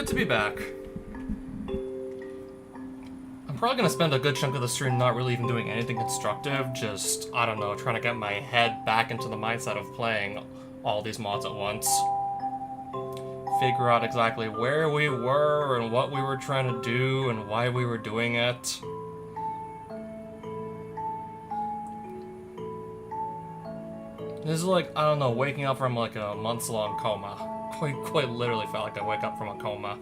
good to be back. I'm probably gonna spend a good chunk of the stream not really even doing anything constructive, just, I don't know, trying to get my head back into the mindset of playing all these mods at once. Figure out exactly where we were and what we were trying to do and why we were doing it. This is like, I don't know, waking up from like a months-long coma. Quite literally felt like I wake up from a coma.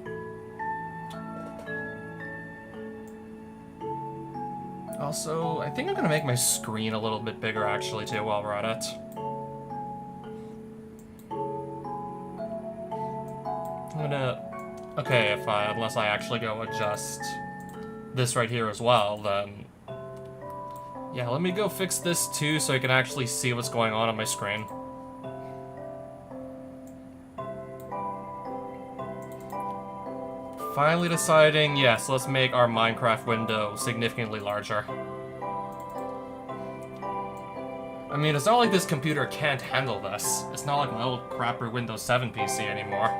Also, I think I'm gonna make my screen a little bit bigger actually too while we're at it. I'm gonna... Okay, unless I actually go adjust this right here as well, then... Yeah, let me go fix this too so I can actually see what's going on my screen. Finally deciding, yes, let's make our Minecraft window significantly larger. I mean, it's not like this computer can't handle this. It's not like my old crapper Windows 7 PC anymore.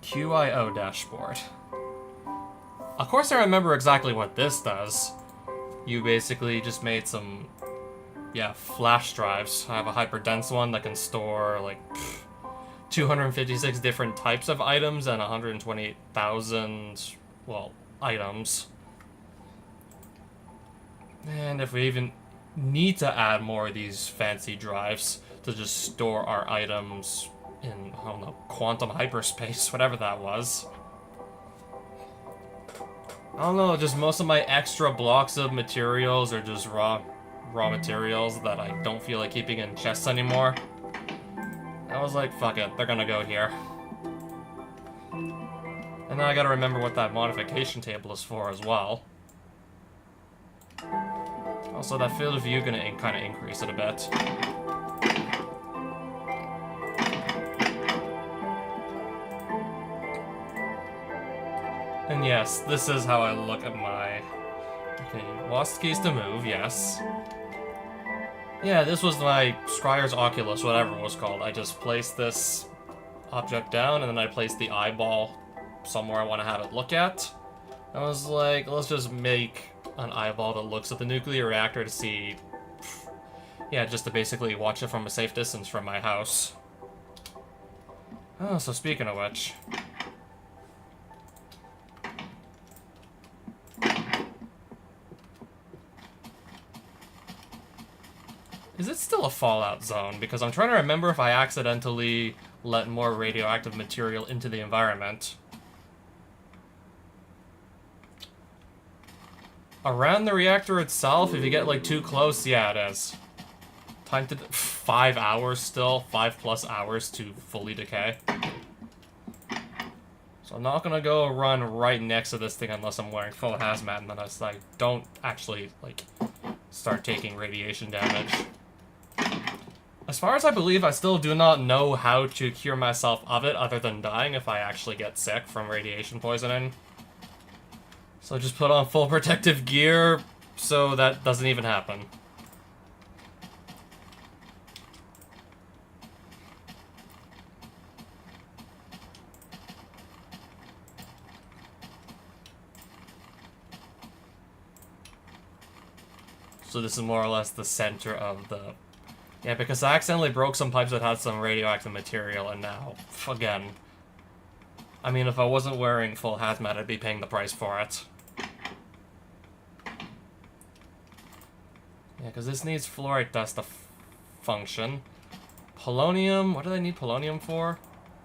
QIO dashboard. Of course I remember exactly what this does. You basically just made some... Yeah, flash drives. I have a hyperdense one that can store, like, 256 different types of items and 128,000, well, items. And if we even need to add more of these fancy drives to just store our items in, I don't know, quantum hyperspace, whatever that was. I don't know, just most of my extra blocks of materials are just raw materials that I don't feel like keeping in chests anymore. I was like, fuck it, they're gonna go here. And now I gotta remember what that modification table is for as well. Also, that field of view gonna kind of increase it a bit. And yes, this is how I look at my... Okay, lost keys to move, yes. Yeah, this was my Scryer's Oculus, whatever it was called. I just placed this object down, and then I placed the eyeball somewhere I want to have it look at. I was like, let's just make an eyeball that looks at the nuclear reactor to see... Yeah, just to basically watch it from a safe distance from my house. Oh, so speaking of which... Is it still a Fallout zone? Because I'm trying to remember if I accidentally let more radioactive material into the environment. Around the reactor itself, if you get like too close, yeah, it is. Time to 5 hours still, 5+ hours to fully decay. So I'm not gonna go run right next to this thing unless I'm wearing full hazmat, and then I don't actually like start taking radiation damage. As far as I believe, I still do not know how to cure myself of it other than dying if I actually get sick from radiation poisoning. So just put on full protective gear so that doesn't even happen. So this is more or less the center of the... Yeah, because I accidentally broke some pipes that had some radioactive material, and now, again... I mean, if I wasn't wearing full hazmat, I'd be paying the price for it. Yeah, because this needs fluorite dust to function. Polonium, what did I need polonium for?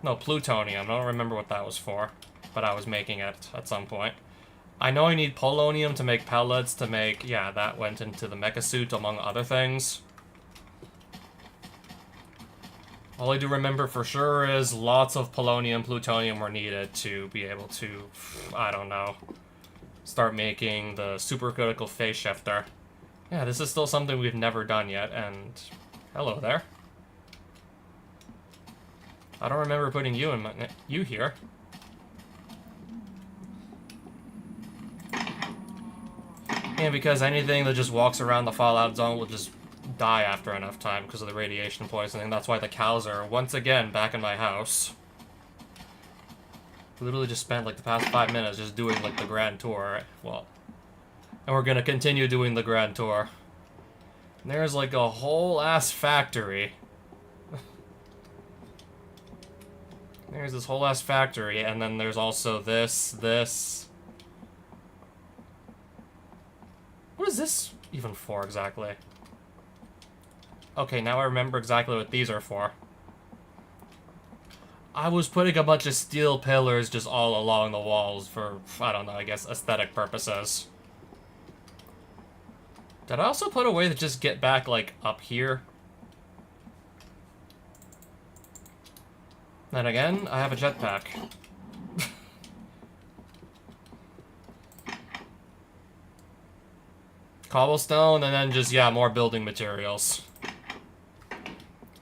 No, plutonium, I don't remember what that was for. But I was making it at some point. I know I need polonium to make pellets, to make... Yeah, that went into the mecha suit, among other things. All I do remember for sure is lots of polonium, plutonium were needed to be able to, I don't know, start making the supercritical phase shifter. Yeah, this is still something we've never done yet, and hello there. I don't remember putting you here. And because anything that just walks around the Fallout zone will just die after enough time because of the radiation poisoning. That's why the cows are once again back in my house. Literally just spent like the past 5 minutes just doing like the grand tour. Well, and we're gonna continue doing the grand tour. And there's like a whole ass factory. There's this whole ass factory, and then there's also this. What is this even for exactly? Okay, now I remember exactly what these are for. I was putting a bunch of steel pillars just all along the walls for, I don't know, I guess aesthetic purposes. Did I also put a way to just get back, like, up here? Then again, I have a jetpack. Cobblestone, and then just, yeah, more building materials.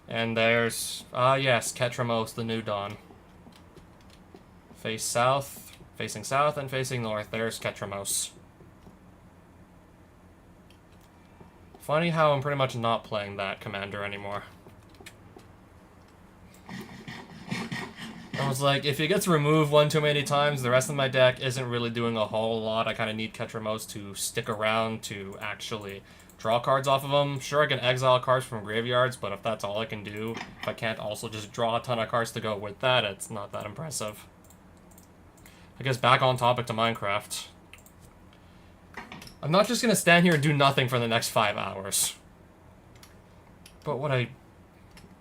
And there's, yes, Ketramos, the New Dawn. Face south, facing south, and facing north. There's Ketramos. Funny how I'm pretty much not playing that commander anymore. I was like, if it gets removed one too many times, the rest of my deck isn't really doing a whole lot. I kind of need Ketramos to stick around to actually draw cards off of them. Sure, I can exile cards from graveyards, but if that's all I can do, if I can't also just draw a ton of cards to go with that, it's not that impressive. I guess back on topic to Minecraft. I'm not just gonna stand here and do nothing for the next 5 hours. But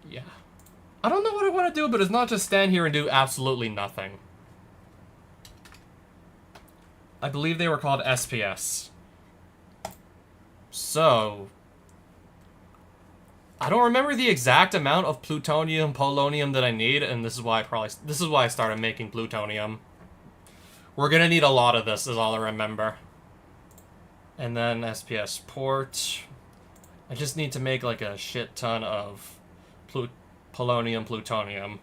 yeah. I don't know what I want to do, but it's not just stand here and do absolutely nothing. I believe they were called SPS. So, I don't remember the exact amount of plutonium, polonium that I need, and this is why I started making plutonium. We're gonna need a lot of this, is all I remember. And then SPS port. I just need to make like a shit ton of polonium, plutonium.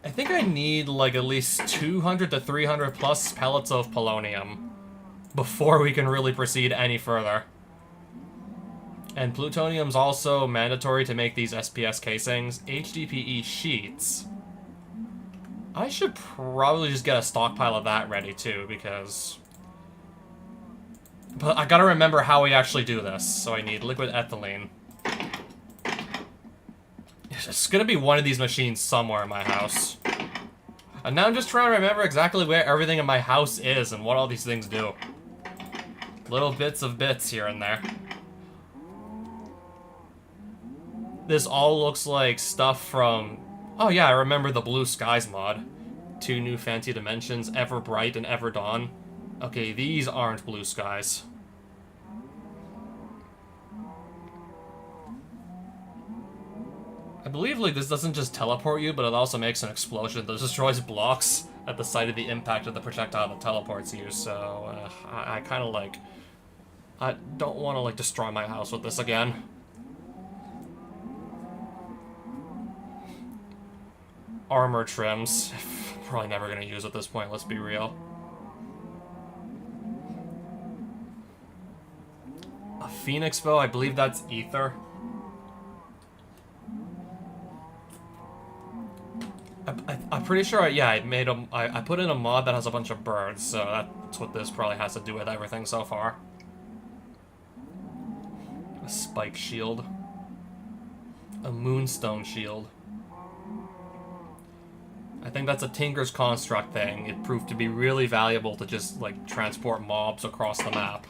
I think I need like at least 200 to 300 plus pellets of polonium before we can really proceed any further. And plutonium's also mandatory to make these SPS casings. HDPE sheets. I should probably just get a stockpile of that ready too, because... But I gotta remember how we actually do this, so I need liquid ethylene. It's gonna be one of these machines somewhere in my house. And now I'm just trying to remember exactly where everything in my house is and what all these things do. Little bits of bits here and there. This all looks like stuff from... Oh yeah, I remember the Blue Skies mod. 2 new fancy dimensions, Ever Bright and Ever Dawn. Okay, these aren't blue skies. I believe, like, this doesn't just teleport you, but it also makes an explosion that destroys blocks at the site of the impact of the projectile that teleports you, so, I kind of, like... I don't want to, like, destroy my house with this again. Armor trims. Probably never gonna use at this point, let's be real. A Phoenix bow, I believe that's ether. I'm pretty sure, yeah, I put in a mod that has a bunch of birds, so that's what this probably has to do with everything so far. A spike shield. A moonstone shield. I think that's a Tinker's Construct thing. It proved to be really valuable to just, like, transport mobs across the map.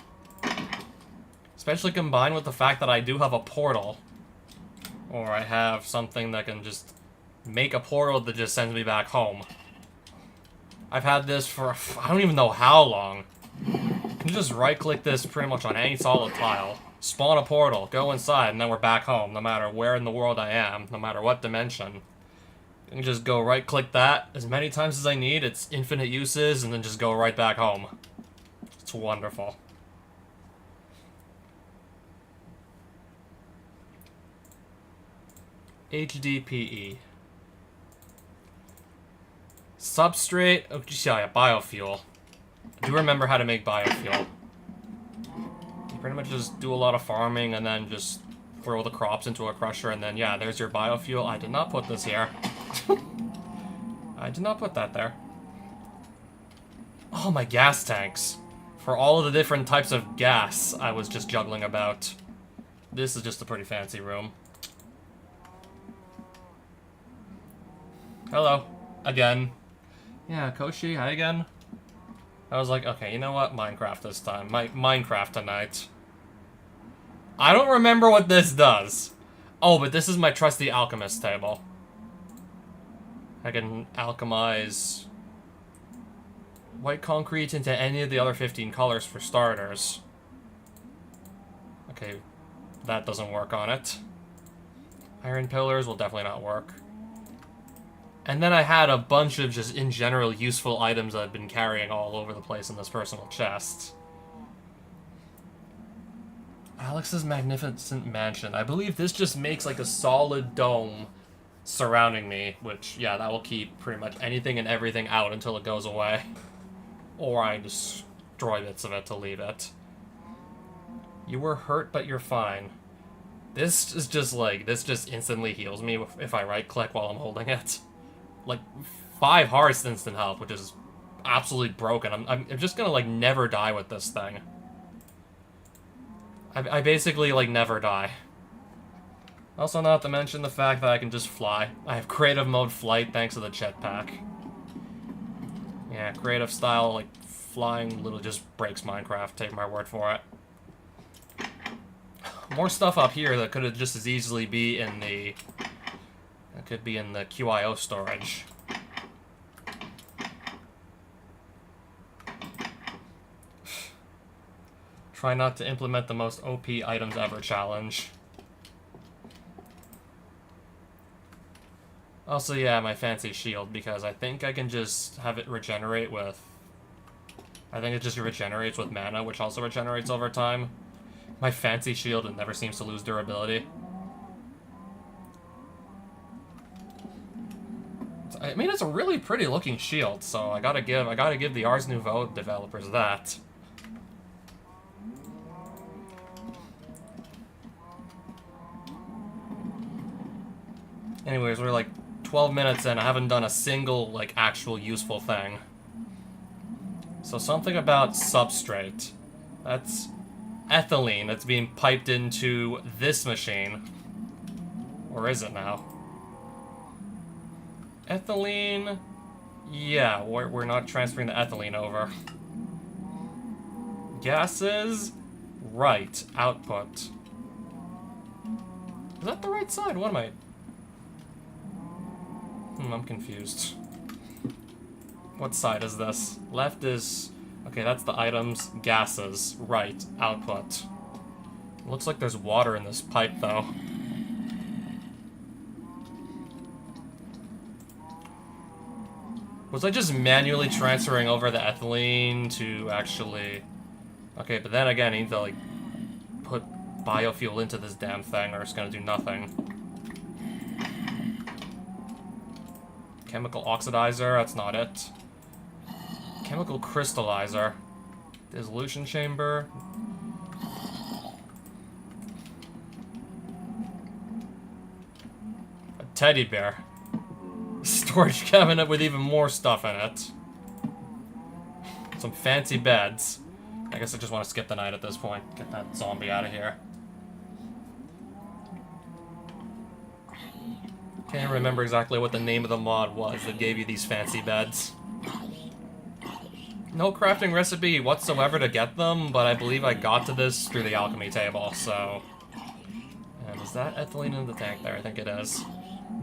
Especially combined with the fact that I do have a portal. Or I have something that can just make a portal that just sends me back home. I've had this for, I don't even know how long. You can just right-click this pretty much on any solid tile. Spawn a portal, go inside, and then we're back home, no matter where in the world I am, no matter what dimension. I can just go right-click that as many times as I need, it's infinite uses, and then just go right back home. It's wonderful. HDPE. Substrate, oh, yeah, biofuel. I do remember how to make biofuel. Pretty much just do a lot of farming and then just throw the crops into a crusher and then, yeah, there's your biofuel. I did not put this here. I did not put that there. Oh, my gas tanks. For all of the different types of gas I was just juggling about. This is just a pretty fancy room. Hello. Again. Yeah, Koshi, hi again. I was like, okay, you know what? Minecraft this time. Minecraft tonight. I don't remember what this does. Oh, but this is my trusty alchemist table. I can alchemize white concrete into any of the other 15 colors for starters. Okay, that doesn't work on it. Iron pillars will definitely not work. And then I had a bunch of just, in general, useful items that I've been carrying all over the place in this personal chest. Alex's magnificent mansion. I believe this just makes like a solid dome surrounding me, which, yeah, that will keep pretty much anything and everything out until it goes away. Or I destroy bits of it to leave it. You were hurt, but you're fine. This is just like, this just instantly heals me if I right-click while I'm holding it. Like, 5 hearts instant health, which is absolutely broken. I'm just gonna, like, never die with this thing. I basically, like, never die. Also, not to mention the fact that I can just fly. I have creative mode flight thanks to the jetpack. Yeah, creative style, like, flying literally just breaks Minecraft, take my word for it. More stuff up here that could just as easily be in the... It could be in the QIO storage. Try not to implement the most OP items ever challenge. Also, yeah, my fancy shield, because I think I can just have it regenerate with... I think it just regenerates with mana, which also regenerates over time. My fancy shield, it never seems to lose durability. I mean, it's a really pretty looking shield, so I gotta give the Ars Nouveau developers that. Anyways, we're like 12 minutes in, I haven't done a single, like, actual useful thing. So something about substrate. That's ethylene that's being piped into this machine. Or is it now? Ethylene... Yeah, we're not transferring the ethylene over. Gases... Right. Output. Is that the right side? What am I... I'm confused. What side is this? Left is... Okay, that's the items. Gases. Right. Output. Looks like there's water in this pipe, though. Was I just manually transferring over the ethylene to actually... Okay, but then again, I need to, like, put biofuel into this damn thing or it's gonna do nothing. Chemical oxidizer, that's not it. Chemical crystallizer. Dissolution chamber. A teddy bear. Storage cabinet with even more stuff in it. Some fancy beds. I guess I just want to skip the night at this point. Get that zombie out of here. Can't remember exactly what the name of the mod was that gave you these fancy beds. No crafting recipe whatsoever to get them, but I believe I got to this through the alchemy table, so... And is that ethylene in the tank there? I think it is.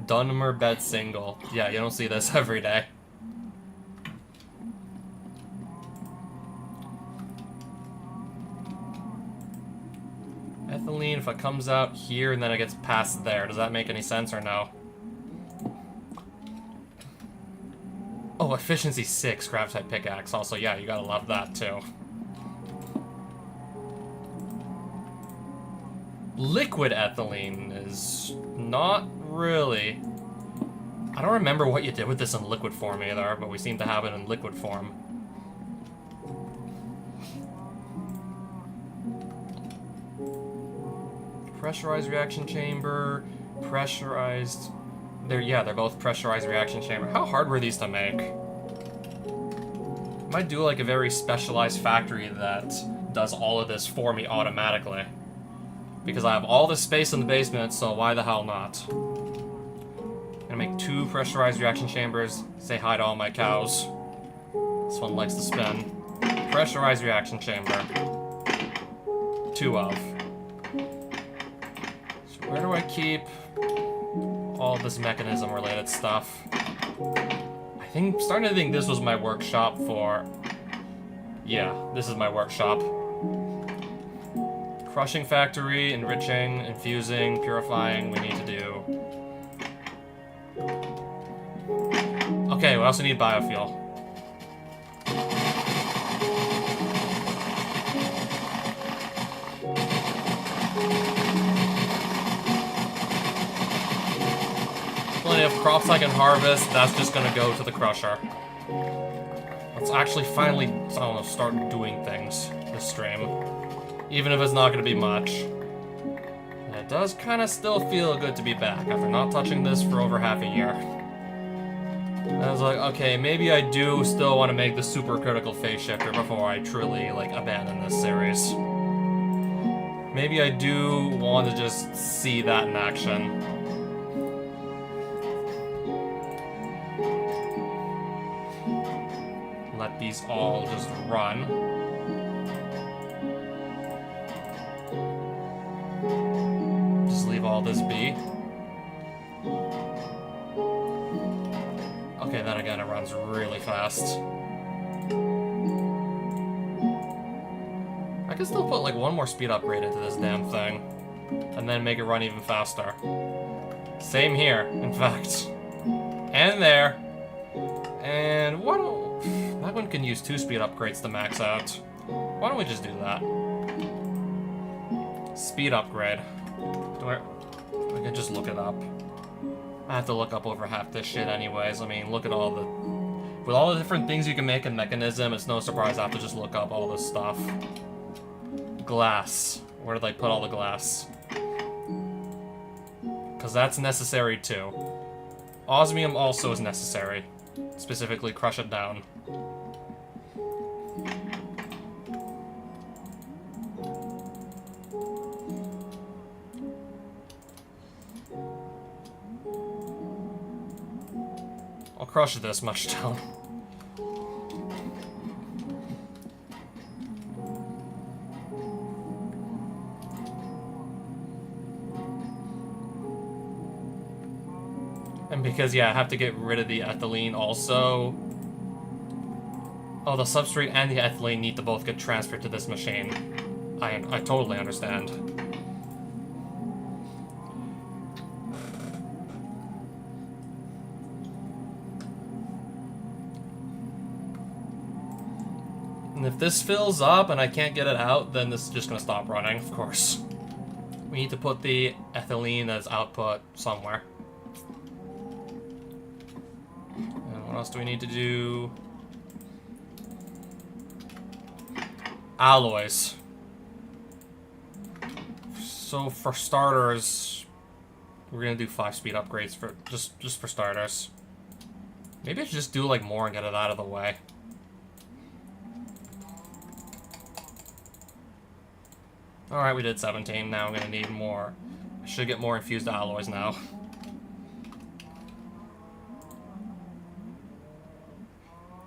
Dunmer bed single. Yeah, you don't see this every day. Ethylene, if it comes out here and then it gets past there, does that make any sense or no? Oh, efficiency 6, craft type pickaxe. Also, yeah, you gotta love that too. Liquid ethylene is not really... I don't remember what you did with this in liquid form either, but we seem to have it in liquid form. pressurized reaction chamber, pressurized... They're both pressurized reaction chamber. How hard were these to make? Might do like a very specialized factory that does all of this for me automatically. Because I have all this space in the basement, so why the hell not? I'm gonna make 2 pressurized reaction chambers. Say hi to all my cows. This one likes to spin. Pressurized reaction chamber. 2 of. So where do I keep all this mechanism related stuff? I'm starting to think this was my workshop for... Yeah, this is my workshop. Crushing factory, enriching, infusing, purifying, we need to do. Okay, we also need biofuel. Plenty of crops I can harvest, that's just gonna go to the crusher. Let's actually finally, I don't know, start doing things this stream. Even if it's not gonna be much. And it does kind of still feel good to be back after not touching this for over half a year. And I was like, okay, maybe I do still want to make the super critical phase shifter before I truly, like, abandon this series. Maybe I do want to just see that in action. Let these all just run. Just leave all this be. Okay, then again, it runs really fast. I can still put like one more speed upgrade into this damn thing. And then make it run even faster. Same here, in fact. And there. And why don't... That one can use 2 speed upgrades to max out. Why don't we just do that? Speed upgrade. I can just look it up. I have to look up over half this shit anyways. I mean, look at all the... With all the different things you can make in Mechanism, it's no surprise I have to just look up all this stuff. Glass. Where did I put all the glass? Because that's necessary too. Osmium also is necessary. Specifically, crush it down. I'll crush this much down. And because, yeah, I have to get rid of the ethylene also. Oh, the substrate and the ethylene need to both get transferred to this machine. I totally understand. And if this fills up and I can't get it out, then this is just gonna stop running, of course. We need to put the ethylene as output somewhere. And what else do we need to do? Alloys. So for starters, we're gonna do 5 speed upgrades for just for starters. Maybe I should just do like more and get it out of the way. Alright, we did 17, now I'm gonna need more. I should get more infused alloys now.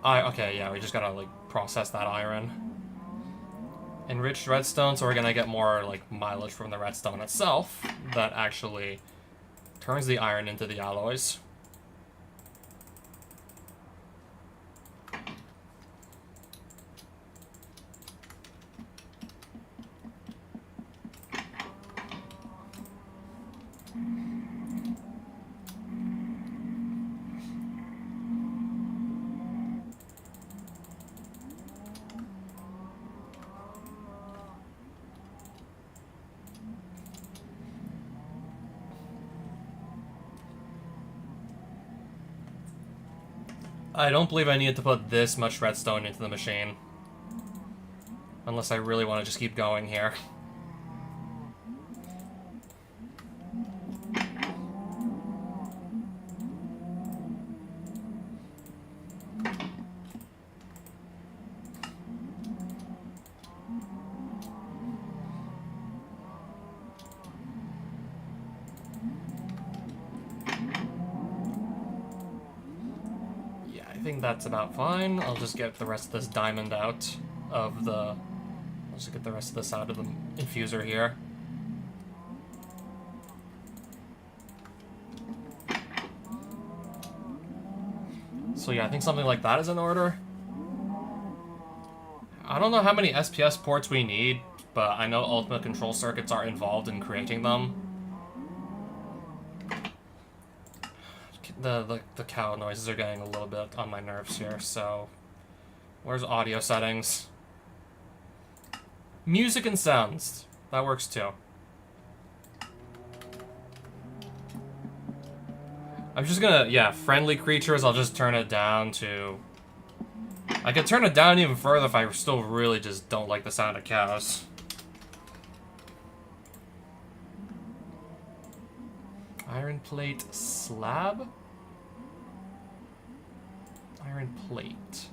Okay, yeah, we just gotta, like, process that iron. Enriched redstone, so we're gonna get more, like, mileage from the redstone itself that actually turns the iron into the alloys. I don't believe I needed to put this much redstone into the machine. Unless I really want to just keep going here. think that's about fine. I'll just get the rest of this diamond out of the... I'll just get the rest of this out of the infuser here. So yeah, I think something like that is in order. I don't know how many SPS ports we need, but I know ultimate control circuits are involved in creating them. The cow noises are getting a little bit on my nerves here, so... Where's audio settings? Music and sounds. That works too. I'm just gonna, yeah, friendly creatures, I'll just turn it down to... I could turn it down even further if I still really just don't like the sound of cows. Iron plate slab? Iron plate.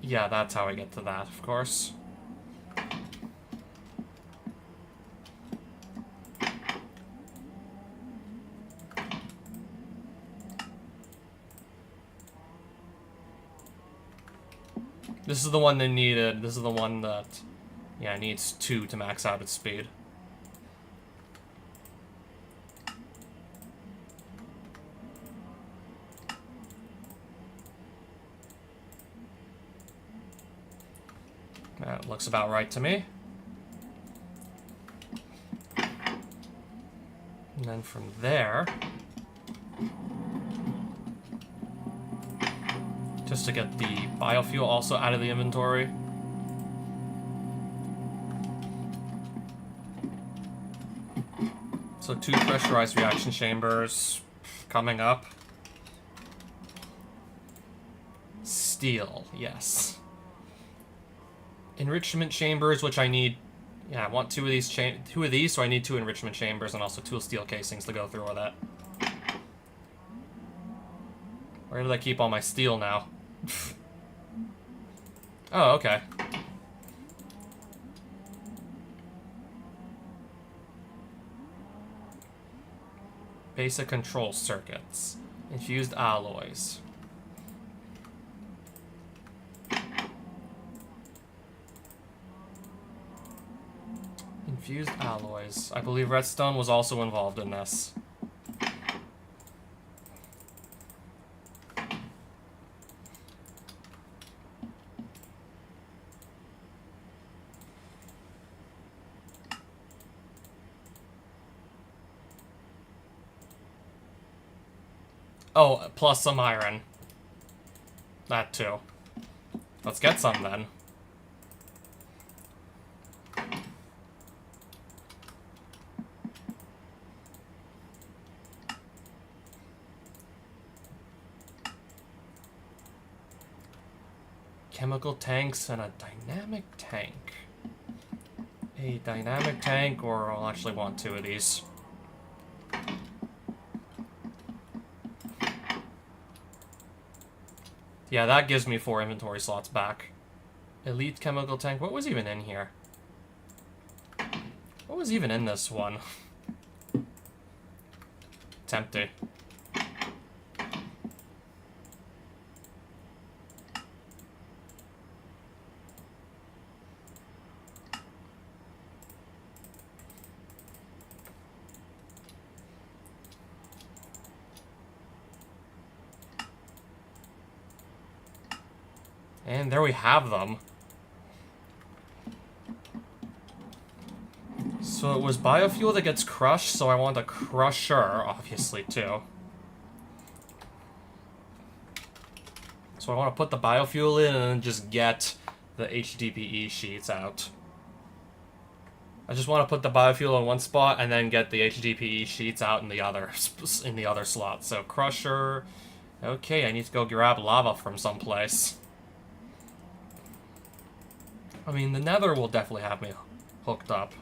Yeah, that's how I get to that, of course. This is the one that needed, this is the one that, yeah, needs 2 to max out its speed. That looks about right to me. And then from there, just to get the biofuel also out of the inventory. So 2 pressurized reaction chambers coming up. Steel, yes. Enrichment chambers, which I need. Yeah, I want 2 of these. 2 of these, so I need 2 enrichment chambers and also 2 steel casings to go through with that. Where did I keep all my steel now? Oh, okay. Basic control circuits. Infused alloys. Infused alloys. I believe redstone was also involved in this. Oh, plus some iron. That too. Let's get some then. Chemical tanks and a dynamic tank. A dynamic tank, or I'll actually want 2 of these. Yeah, that gives me 4 inventory slots back. Elite chemical tank. What was even in here? What was even in this one? It's empty. And there we have them. So it was biofuel that gets crushed, so I want a crusher, obviously, too. So I want to put the biofuel in and then just get the HDPE sheets out. I just want to put the biofuel in one spot and then get the HDPE sheets out in the other slot. So crusher. Okay, I need to go grab lava from someplace. I mean, the nether will definitely have me hooked up.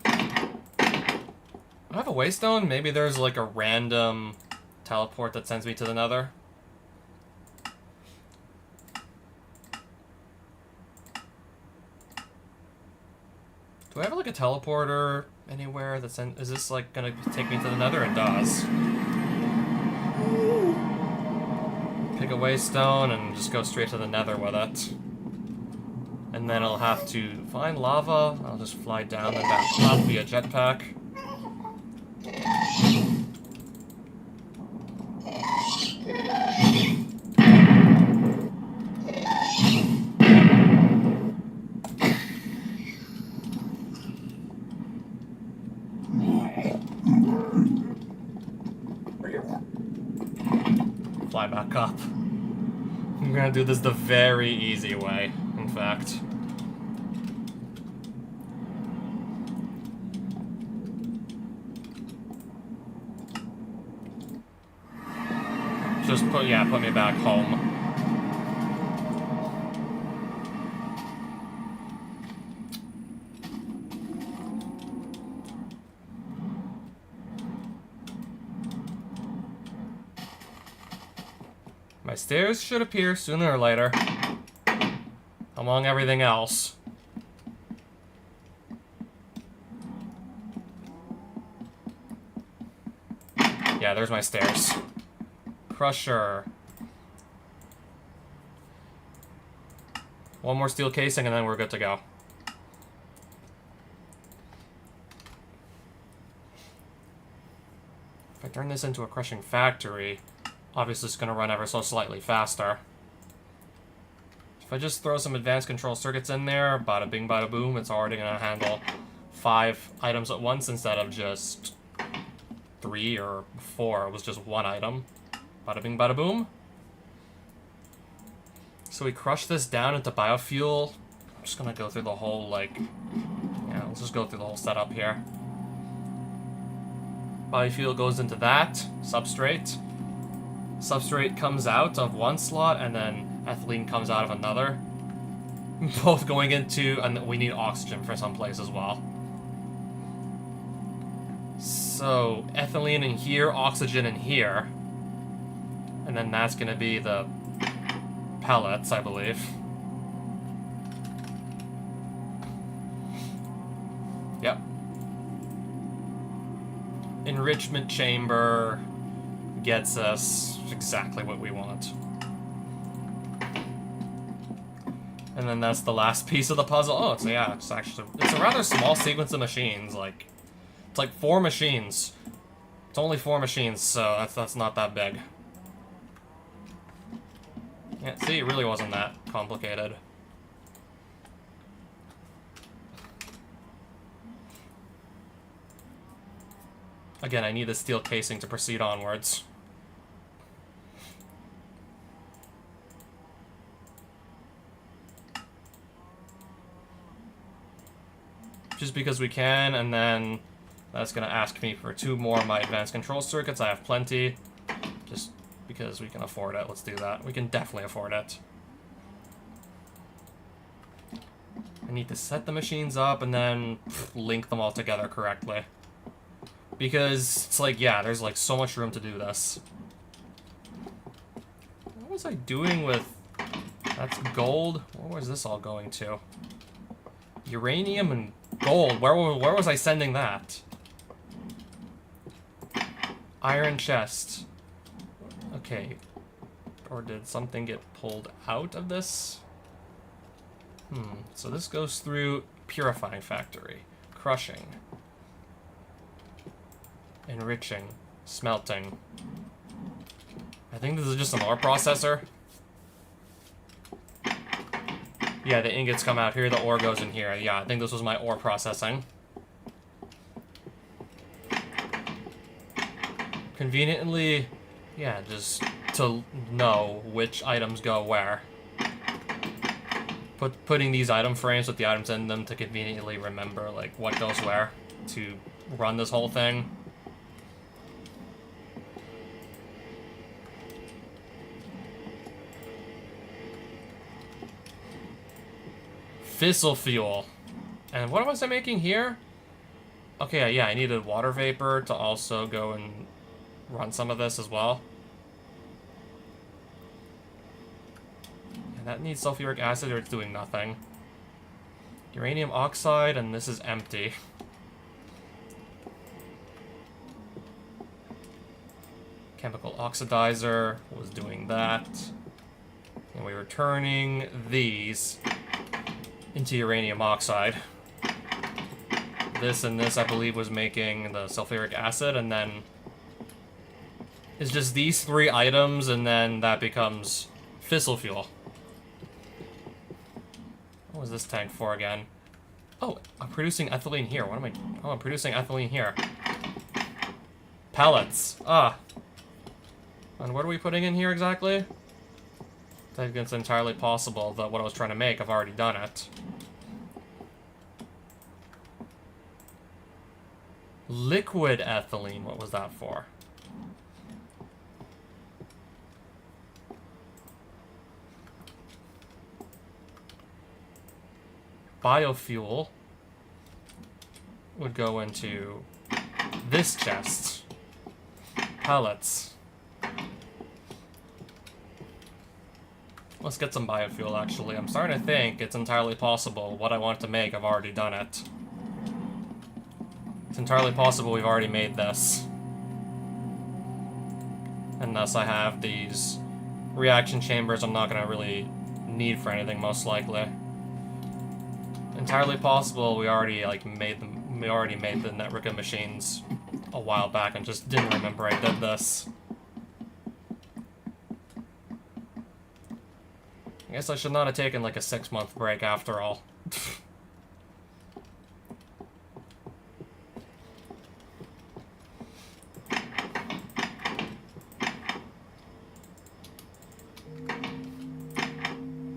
I have a waystone. Maybe there's like a random teleport that sends me to the nether. Do I have like a teleporter anywhere that's in... Is this like gonna take me to the nether? It does. Pick a waystone and just go straight to the nether with it. And then I'll have to find lava. I'll just fly down and back up via jetpack. Fly back up. I'm gonna do this the very easy way, in fact. Just put me back home. My stairs should appear sooner or later, among everything else. Yeah, there's my stairs. Crusher. One more steel casing and then we're good to go. If I turn this into a crushing factory, obviously it's going to run ever so slightly faster. If I just throw some advanced control circuits in there, bada bing bada boom, it's already going to handle 5 items at once instead of just 3 or 4. It was just 1 item. Bada bing bada boom. So we crush this down into biofuel. I'm just going to go through the whole, like... Yeah, let's just go through the whole setup here. Biofuel goes into that. Substrate. Substrate comes out of one slot, and then ethylene comes out of another. Both going into, and we need oxygen for some place as well. So, ethylene in here, oxygen in here. And then that's gonna be the pellets, I believe. Yep. Enrichment chamber gets us exactly what we want. And then that's the last piece of the puzzle. Oh, it's, yeah, it's a rather small sequence of machines. Like, it's like 4 machines. It's only 4 machines, so that's not that big. Yeah, see, it really wasn't that complicated. Again, I need the steel casing to proceed onwards. Just because we can, and then that's gonna ask me for 2 more of my advanced control circuits. I have plenty. Just because we can afford it. Let's do that. We can definitely afford it. I need to set the machines up and then link them all together correctly. Because it's like, yeah, there's like so much room to do this. What was I doing with... That's gold? Where was this all going to? Uranium and gold. Where was I sending that? Iron chest. Okay. Or did something get pulled out of this? So this goes through purifying factory. Crushing. Enriching. Smelting. I think this is just an ore processor. Yeah, the ingots come out here, the ore goes in here. Yeah, I think this was my ore processing. Conveniently, yeah, just to know which items go where. Putting these item frames with the items in them to conveniently remember, like, what goes where to run this whole thing. Fissile fuel. And what was I making here? Okay, yeah, I needed water vapor to also go and run some of this as well. And that needs sulfuric acid or it's doing nothing. Uranium oxide, and this is empty. Chemical oxidizer was doing that. And we were turning these into uranium oxide. This and this, I believe, was making the sulfuric acid, and then it's just these 3 items, and then that becomes fissile fuel. What was this tank for again? Oh, I'm producing ethylene here. What am I? Oh, I'm producing ethylene here. Pellets. Ah. And what are we putting in here exactly? I think it's entirely possible that what I was trying to make, I've already done it. Liquid ethylene, what was that for? Biofuel would go into this chest. Pellets. Let's get some biofuel, actually. I'm starting to think it's entirely possible what I want to make, I've already done it. It's entirely possible we've already made this. And thus I have these reaction chambers I'm not going to really need for anything, most likely. Entirely possible we already made the network of machines a while back and just didn't remember I did this. I guess I should not have taken like a 6-month break after all.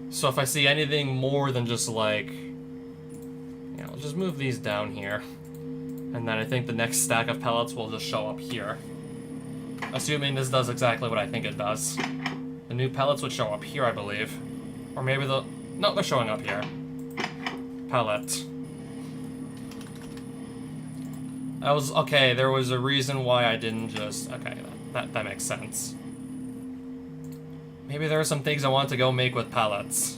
So if I see anything more than just like, yeah, I'll just move these down here. And then I think the next stack of pellets will just show up here. Assuming this does exactly what I think it does. The new pellets would show up here, I believe. Or maybe no, they're showing up here. Pellet. Okay, there was a reason why I didn't just, okay, that makes sense. Maybe there are some things I want to go make with pellets.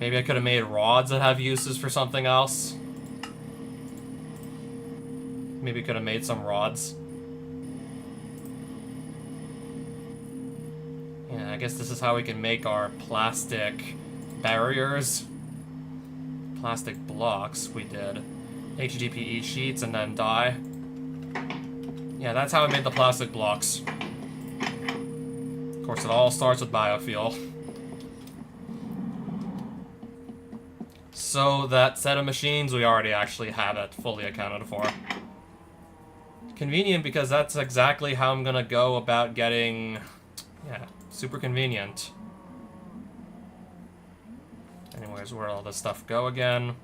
Maybe I could have made rods that have uses for something else. Maybe could have made some rods. Yeah, I guess this is how we can make our plastic barriers. Plastic blocks, we did. HDPE sheets and then dye. Yeah, that's how I made the plastic blocks. Of course, it all starts with biofuel. So that set of machines, we already actually have it fully accounted for. Convenient because that's exactly how I'm gonna go about getting... Yeah, super convenient. Anyways, where'd all this stuff go again?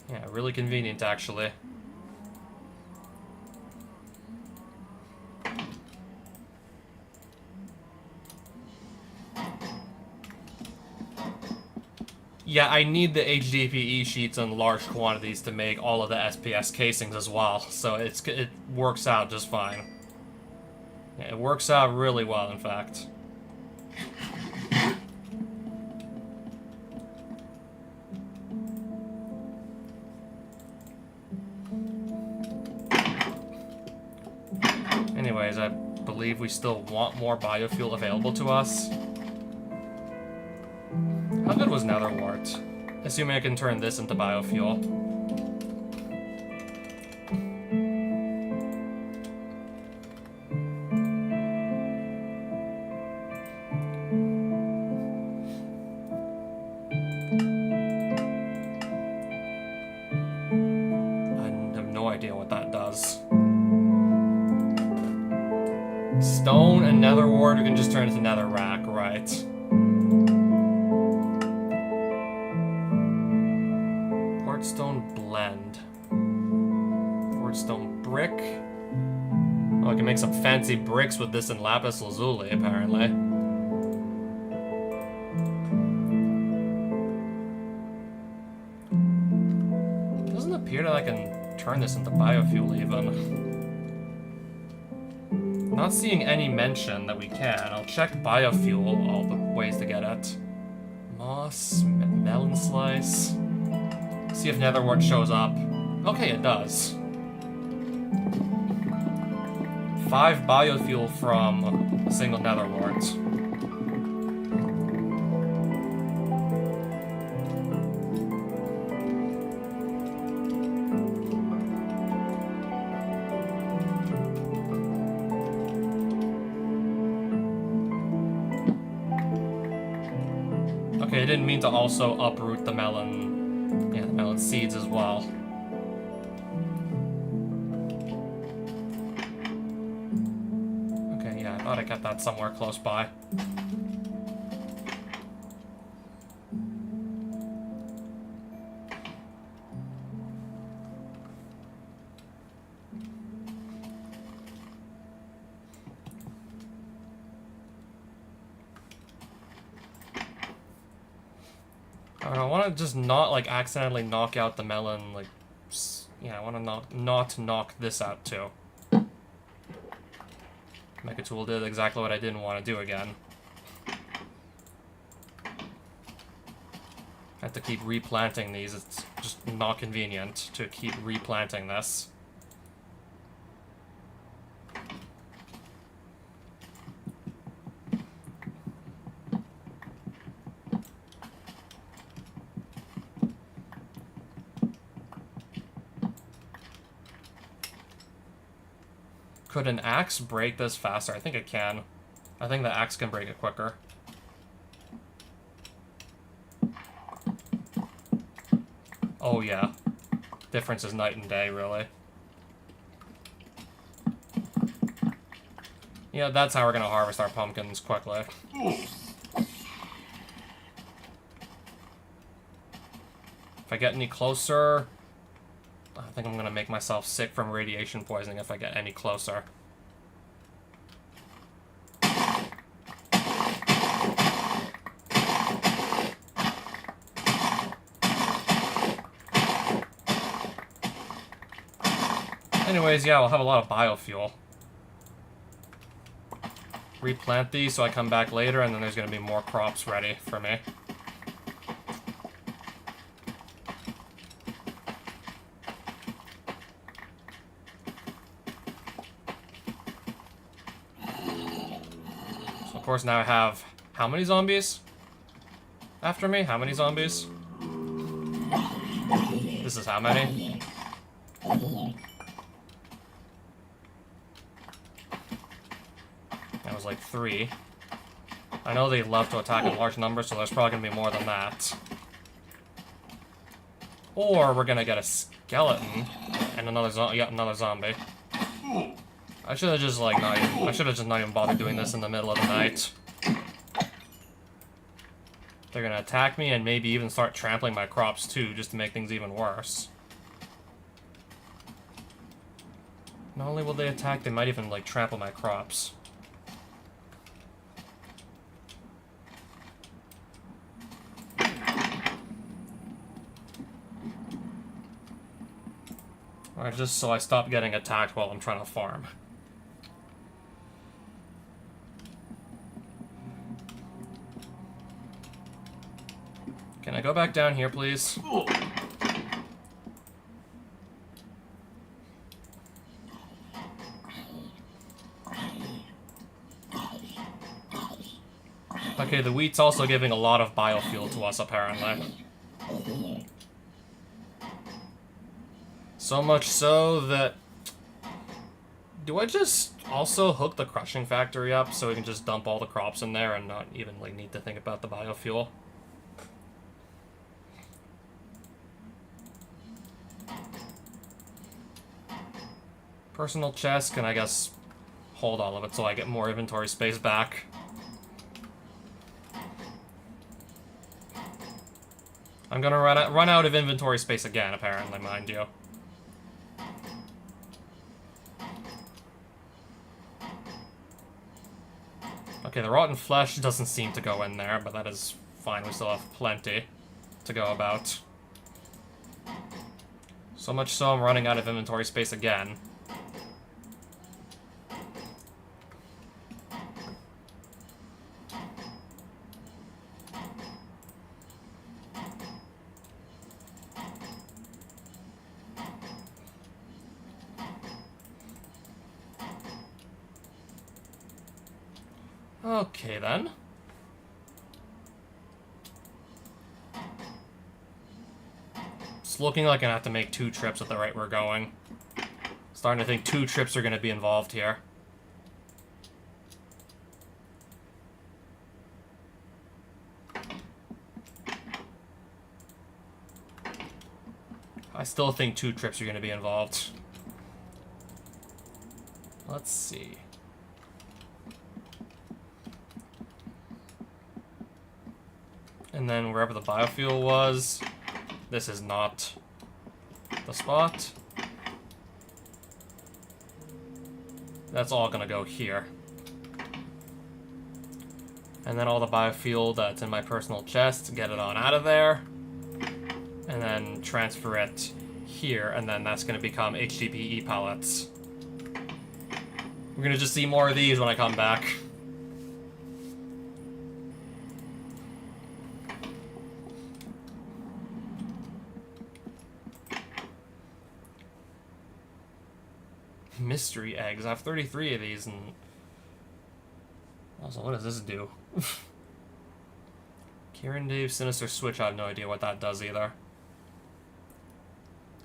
Yeah, really convenient actually. Yeah, I need the HDPE sheets in large quantities to make all of the SPS casings as well, so it works out just fine. Yeah, it works out really well, in fact. Anyways, I believe we still want more biofuel available to us. How good was Nether Wart? Assuming I can turn this into biofuel. I have no idea what that does. Stone and Nether Wart, we can just turn it into Nether Rack, right? Quartzstone blend. Quartzstone brick. Oh, I can make some fancy bricks with this and lapis lazuli, apparently. It doesn't appear that I can turn this into biofuel, even. Not seeing any mention that we can. I'll check biofuel, all the ways to get it. Moss, melon slice. See if Netherwort shows up. Okay, it does. 5 biofuel from a single Netherwort. Okay, I didn't mean to also uproot the melon. Yeah, the melon seeds as well. Okay, yeah, I thought I got that somewhere close by. I want to just not, like, accidentally knock out the melon, like, yeah, I want to not knock this out, too. Mechatool did exactly what I didn't want to do again. I have to keep replanting these, it's just not convenient to keep replanting this. Could an axe break this faster? I think it can. I think the axe can break it quicker. Oh yeah. Difference is night and day, really. Yeah, that's how we're gonna harvest our pumpkins quickly. If I get any closer... I think I'm gonna make myself sick from radiation poisoning if I get any closer. Anyways, yeah, we'll have a lot of biofuel. Replant these so I come back later and then there's gonna be more crops ready for me. Of course, now I have how many zombies after me? How many zombies? This is how many? That was like 3. I know they love to attack in large numbers, so there's probably gonna be more than that. Or we're gonna get a skeleton and another zombie. I should have just not even bothered doing this in the middle of the night. They're gonna attack me and maybe even start trampling my crops too, just to make things even worse. Not only will they attack, they might even, like, trample my crops. Alright, just so I stop getting attacked while I'm trying to farm. Can I go back down here, please? Okay, the wheat's also giving a lot of biofuel to us, apparently. So much so that... Do I just also hook the crushing factory up so we can just dump all the crops in there and not even, like, need to think about the biofuel? Personal chest, can I guess hold all of it so I get more inventory space back? I'm gonna run out of inventory space again, apparently, mind you. Okay, the rotten flesh doesn't seem to go in there, but that is fine. We still have plenty to go about. So much so I'm running out of inventory space again. Okay, then. It's looking like I have to make 2 trips at the rate we're going. Starting to think 2 trips are going to be involved here. I still think 2 trips are going to be involved. Let's see. And then wherever the biofuel was, this is not the spot. That's all gonna go here. And then all the biofuel that's in my personal chest, get it on out of there. And then transfer it here, and then that's gonna become HDPE pellets. We're gonna just see more of these when I come back. Mystery eggs. I have 33 of these, and also, what does this do? Kieran Dave Sinister Switch. I have no idea what that does either.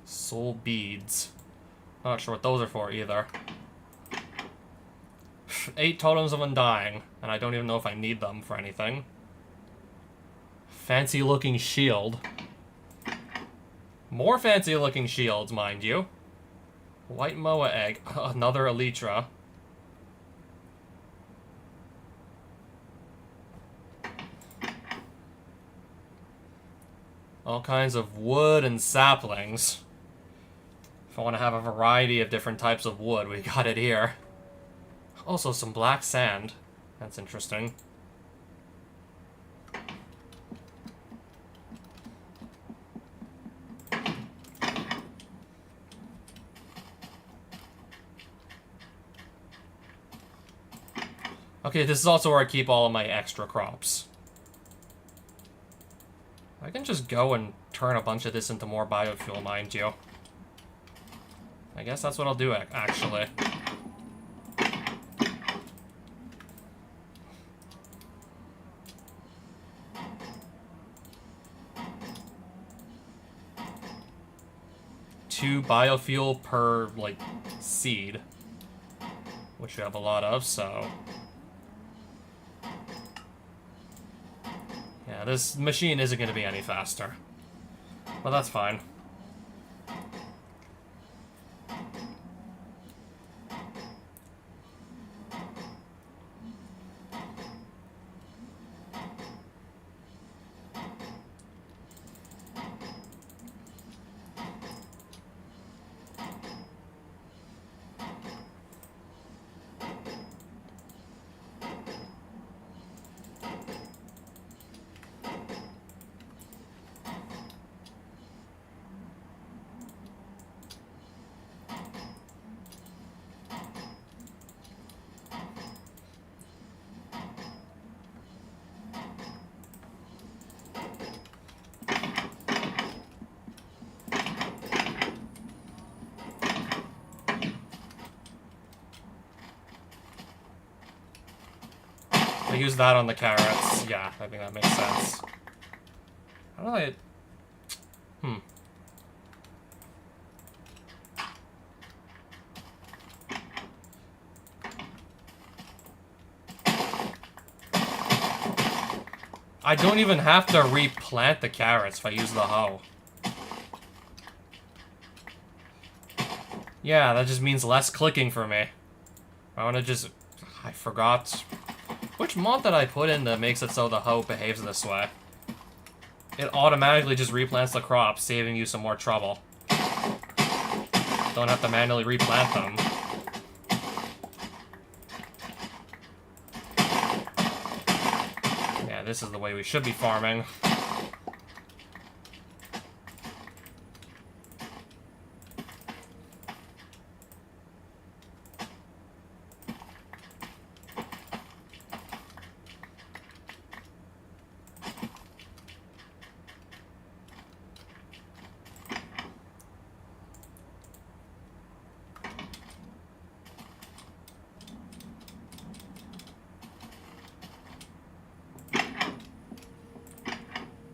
Soul beads. Not sure what those are for either. 8 totems of undying, and I don't even know if I need them for anything. Fancy looking shield. More fancy looking shields, mind you. White Moa egg. Another Elytra. All kinds of wood and saplings. If I want to have a variety of different types of wood, we got it here. Also, some black sand. That's interesting. Okay, this is also where I keep all of my extra crops. I can just go and turn a bunch of this into more biofuel, mind you. I guess that's what I'll do, actually. Two biofuel per, like, seed. Which we have a lot of, so... Yeah, this machine isn't going to be any faster. But that's fine. I use that on the carrots. Yeah, I think that makes sense. How do I... I don't even have to replant the carrots if I use the hoe. Yeah, that just means less clicking for me. I want to just... I forgot... Which mod did I put in that makes it so the hoe behaves this way? It automatically just replants the crops, saving you some more trouble. Don't have to manually replant them. Yeah, this is the way we should be farming.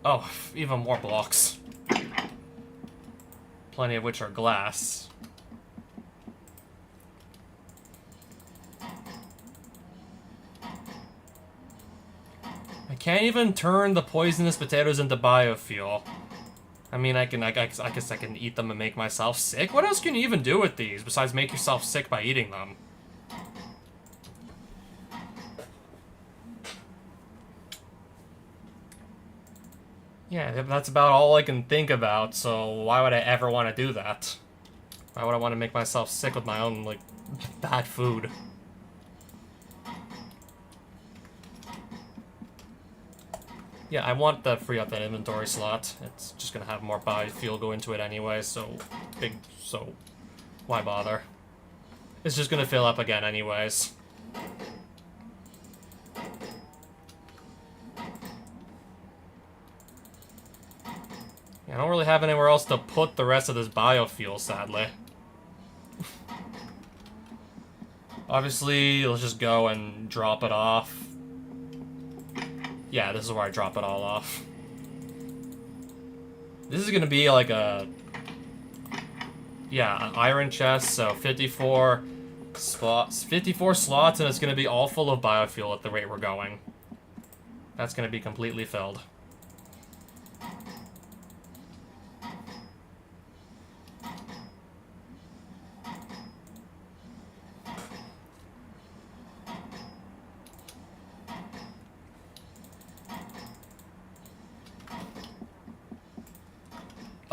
Oh, even more blocks. Plenty of which are glass. I can't even turn the poisonous potatoes into biofuel. I mean, I guess I can eat them and make myself sick. What else can you even do with these besides make yourself sick by eating them? Yeah, that's about all I can think about, so why would I ever want to do that? Why would I want to make myself sick with my own, like, bad food? Yeah, I want to free up that inventory slot. It's just gonna have more biofuel go into it anyway, so why bother? It's just gonna fill up again anyways. Yeah, I don't really have anywhere else to put the rest of this biofuel, sadly. Obviously, let's just go and drop it off. Yeah, this is where I drop it all off. This is gonna be like a... Yeah, an iron chest, so 54 slots, and it's gonna be all full of biofuel at the rate we're going. That's gonna be completely filled.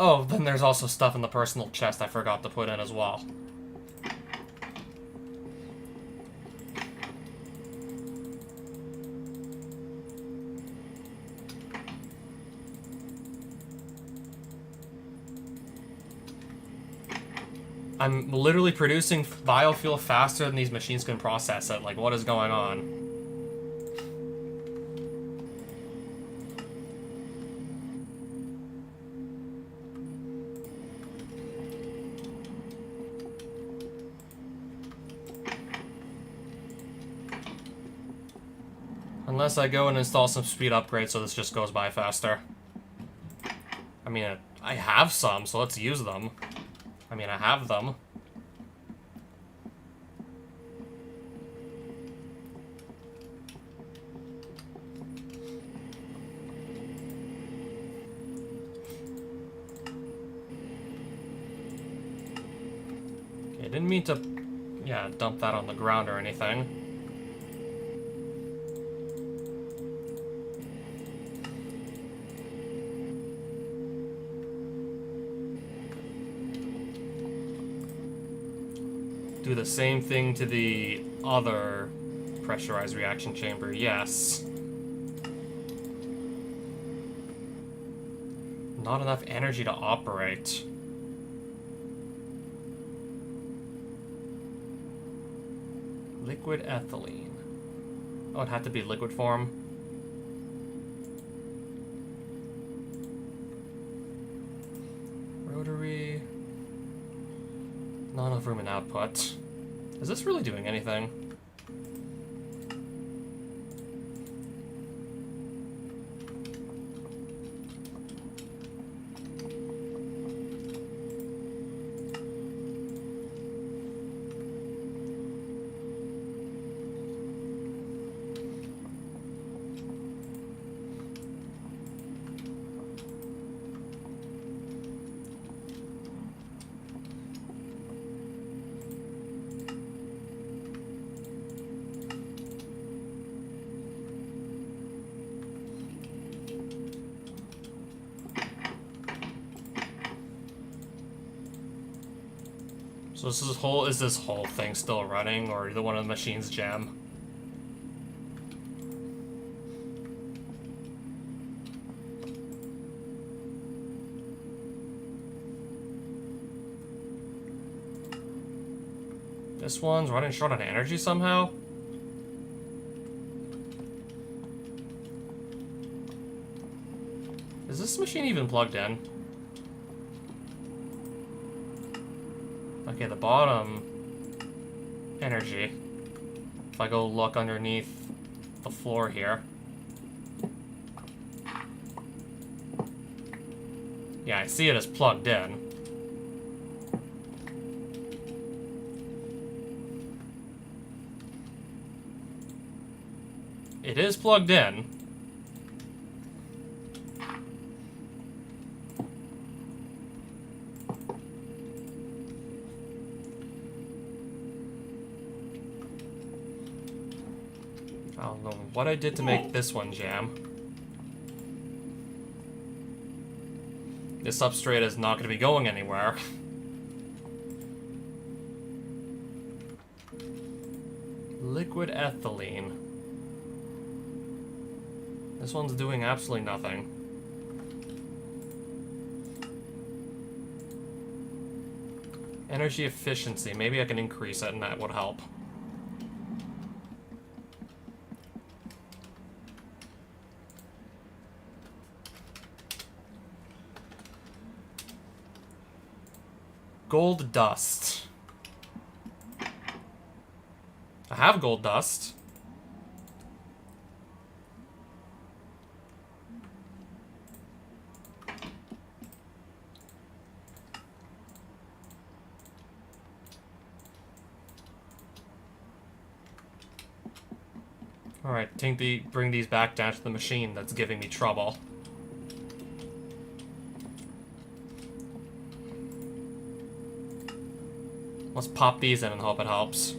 Oh, then there's also stuff in the personal chest I forgot to put in as well. I'm literally producing biofuel faster than these machines can process it. Like, what is going on? Unless I go and install some speed upgrades so this just goes by faster. I mean, I have some, so let's use them. I mean, I have them. Okay, I didn't mean to, yeah, dump that on the ground or anything. Do the same thing to the other pressurized reaction chamber, yes. Not enough energy to operate. Liquid ethylene. Oh, it had to be liquid form. Rotary. Not enough room in output. Is this really doing anything? So is this whole thing still running, or either one of the machines jam? This one's running short on energy somehow? Is this machine even plugged in? Okay, the bottom energy. If I go look underneath the floor here. Yeah, I see it as plugged in. It is plugged in. I don't know what I did to make this one jam. This substrate is not going to be going anywhere. Liquid ethylene. This one's doing absolutely nothing. Energy efficiency. Maybe I can increase it and that would help. Gold dust. I have gold dust. Alright, bring these back down to the machine that's giving me trouble. Let's pop these in and hope it helps.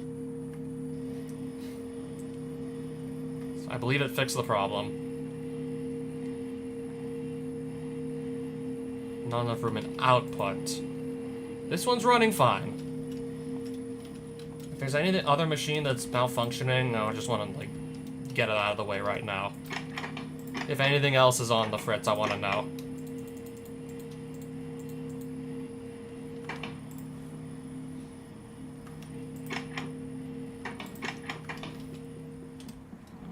So I believe it fixed the problem. Not enough room in output. This one's running fine. If there's any other machine that's malfunctioning, I just want to, like, get it out of the way right now. If anything else is on the fritz, I want to know.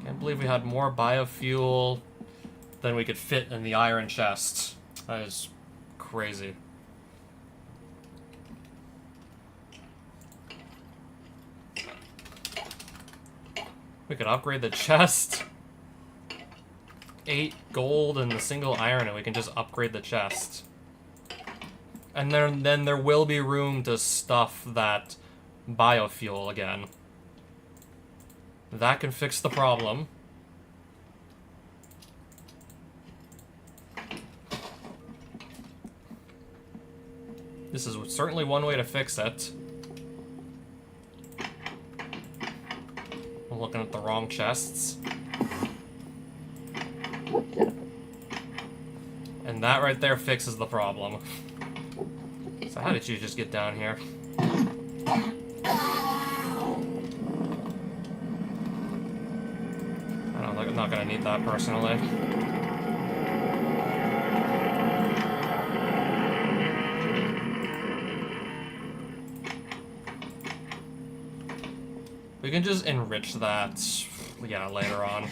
Can't believe we had more biofuel than we could fit in the iron chest. That is crazy. We could upgrade the chest. 8 gold and the single iron, and we can just upgrade the chest. And then there will be room to stuff that biofuel again. That can fix the problem. This is certainly one way to fix it. I'm looking at the wrong chests. And that right there fixes the problem. So how did you just get down here? I'm not gonna need that personally. We can just enrich that, yeah, later on.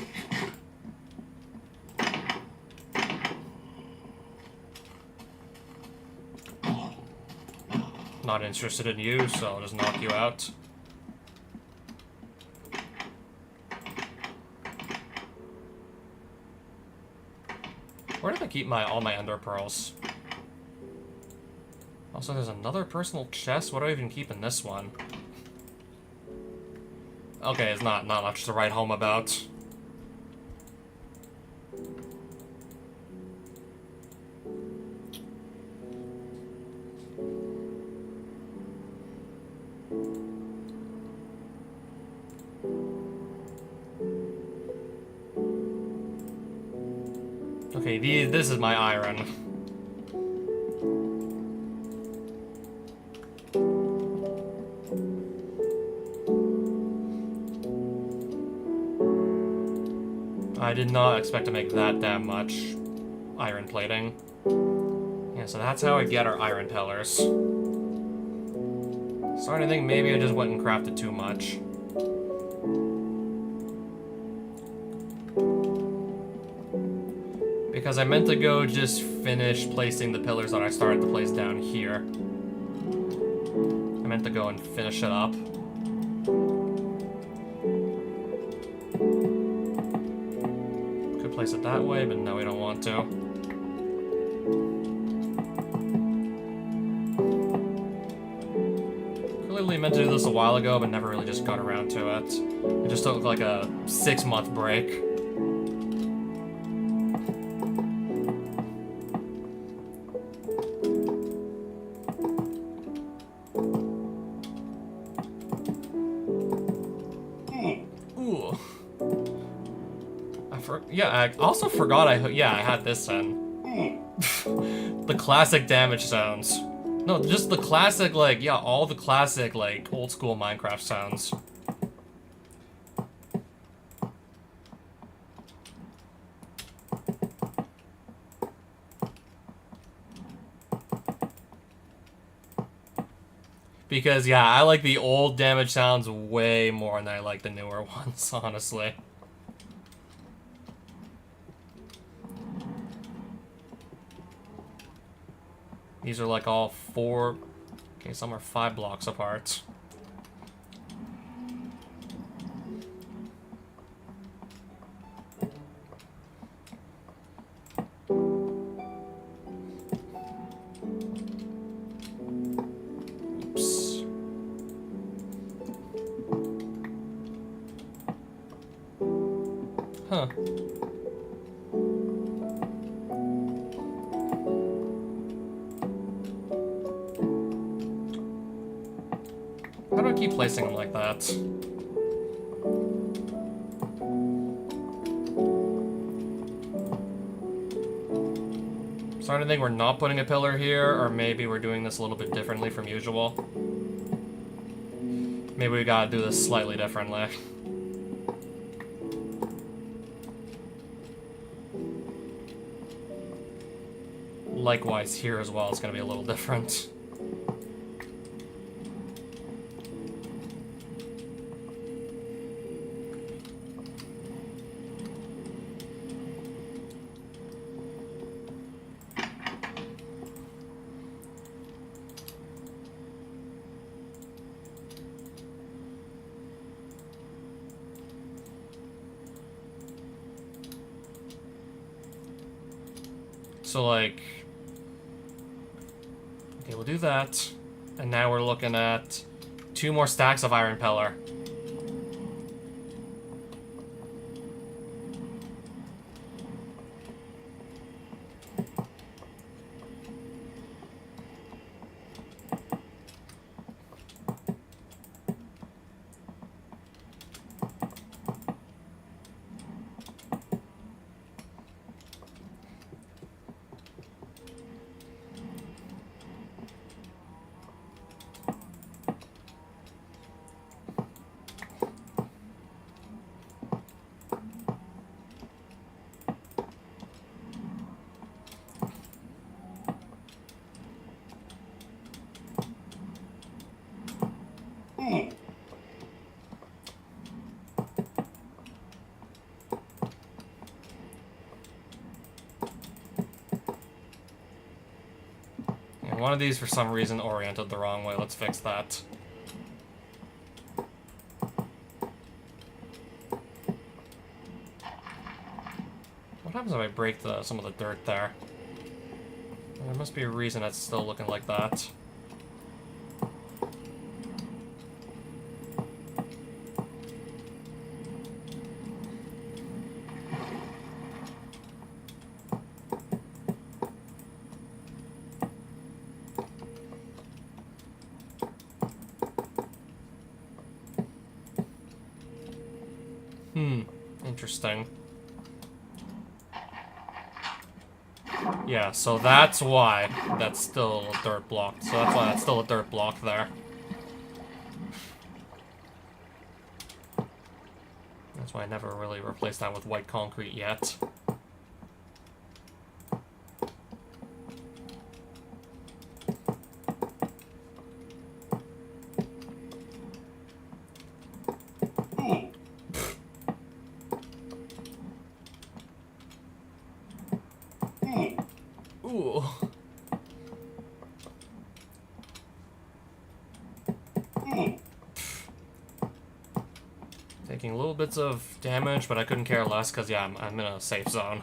Not interested in you, so I'll just knock you out. Where did I keep all my ender pearls? Also, there's another personal chest. What do I even keep in this one? Okay, it's not much to write home about. Okay, this is my iron. I did not expect to make that damn much iron plating. Yeah, so that's how I get our iron pillars. Starting to think maybe I just went and crafted too much. Because I meant to go just finish placing the pillars that I started to place down here. I meant to go and finish it up. Could place it that way, but no, we don't want to. actually meant to do this a while ago, but never really just got around to it. It just took like a 6-month break. Ooh. Yeah, I also forgot I had this in. The classic damage sounds. No, just the classic, like, yeah, all the classic, like, old school Minecraft sounds. Because, yeah, I like the old damage sounds way more than I like the newer ones, honestly. These are like all 4... Okay, some are 5 blocks apart. Oops. Huh. How do I keep placing them like that? Starting to think we're not putting a pillar here, or maybe we're doing this a little bit differently from usual. Maybe we gotta do this slightly differently. Likewise here as well, it's gonna be a little different. So, like... Okay, we'll do that. And now we're looking at 2 more stacks of iron pillar. One of these, for some reason, oriented the wrong way. Let's fix that. What happens if I break some of the dirt there? There must be a reason it's still looking like that. Interesting. Yeah, so that's why that's still a dirt block. So that's why that's still a dirt block there. That's why I never really replaced that with white concrete yet. Ooh. Taking little bits of damage, but I couldn't care less because, yeah, I'm in a safe zone.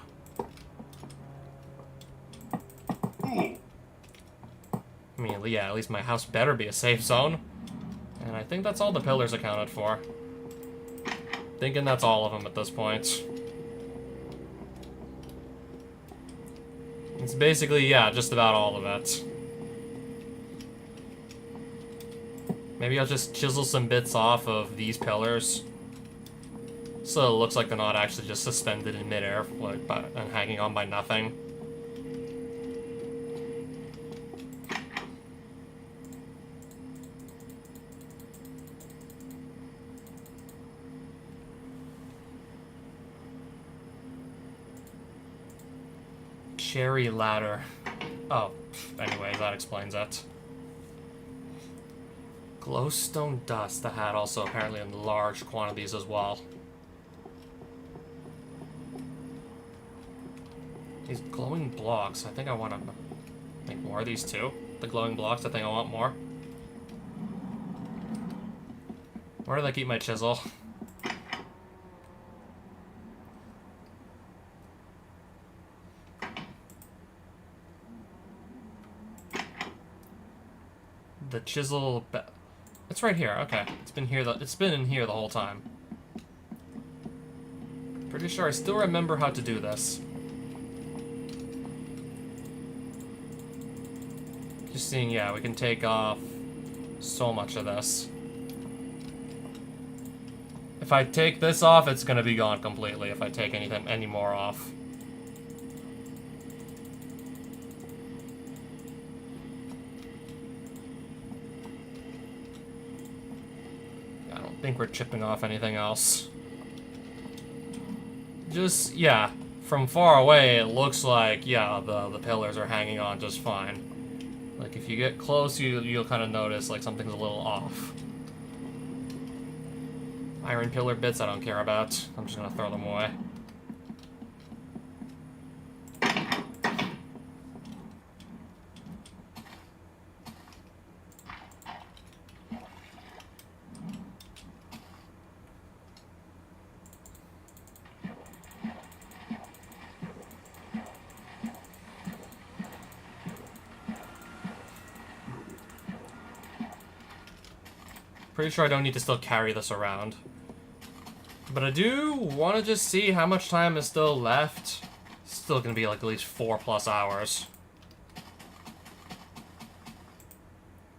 I mean, yeah, at least my house better be a safe zone. And And I think that's all the pillars accounted for. Thinking that's all of them at this point. It's basically, yeah, just about all of it. Maybe I'll just chisel some bits off of these pillars. So it looks like they're not actually just suspended in midair, like, and hanging on by nothing. Cherry ladder. Oh, anyway, that explains it. Glowstone dust, that had also apparently in large quantities as well. These glowing blocks, I think I want to make more of these too. The glowing blocks, I think I want more. Where did I keep my chisel? The chisel... It's right here, okay. It's been in here the whole time. Pretty sure I still remember how to do this. Just seeing, yeah, we can take off so much of this. If I take this off, it's gonna be gone completely if I take any more off. I don't think we're chipping off anything else. Just, yeah, from far away, it looks like, yeah, the pillars are hanging on just fine. Like, if you get close, you'll kind of notice, like, something's a little off. Iron pillar bits I don't care about. I'm just gonna throw them away. Pretty sure I don't need to still carry this around. But I do want to just see how much time is still left. Still gonna be like at least 4+ hours.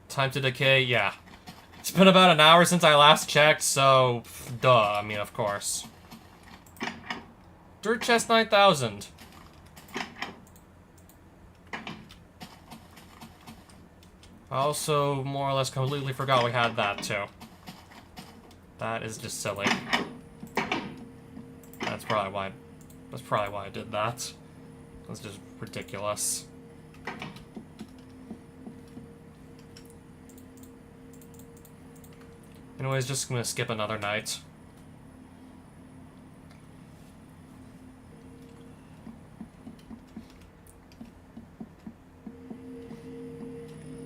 Time to decay, yeah. It's been about an hour since I last checked, so duh, I mean, of course. Dirt chest 9000. I also more or less completely forgot we had that too. That is just silly. That's probably why I did that. That's just ridiculous. Anyways, just gonna skip another night.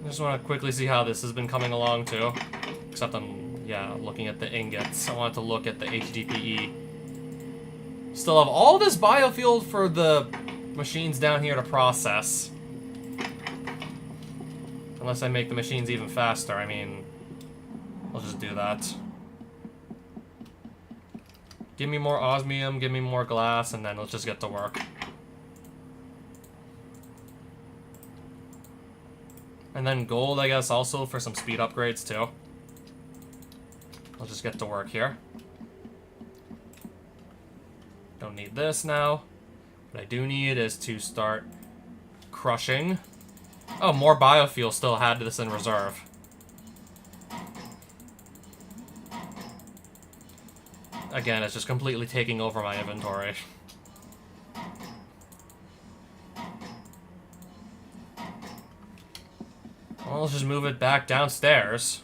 I just want to quickly see how this has been coming along too. Except I'm, yeah, looking at the ingots. I wanted to look at the HDPE. Still have all this biofuel for the machines down here to process. Unless I make the machines even faster, I mean, I'll just do that. Give me more osmium, give me more glass, and then let's just get to work. And then gold, I guess, also for some speed upgrades, too. I'll just get to work here. Don't need this now. What I do need is to start crushing. Oh, more biofuel still had this in reserve. Again, it's just completely taking over my inventory. Well, let's just move it back downstairs.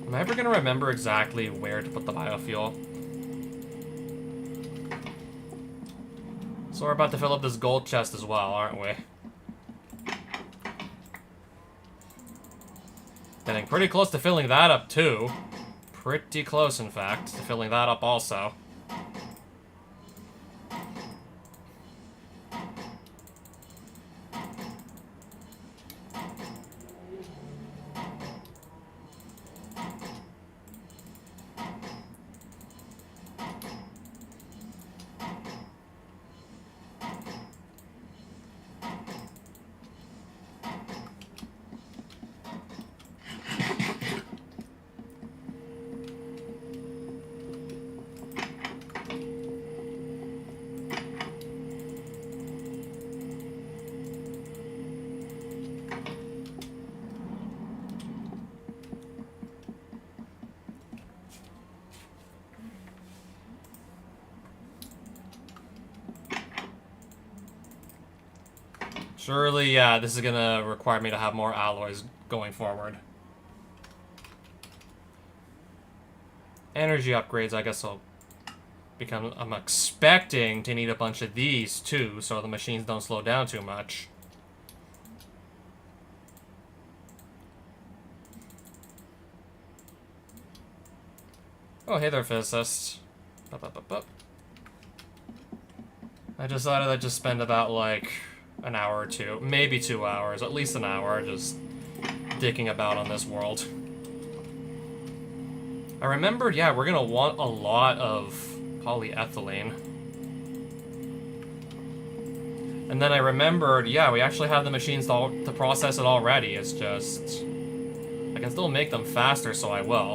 Am I ever gonna remember exactly where to put the biofuel? So we're about to fill up this gold chest as well, aren't we? Getting pretty close to filling that up too. Pretty close, in fact, to filling that up also. Surely, yeah, this is gonna require me to have more alloys going forward. Energy upgrades, I guess I'm expecting to need a bunch of these, too, so the machines don't slow down too much. Oh, hey there, physicist. I decided I'd just spend about, like, an hour or two, maybe 2 hours, at least an hour, just dicking about on this world. I remembered, yeah, we're gonna want a lot of polyethylene. And then I remembered, yeah, we actually have the machines to process it already. It's just... I can still make them faster, so I will.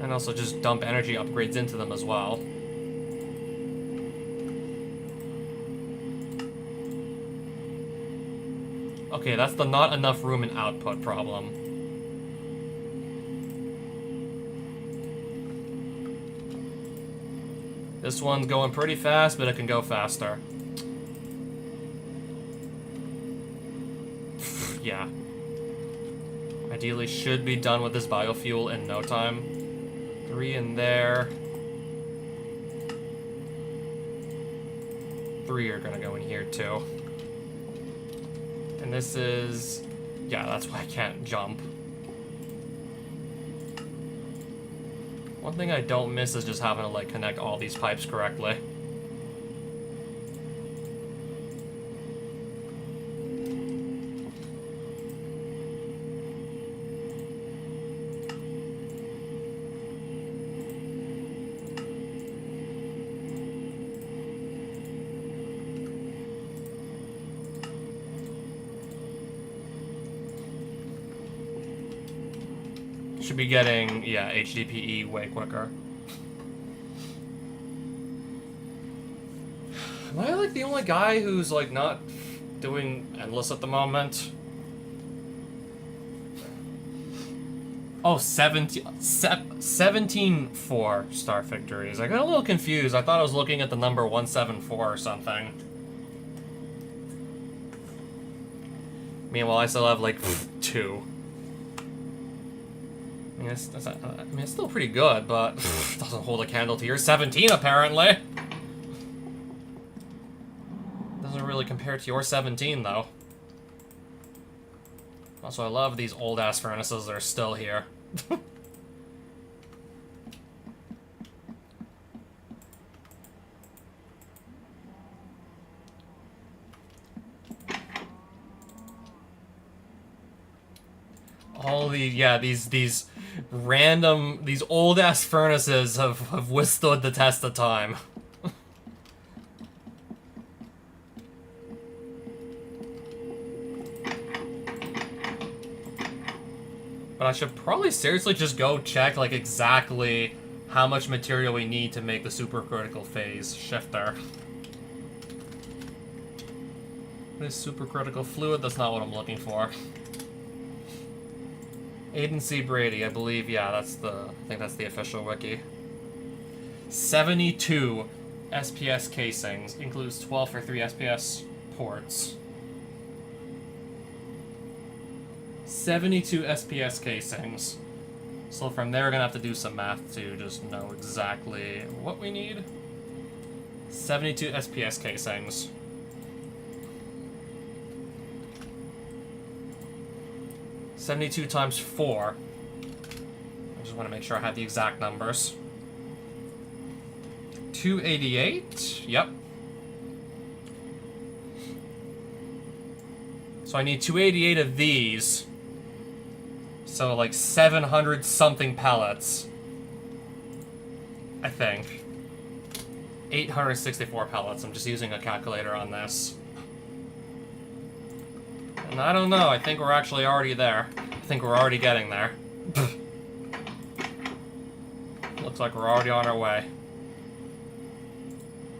And also just dump energy upgrades into them as well. Okay, that's the not enough room in output problem. This one's going pretty fast, but it can go faster. Yeah. Ideally should be done with this biofuel in no time. 3 in there. 3 are gonna go in here too. And this is... yeah, that's why I can't jump. One thing I don't miss is just having to, like, connect all these pipes correctly. Should be getting, yeah, HDPE way quicker. Am I, like, the only guy who's, like, not doing endless at the moment? Oh, 17 4 star victories. I got a little confused. I thought I was looking at the number 174 or something. Meanwhile, I still have, like, 2. I mean, it's still pretty good, but doesn't hold a candle to your 17, apparently. Doesn't really compare to your 17, though. Also, I love these old-ass furnaces that are still here. All the, yeah, these random, these old-ass furnaces have withstood the test of time. But I should probably seriously just go check, like, exactly how much material we need to make the supercritical phase shifter. What is supercritical fluid? That's not what I'm looking for. Aiden C. Brady, I believe, yeah, I think that's the official wiki. 72 SPS casings, includes 12 for 3 SPS ports. 72 SPS casings. So from there, we're gonna have to do some math to just know exactly what we need. 72 SPS casings. $72 times 4. I just want to make sure I have the exact numbers. 288? Yep. So I need 288 of these. So like 700 something pellets. I think. 864 pellets. I'm just using a calculator on this. And I don't know, I think we're actually already there. I think we're already getting there. Looks like we're already on our way.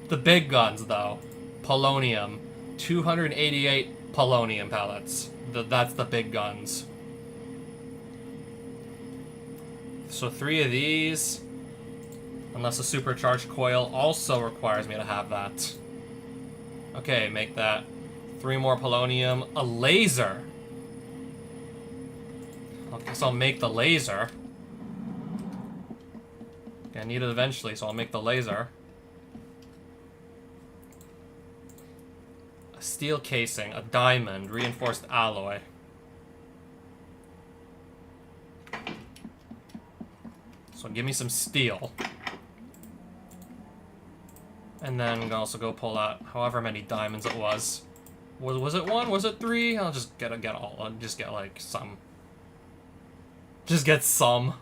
The big guns, though. Polonium. 288 polonium pellets. That's the big guns. So 3 of these. Unless a supercharged coil also requires me to have that. Okay, make that 3 more polonium. A laser! Okay, so I'll make the laser. Okay, I need it eventually, so I'll make the laser. A steel casing, a diamond, reinforced alloy. So give me some steel. And then I'll also go pull out however many diamonds it was. Was it 1? Was it 3? I'll just get all. I'll just get like some. Just get some.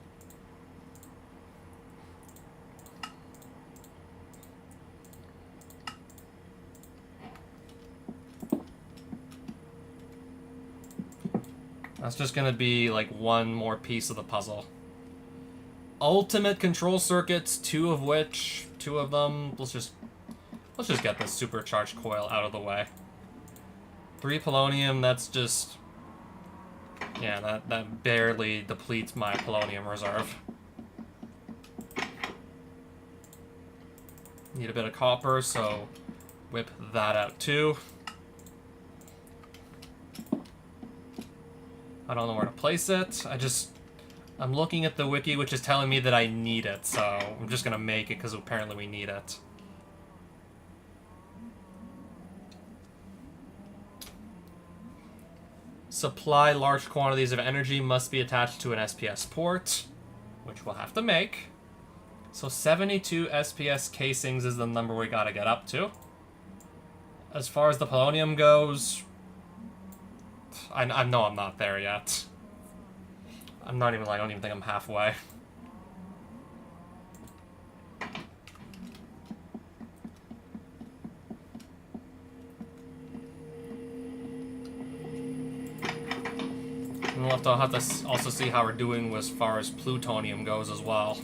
That's just gonna be like 1 more piece of the puzzle. Ultimate control circuits, 2 of them. Let's just get this supercharged coil out of the way. 3 polonium, that's just... Yeah, that barely depletes my polonium reserve. Need a bit of copper, so whip that out too. I don't know where to place it. I'm looking at the wiki, which is telling me that I need it, so I'm just gonna make it because apparently we need it. Supply large quantities of energy must be attached to an SPS port, which we'll have to make. So 72 SPS casings is the number we gotta get up to. As far as the polonium goes, I know I'm not there yet. I don't even think I'm halfway. And I'll have to also see how we're doing as far as plutonium goes as well.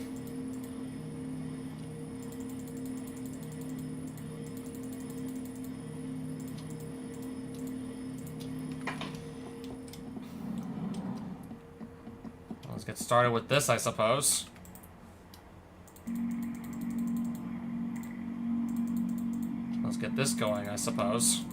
Let's get started with this, I suppose. Let's get this going, I suppose.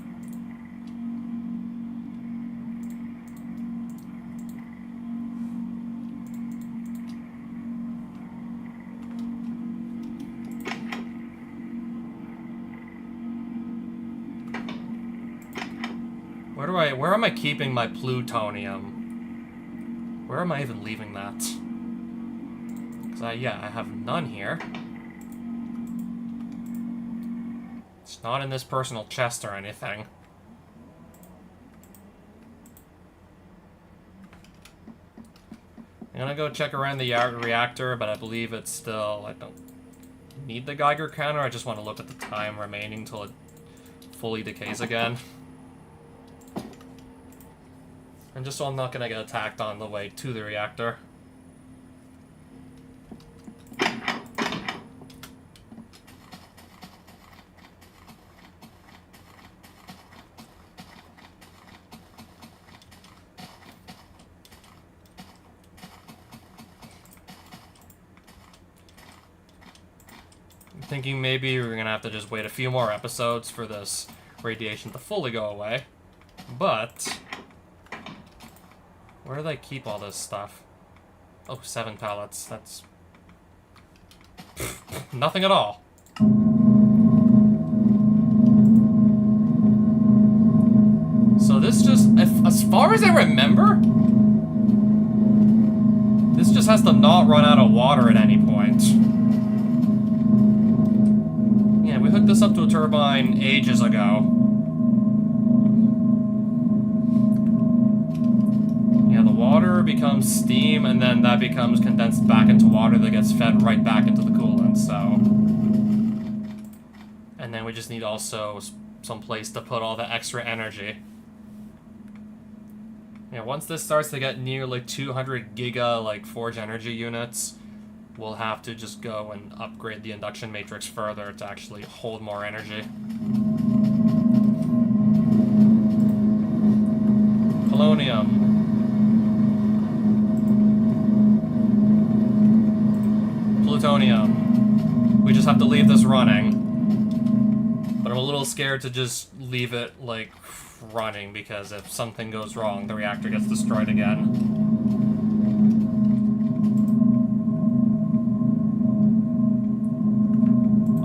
Where am I keeping my plutonium? Where am I even leaving that? Because I have none here. It's not in this personal chest or anything. I'm gonna go check around the reactor, but I believe it's still... I don't need the Geiger counter, I just want to look at the time remaining till it fully decays again. And just so I'm not gonna get attacked on the way to the reactor. I'm thinking maybe we're gonna have to just wait a few more episodes for this radiation to fully go away. But... where do they keep all this stuff? Oh, 7 pallets. That's... nothing at all. So this just... as far as I remember... this just has to not run out of water at any point. Yeah, we hooked this up to a turbine ages ago. Water becomes steam, and then that becomes condensed back into water that gets fed right back into the coolant, so... and then we just need also some place to put all the extra energy. Yeah, once this starts to get near, like, 200 giga, like, forge energy units, we'll have to just go and upgrade the induction matrix further to actually hold more energy. Polonium. Plutonium. We just have to leave this running. But But I'm a little scared to just leave it, like, running, because if something goes wrong, the reactor gets destroyed again.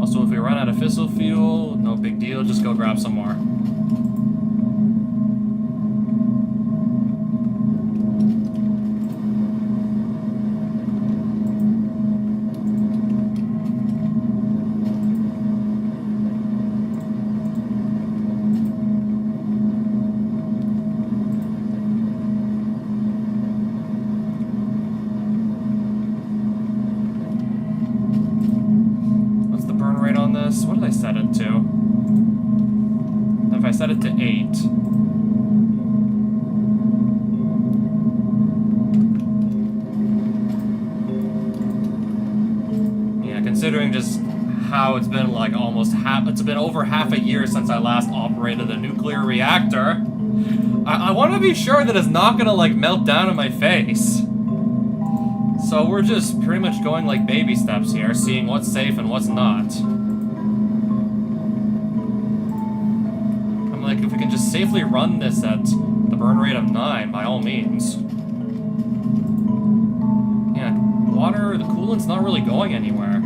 Also, if we run out of fissile fuel, no big deal, just go grab some more. What did I set it to? If I set it to 8... Yeah, considering just how it's been like almost it's been over half a year since I last operated a nuclear reactor. I want to be sure that it's not gonna like melt down in my face. So we're just pretty much going like baby steps here, seeing what's safe and what's not. Like, if we can just safely run this at the burn rate of 9, by all means. Yeah, water, the coolant's not really going anywhere.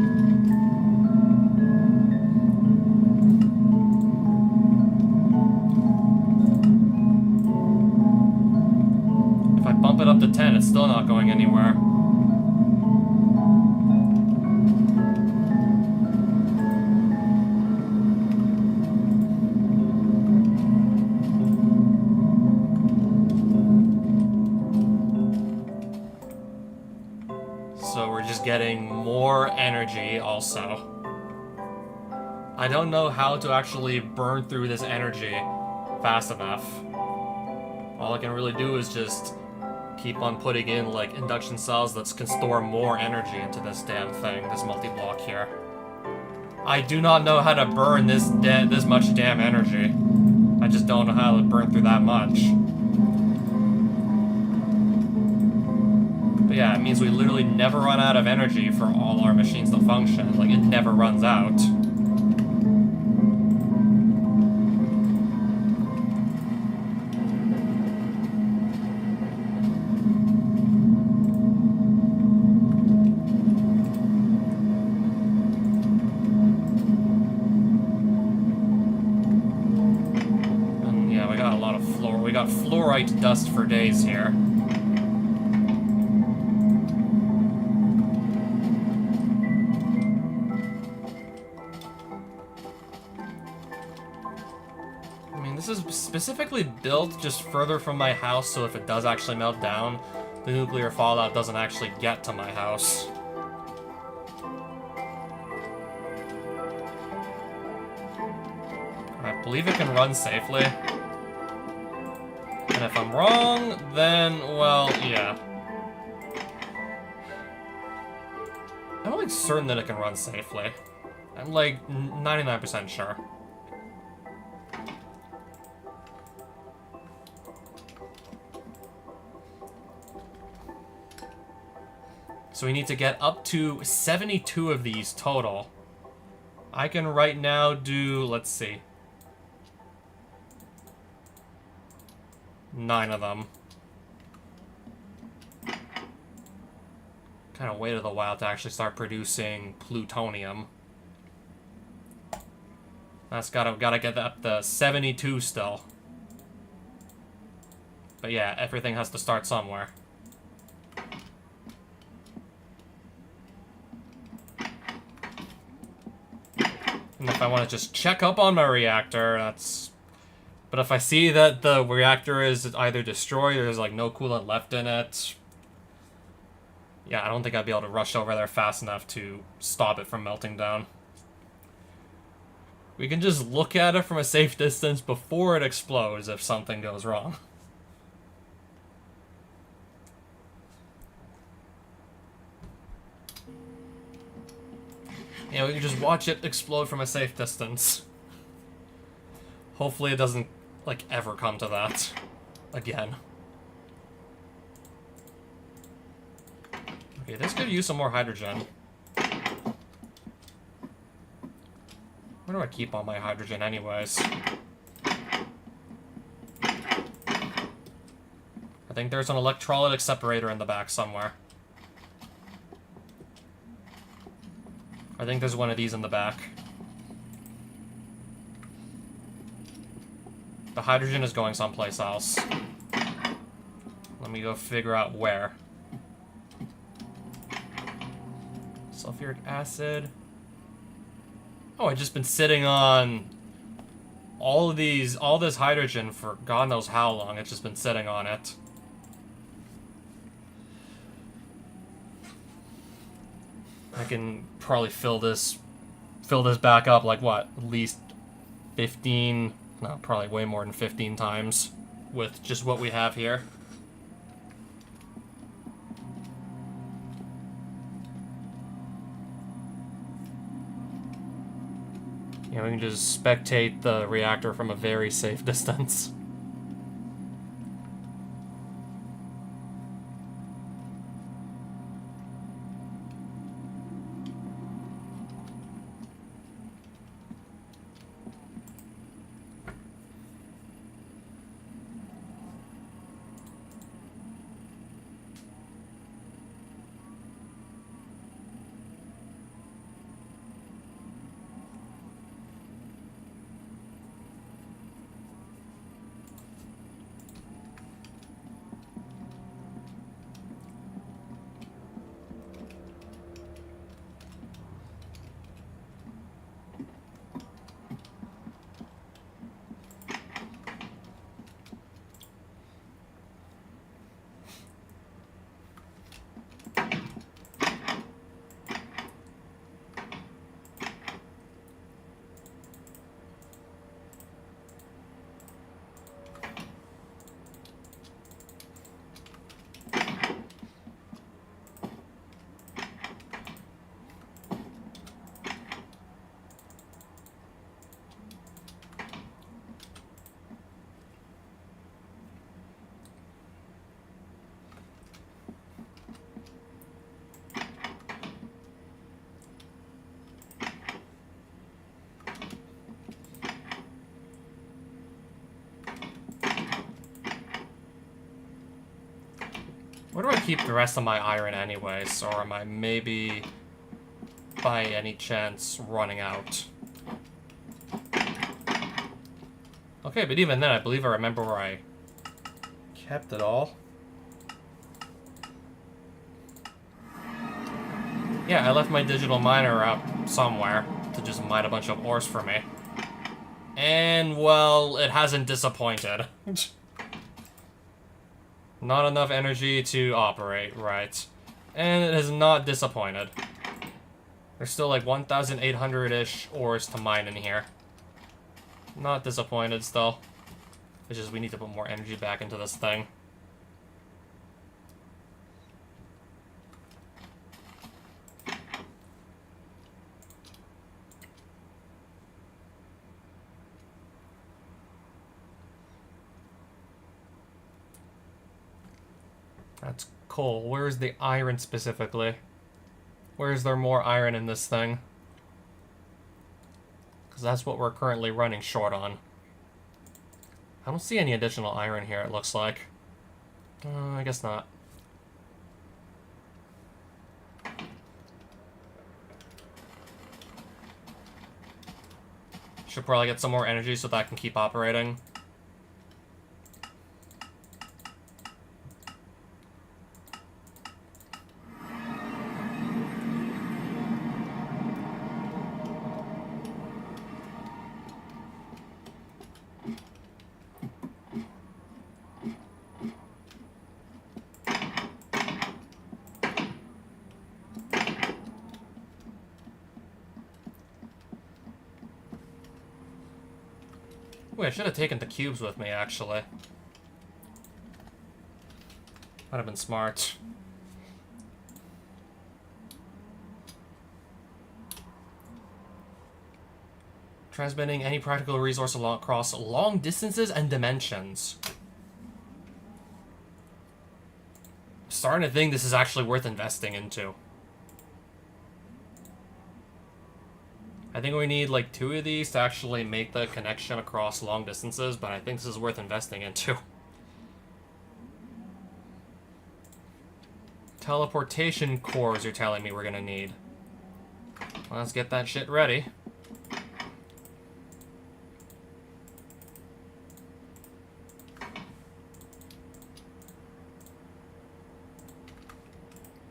If I bump it up to 10, it's still not going anywhere. Getting more energy also. I don't know how to actually burn through this energy fast enough. All I can really do is just keep on putting in like induction cells that can store more energy into this damn thing, this multi-block here. I do not know how to burn this much damn energy. I just don't know how to burn through that much. But yeah, it means we literally never run out of energy for all our machines to function. Like, it never runs out. And yeah, we got a lot of we got fluorite dust for days here. Specifically built just further from my house, so if it does actually melt down, the nuclear fallout doesn't actually get to my house. I believe it can run safely. And if I'm wrong, then, well, yeah. I'm like certain that it can run safely. I'm like 99% sure. So we need to get up to 72 of these total. I can right now do, let's see, 9 of them. Kind of waited a while to actually start producing plutonium. That's gotta get up to 72 still. But yeah, everything has to start somewhere. And if I want to just check up on my reactor, that's... But if I see that the reactor is either destroyed or there's like no coolant left in it... Yeah, I don't think I'd be able to rush over there fast enough to stop it from melting down. We can just look at it from a safe distance before it explodes if something goes wrong. You know, we can just watch it explode from a safe distance. Hopefully it doesn't, like, ever come to that again. Okay, this could use some more hydrogen. Where do I keep all my hydrogen anyways? I think there's an electrolytic separator in the back somewhere. I think there's one of these in the back. The hydrogen is going someplace else. Let me go figure out where. Sulfuric acid. Oh, I've just been sitting on all this hydrogen for God knows how long. It's just been sitting on it. I can probably fill this back up like what? At least 15, no, probably way more than 15 times with just what we have here. You know, we can just spectate the reactor from a very safe distance. Where do I keep the rest of my iron anyways? Or am I maybe, by any chance, running out? Okay, but even then, I believe I remember where I kept it all. Yeah, I left my digital miner out somewhere to just mine a bunch of ores for me. And, well, it hasn't disappointed. Not enough energy to operate, right. And it has not disappointed. There's still like 1,800-ish ores to mine in here. Not disappointed still. It's just we need to put more energy back into this thing. That's coal. Where's the iron specifically? Where is there more iron in this thing? Because that's what we're currently running short on. I don't see any additional iron here, it looks like. I guess not. Should probably get some more energy so that I can keep operating. Ooh, I should have taken the cubes with me, actually. Might have been smart. Transmitting any practical resource across long distances and dimensions. Starting to think this is actually worth investing into. I think we need like 2 of these to actually make the connection across long distances, but I think this is worth investing into. Teleportation cores you're telling me we're gonna need. Let's get that shit ready.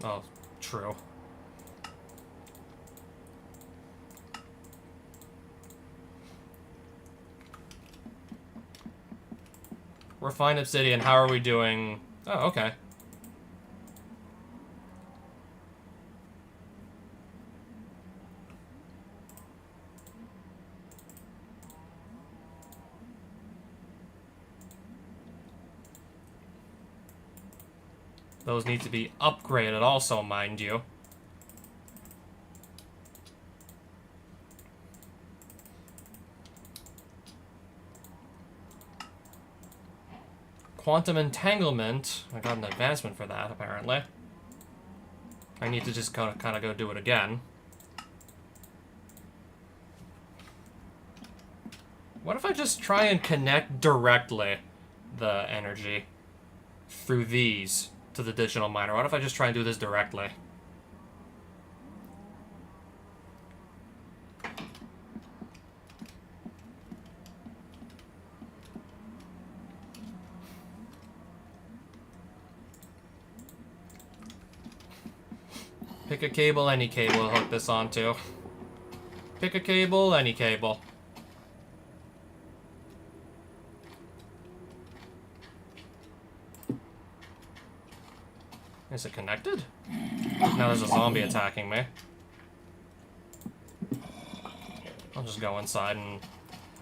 Oh, true. Refined obsidian, how are we doing? Oh, okay. Those need to be upgraded also, mind you. Quantum entanglement. I got an advancement for that, apparently. I need to just kind of go do it again. What if I just try and connect directly the energy through these to the digital miner? What if I just try and do this directly? Pick a cable, any cable to hook this onto. Pick a cable, any cable. Is it connected? Now there's a zombie attacking me. I'll just go inside and...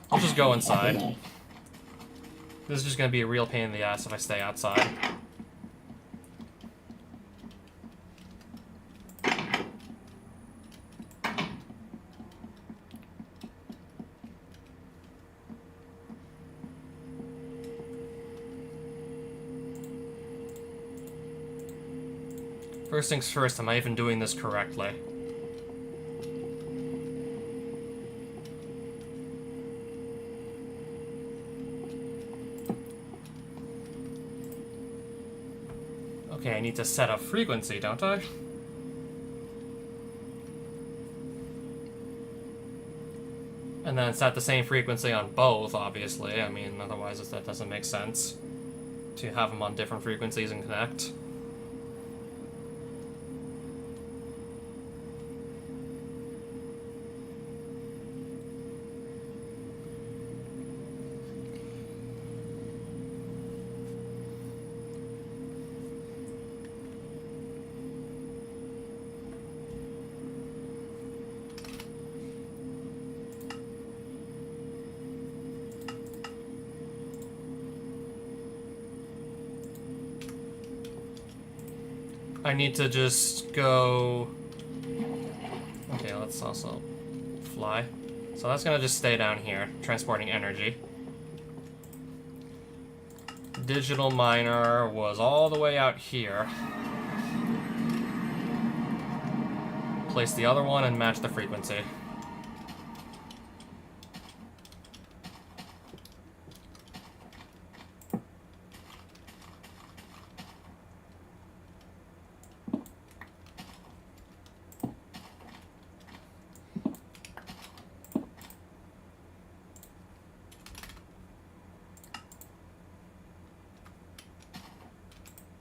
I'll just go inside. This is just gonna be a real pain in the ass if I stay outside. First things first, am I even doing this correctly? Okay, I need to set a frequency, don't I? And then set the same frequency on both, obviously. I mean, otherwise that doesn't make sense to have them on different frequencies and connect. I need to just go... Okay, let's also fly. So that's gonna just stay down here, transporting energy. Digital miner was all the way out here. Place the other one and match the frequency.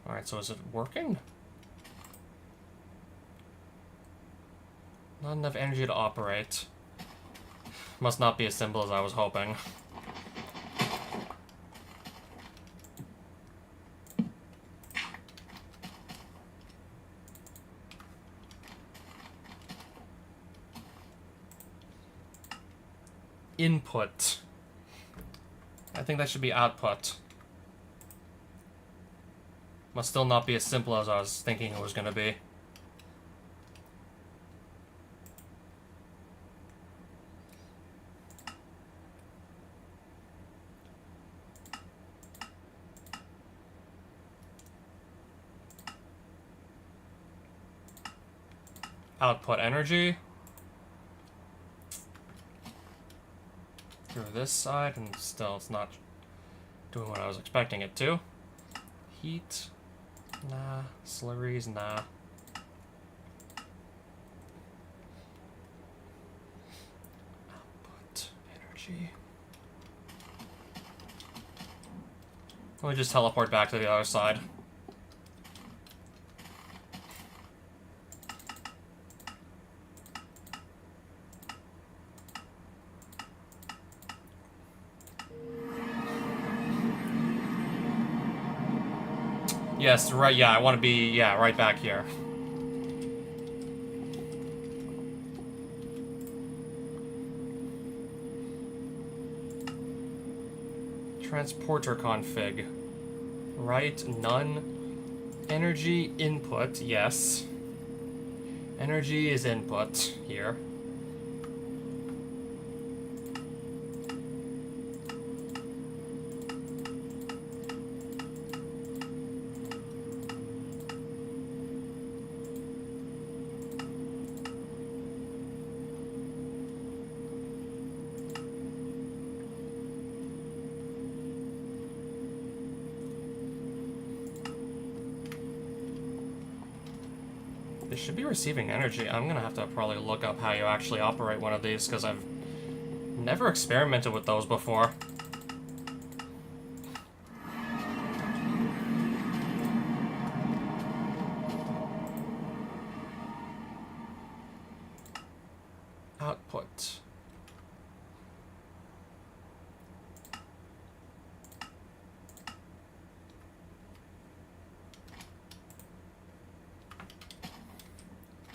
Alright, so is it working? Not enough energy to operate. Must not be as simple as I was hoping. Input. I think that should be output. Must still not be as simple as I was thinking it was gonna be. Output energy. through this side, and still it's not doing what I was expecting it to. Heat, nah. Slurries, nah. Output, energy. Let me just teleport back to the other side. Yes, right, yeah, I want to be, yeah, right back here. Transporter config. Right, none. Energy input, yes. Energy is input here. They should be receiving energy. I'm gonna have to probably look up how you actually operate one of these, because I've never experimented with those before. Output.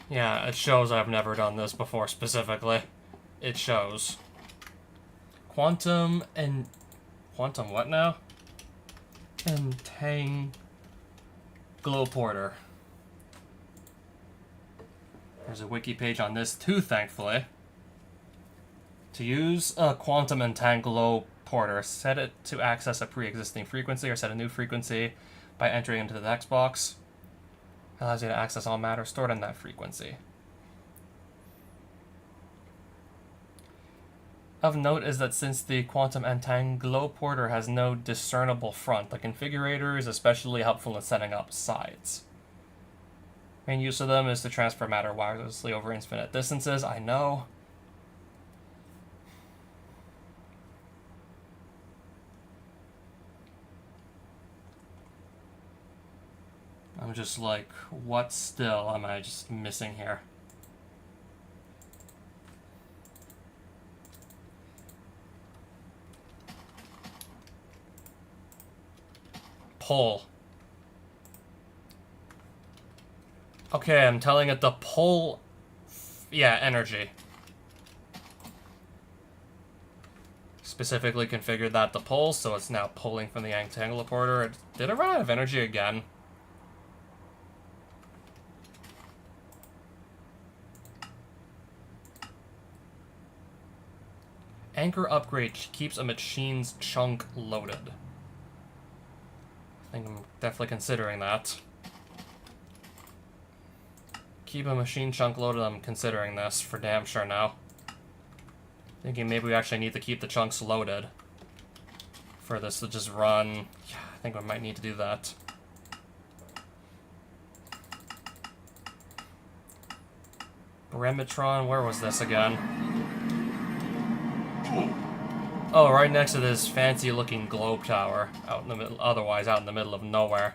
Yeah, it shows I've never done this before specifically. It shows. Quantum and... Quantum what now? Entangloporter. There's a wiki page on this too, thankfully. To use a quantum entangloporter, set it to access a pre-existing frequency or set a new frequency by entering into the text box. Allows you to access all matter stored in that frequency. Of note is that since the quantum entangloporter has no discernible front, the configurator is especially helpful in setting up sides. Main use of them is to transfer matter wirelessly over infinite distances, I know. I'm just like, what still am I just missing here? Pull. Okay, I'm telling it to pull... Yeah, energy. Specifically configured that to pull, so it's now pulling from the entangloporter. Did it run out of energy again? Anchor upgrade keeps a machine's chunk loaded. I think I'm definitely considering that. Keep a machine chunk loaded, I'm considering this for damn sure now. Thinking maybe we actually need to keep the chunks loaded for this to just run. Yeah, I think we might need to do that. Bremetron, where was this again? Oh, right next to this fancy-looking globe tower, out in the middle, otherwise out in the middle of nowhere.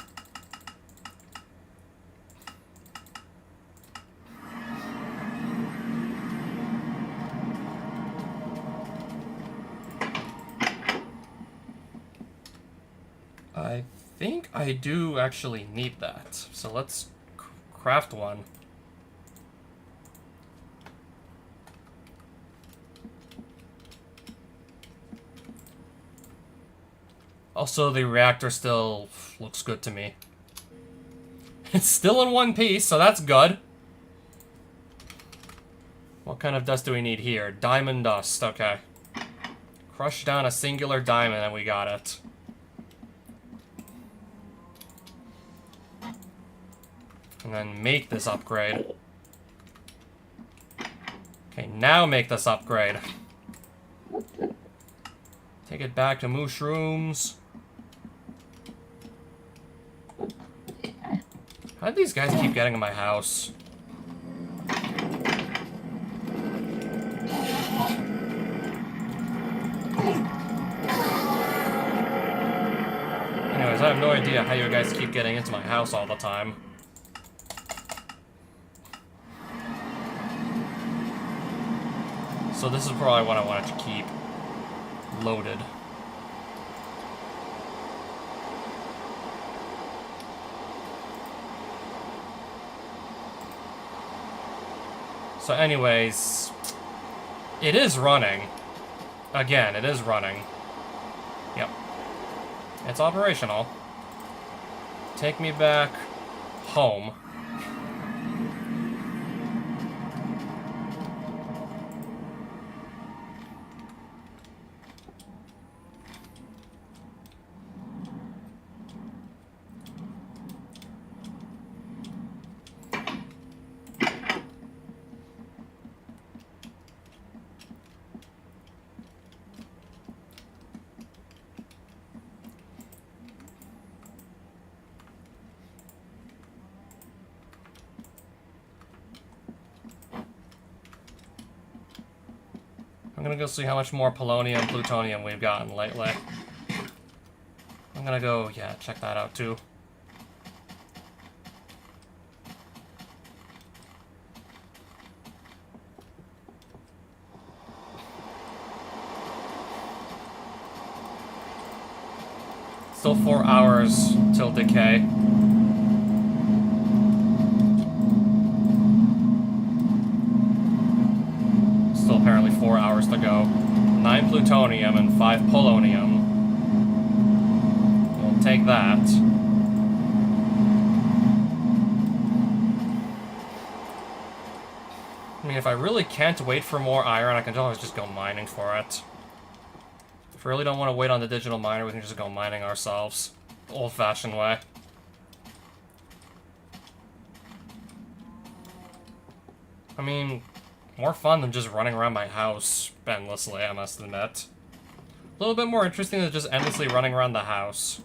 I think I do actually need that, so let's craft one. Also, the reactor still looks good to me. It's still in one piece, so that's good. What kind of dust do we need here? Diamond dust, okay. Crush down a singular diamond and we got it. And then make this upgrade. Okay, now make this upgrade. Take it back to mushrooms. How did these guys keep getting in my house? Anyways, I have no idea how you guys keep getting into my house all the time. So this is probably what I wanted to keep loaded. So anyways, it is running. Again, it is running. Yep. It's operational. Take me back home. I'm gonna go see how much more polonium, plutonium we've gotten lately. I'm gonna go, yeah, check that out too. Still 4 hours till decay. Still apparently 4 hours to go. 9 plutonium and 5 polonium. We'll take that. I mean, if I really can't wait for more iron, I can always just go mining for it. If we really don't want to wait on the digital miner, we can just go mining ourselves. The old-fashioned way. I mean, more fun than just running around my house endlessly, I must admit. A little bit more interesting than just endlessly running around the house.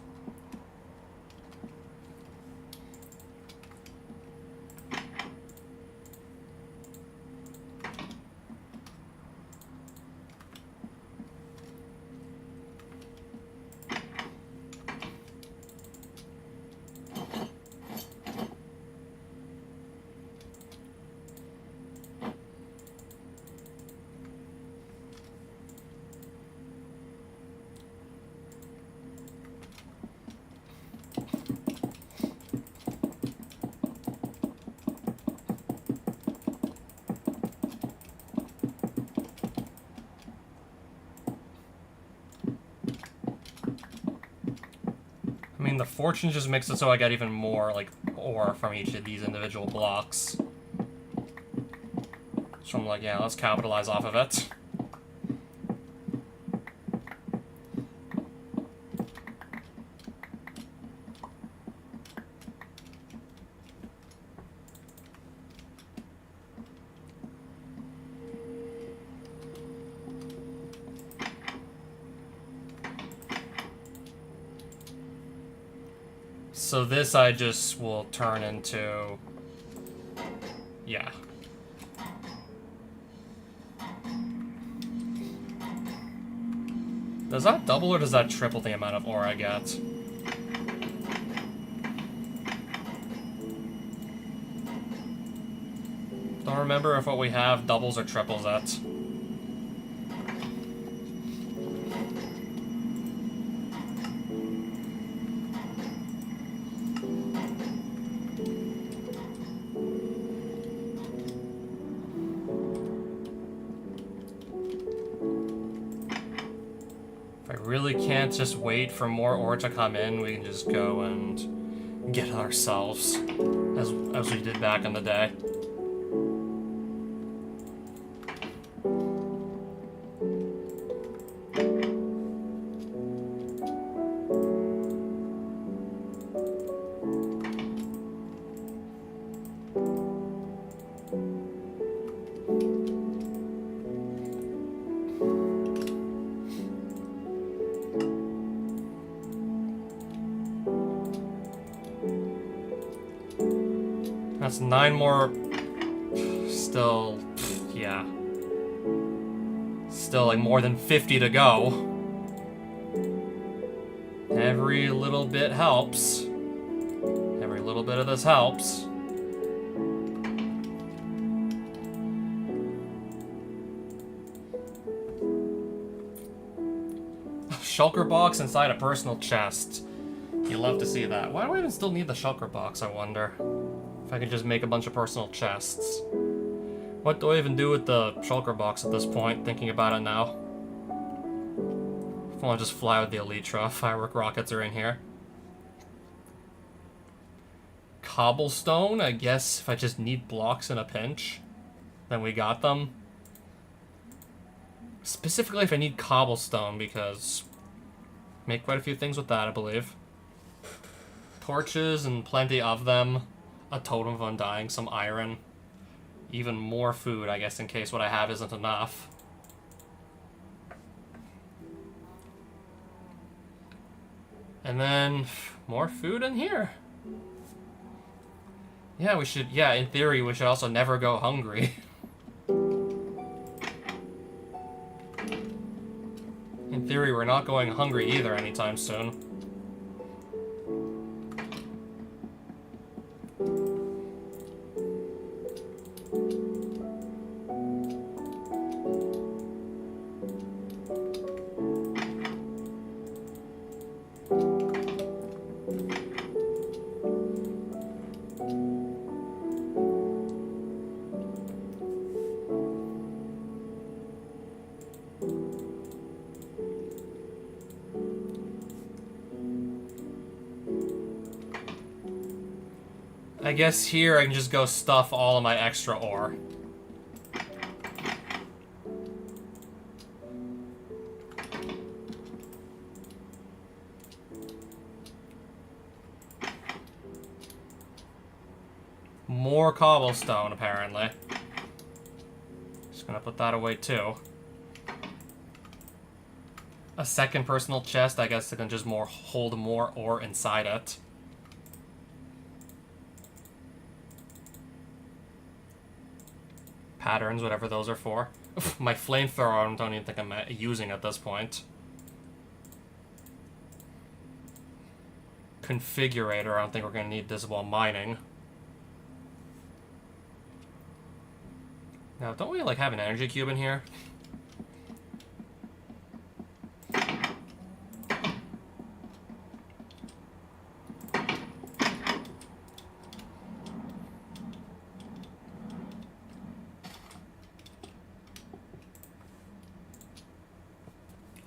I mean, the fortune just makes it so I get even more, like, ore from each of these individual blocks. So I'm like, yeah, let's capitalize off of it. So this I just will turn into... yeah. Does that double or does that triple the amount of ore I get? Don't remember if what we have doubles or triples it. Really can't just wait for more ore to come in. We can just go and get it ourselves, as we did back in the day. That's 9 more. Still, yeah. Still like more than 50 to go. Every little bit helps. Every little bit of this helps. Shulker box inside a personal chest. You love to see that. Why do I even still need the shulker box, I wonder? If I could just make a bunch of personal chests. What do I even do with the shulker box at this point, thinking about it now? If I want to just fly with the Elytra, firework rockets are in here. Cobblestone, I guess if I just need blocks in a pinch, then we got them. Specifically if I need cobblestone, because make quite a few things with that, I believe. Torches and plenty of them. A totem of undying, some iron. Even more food, I guess, in case what I have isn't enough. And then more food in here. Yeah, we should, yeah, in theory, we should also never go hungry. In theory, we're not going hungry either anytime soon. I guess here I can just go stuff all of my extra ore. More cobblestone, apparently. Just gonna put that away, too. A second personal chest, I guess it can just hold more ore inside it. Patterns, whatever those are for. My flamethrower, I don't even think I'm using at this point. Configurator, I don't think we're going to need this while mining. Now, don't we, like, have an energy cube in here?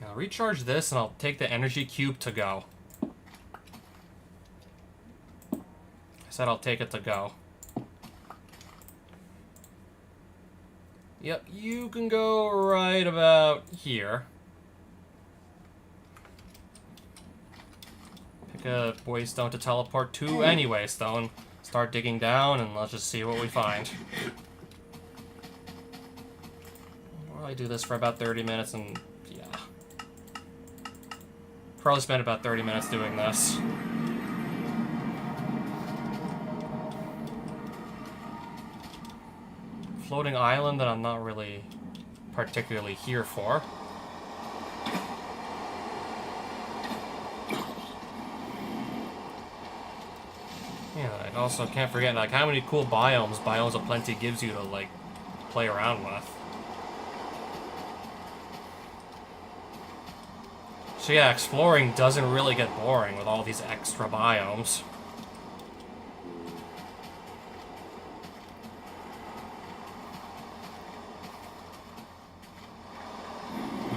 I'll recharge this and I'll take the energy cube to go. I said I'll take it to go. Yep, you can go right about here. Pick a waystone to teleport to any waystone. Start digging down and let's just see what we find. Well, I do this for about 30 minutes and yeah. Probably spent about 30 minutes doing this. Floating island that I'm not really particularly here for. Yeah, I also can't forget, like, how many cool Biomes Aplenty gives you to, like, play around with. So yeah, exploring doesn't really get boring with all these extra biomes.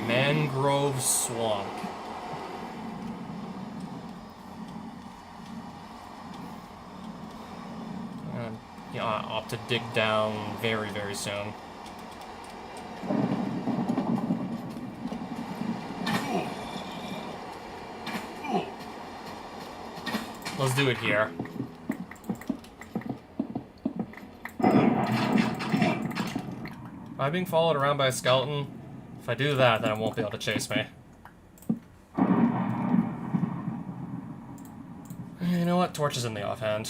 Mangrove Swamp. Yeah, I'll opt to dig down very, very soon. Let's do it here. Am I being followed around by a skeleton? If I do that, then it won't be able to chase me. You know what? Torch is in the offhand.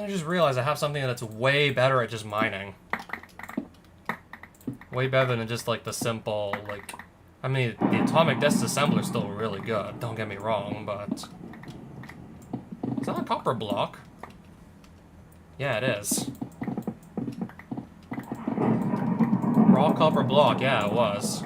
I just realized I have something that's way better at just mining. Way better than just, like, the simple, like... I mean, the atomic disassembler is still really good, don't get me wrong, but... Is that a copper block? Yeah, it is. Raw copper block, yeah, it was.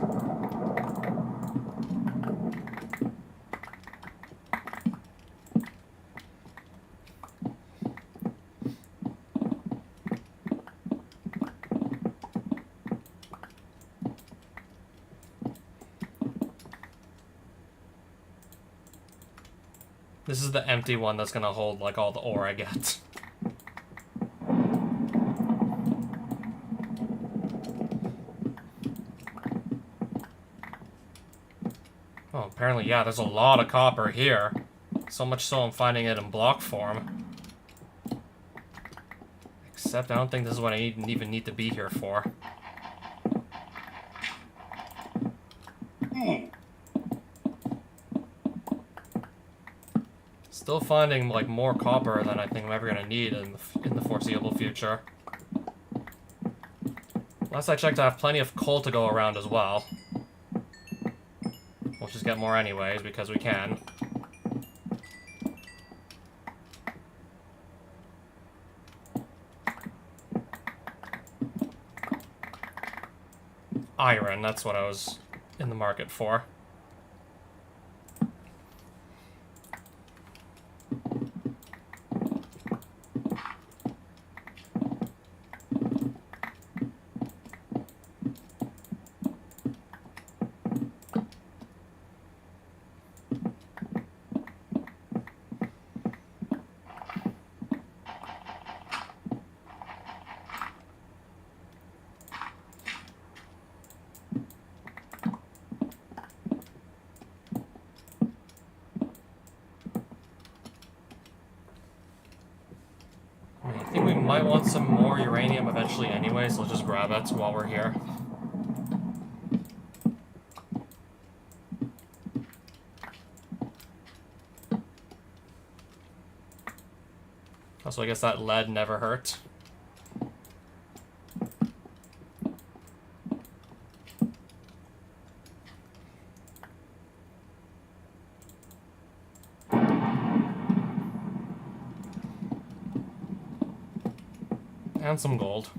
This is the empty one that's gonna hold, like, all the ore I get. Oh, apparently, yeah, there's a lot of copper here. So much so I'm finding it in block form. Except I don't think this is what I even need to be here for. Still finding, like, more copper than I think I'm ever gonna need in the foreseeable future. Last I checked, I have plenty of coal to go around as well. We'll just get more anyways, because we can. Iron, that's what I was in the market for. I think we might want some more uranium eventually anyway, so let's just grab it while we're here. Also, I guess that lead never hurt. And some gold.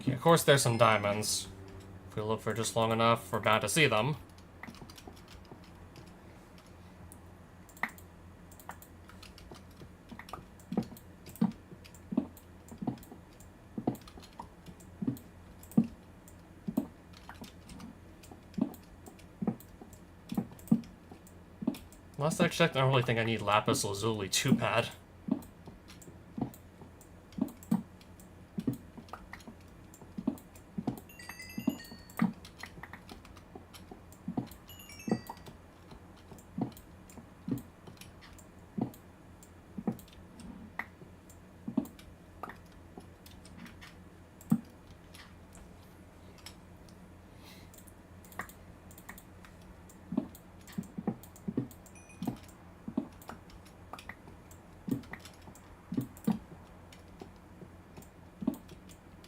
Okay, of course there's some diamonds. If we look for just long enough, we're bound to see them. Last I checked, I don't really think I need lapis lazuli too bad.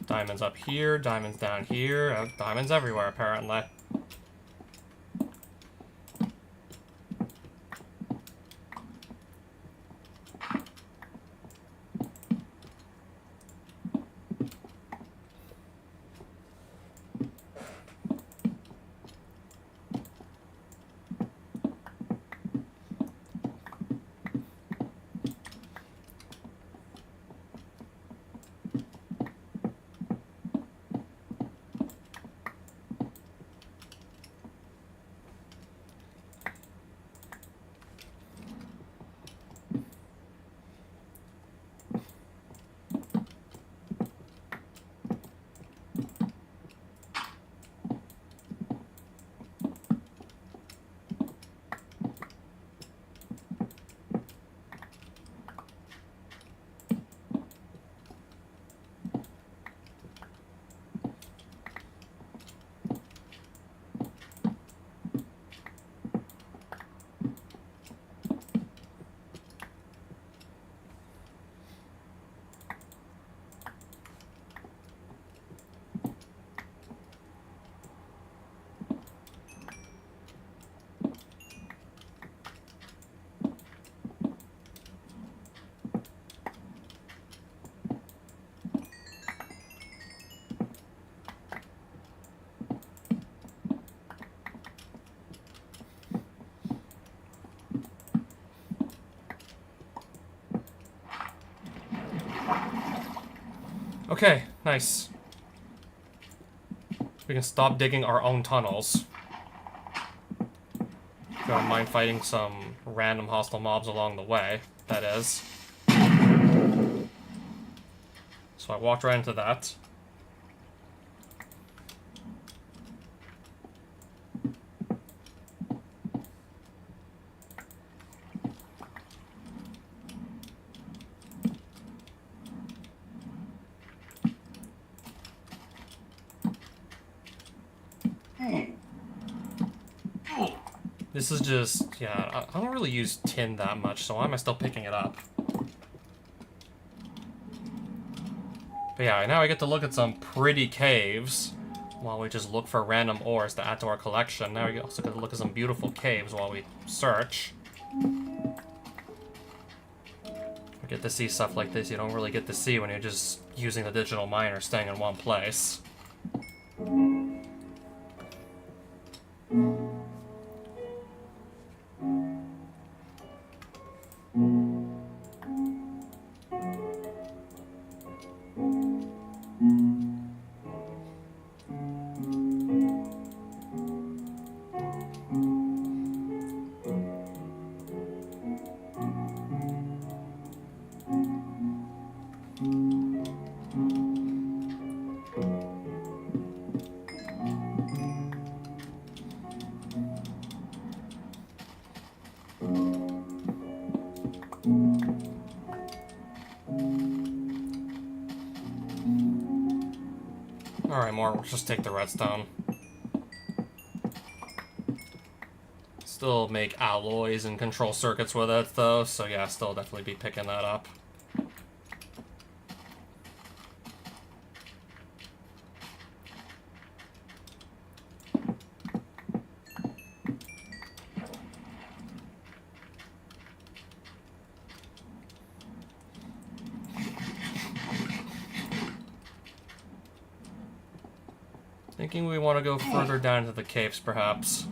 Diamonds up here, diamonds down here, diamonds everywhere, apparently. Okay, nice. We can stop digging our own tunnels. Don't mind fighting some random hostile mobs along the way, that is. So I walked right into that. This is just, yeah, I don't really use tin that much, so why am I still picking it up? But yeah, now I get to look at some pretty caves while we just look for random ores to add to our collection. Now we also get to look at some beautiful caves while we search. We get to see stuff like this you don't really get to see when you're just using the digital miner staying in one place. Alright, more. Let's just take the redstone. Still make alloys and control circuits with it, though, so yeah, still definitely be picking that up. Thinking we want to go further down into the caves, perhaps.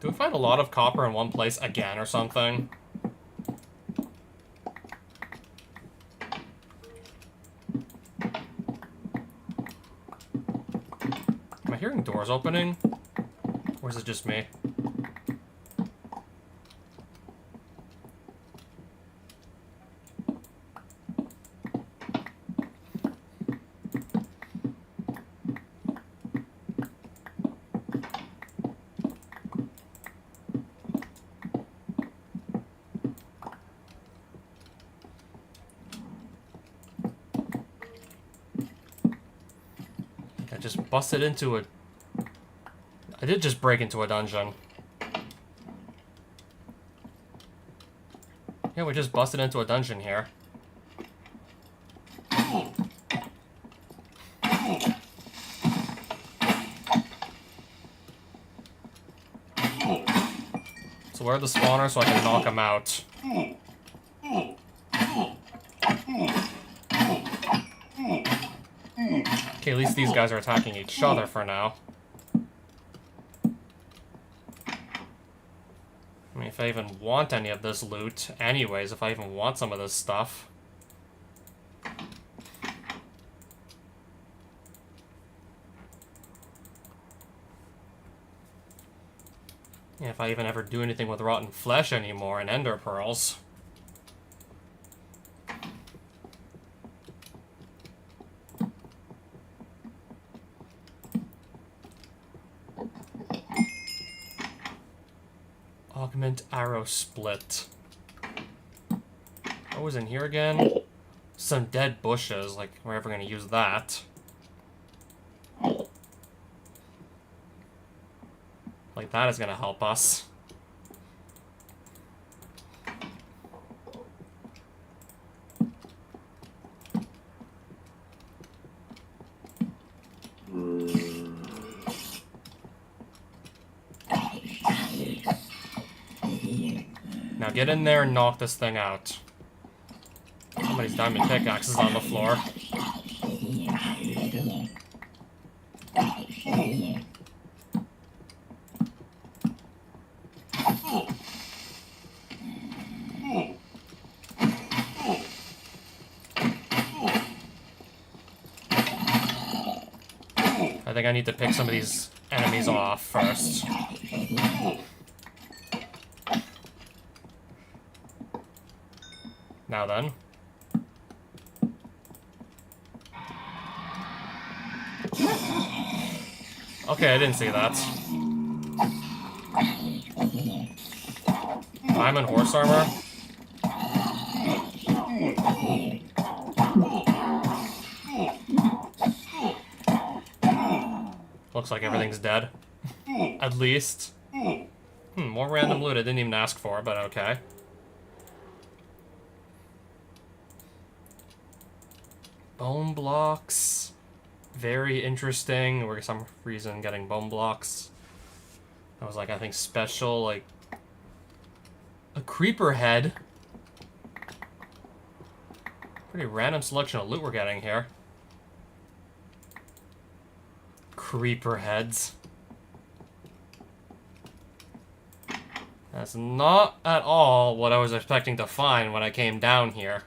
Do we find a lot of copper in one place again or something? Am I hearing doors opening? Or is it just me? I just busted into a... I did just break into a dungeon. Yeah, we just busted into a dungeon here. So where are the spawners so I can knock them out? Okay, at least these guys are attacking each other for now. I mean, if I even want any of this loot, anyways, if I even want some of this stuff. Yeah, if I even ever do anything with rotten flesh anymore and ender pearls. Augment arrow split. What was in here again? Some dead bushes, like we're ever gonna use that. Like that is gonna help us. Now get in there and knock this thing out. Somebody's diamond pickaxe is on the floor. I think I need to pick some of these enemies off first. Now then. Okay, I didn't see that. Diamond horse armor? Looks like everything's dead. At least. More random loot I didn't even ask for, but okay. Bone blocks. Very interesting. We're for some reason getting bone blocks. I was like, I think special, like... a creeper head. Pretty random selection of loot we're getting here. Creeper heads. That's not at all what I was expecting to find when I came down here.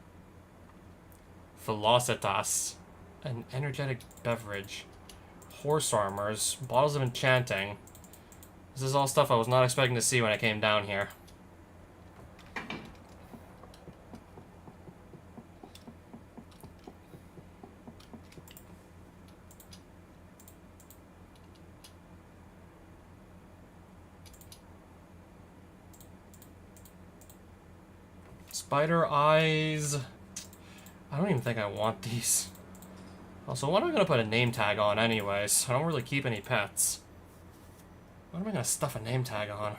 Velocitas. An energetic beverage. Horse armors. Bottles of enchanting. This is all stuff I was not expecting to see when I came down here. Spider eyes. I don't even think I want these. Also, what am I going to put a name tag on anyways? I don't really keep any pets. What am I going to stuff a name tag on?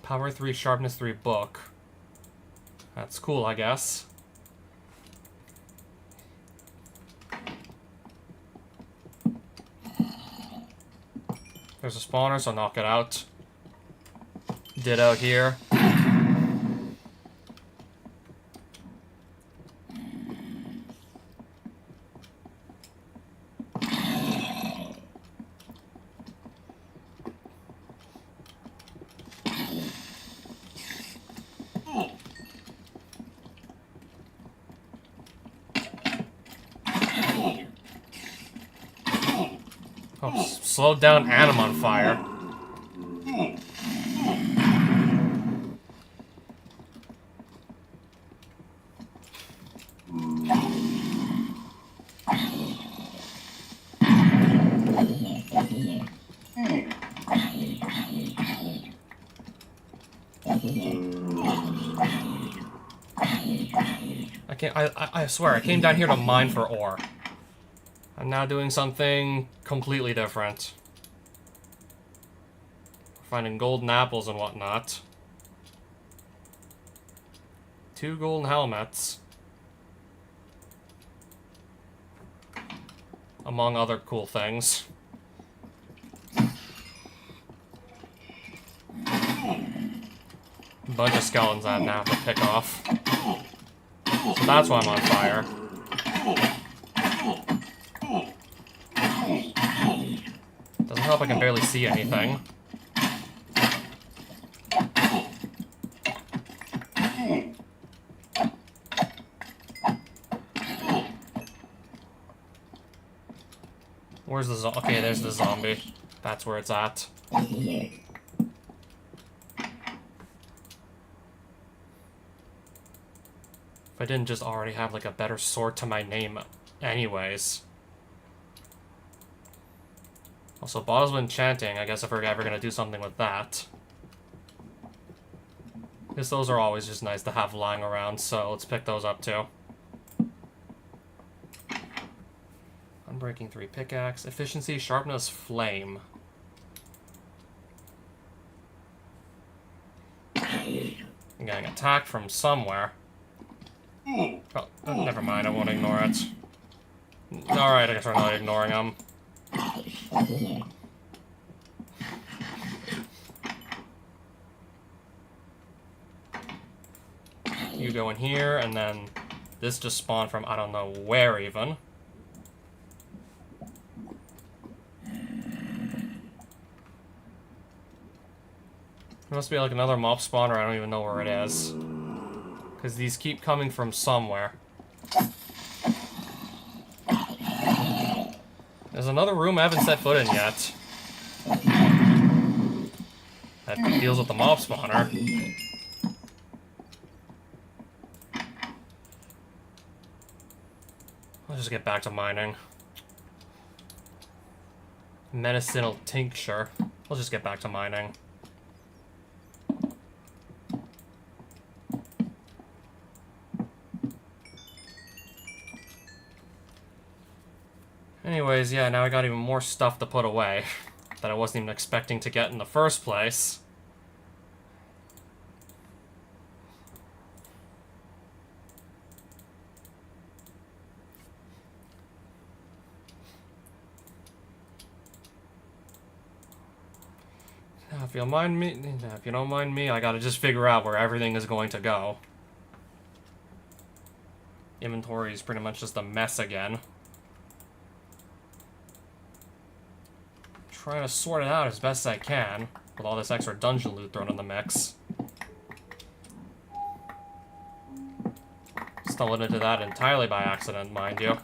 Power 3, Sharpness 3 book. That's cool, I guess. There's a spawner, so knock it out. Ditto here. Oh, slowed down and I'm on fire. I swear, I came down here to mine for ore. I'm now doing something completely different. Finding golden apples and whatnot. 2 golden helmets. Among other cool things. Bunch of skeletons I now have to pick off. So that's why I'm on fire. Doesn't help I can barely see anything. Where's the okay, there's the zombie. That's where it's at. If I didn't just already have, like, a better sword to my name anyways. Also, bottles of enchanting, I guess if we're ever gonna do something with that. Because those are always just nice to have lying around, so let's pick those up too. Unbreaking 3 pickaxe. Efficiency, sharpness, flame. I'm getting attacked from somewhere. Oh, never mind, I won't ignore it. Alright, I guess we're not ignoring them. You go in here, and then this just spawned from I don't know where even. There must be like another mob spawner, I don't even know where it is. Because these keep coming from somewhere. There's another room I haven't set foot in yet. That deals with the mob spawner. I'll just get back to mining. Medicinal tincture. We'll just get back to mining. Anyways, yeah, now I got even more stuff to put away that I wasn't even expecting to get in the first place. Now, if you don't mind me, I gotta just figure out where everything is going to go. Inventory is pretty much just a mess again. Trying to sort it out as best I can, with all this extra dungeon loot thrown in the mix. Stumbled into that entirely by accident, mind you.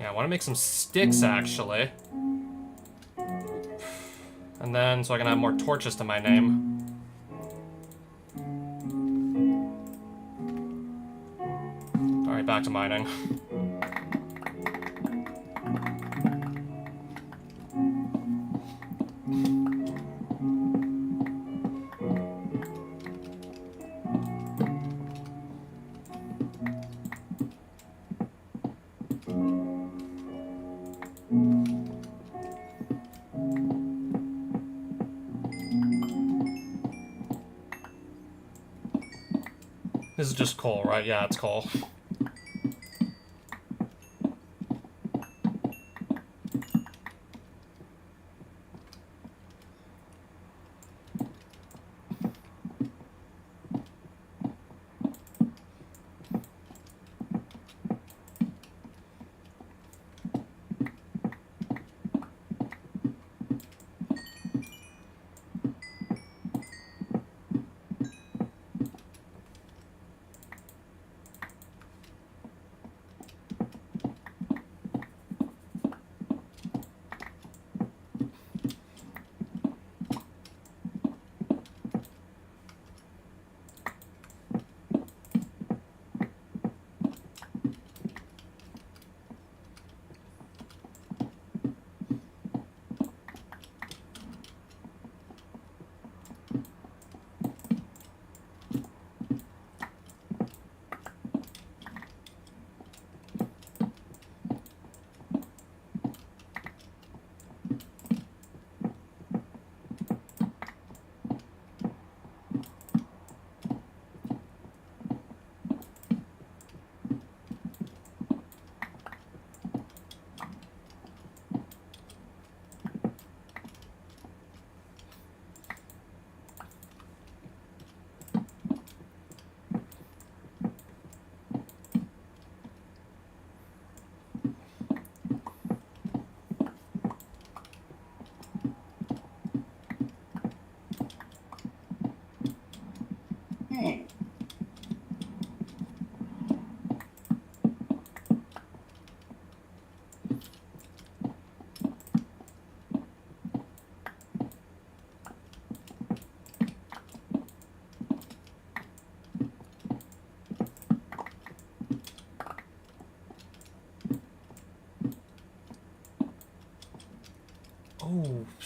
I want to make some sticks, actually. And then, so I can have more torches to my name. Alright, back to mining. This is just coal, right? Yeah, it's coal.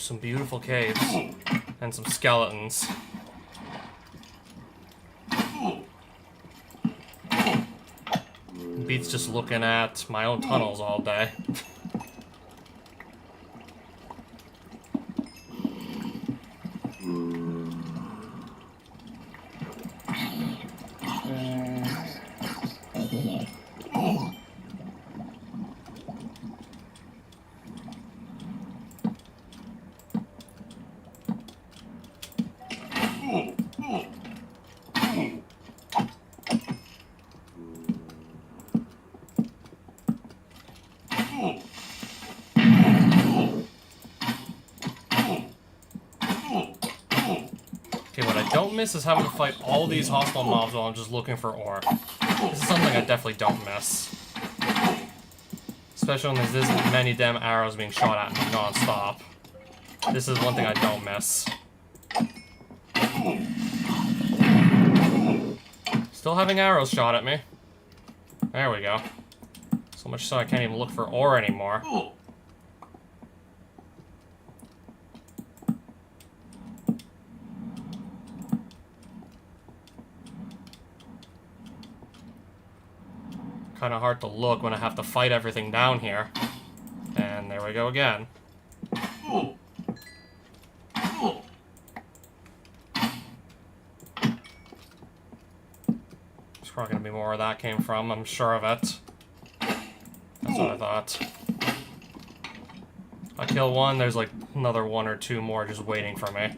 some beautiful caves. And some skeletons. Beats just looking at my own tunnels all day. Miss is having to fight all these hostile mobs while I'm just looking for ore. This is something I definitely don't miss. Especially when there's this many damn arrows being shot at me non-stop. This is one thing I don't miss. Still having arrows shot at me. There we go. So much so I can't even look for ore anymore. Kind of hard to look when I have to fight everything down here. And there we go again. There's probably going to be more where that came from, I'm sure of it. That's what I thought. If I kill one, there's like another one or two more just waiting for me.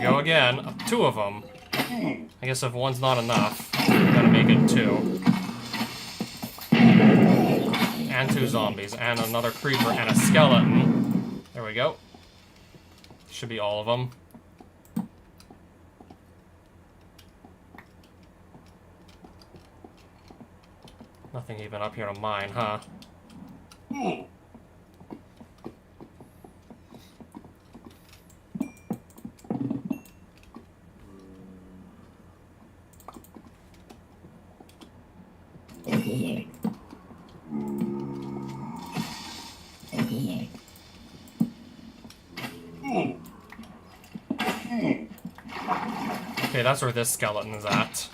Go again. Two of them. I guess if one's not enough, gotta make it two. And two zombies, and another creeper, and a skeleton. There we go. Should be all of them. Nothing even up here to mine, huh? Okay, that's where this skeleton is at.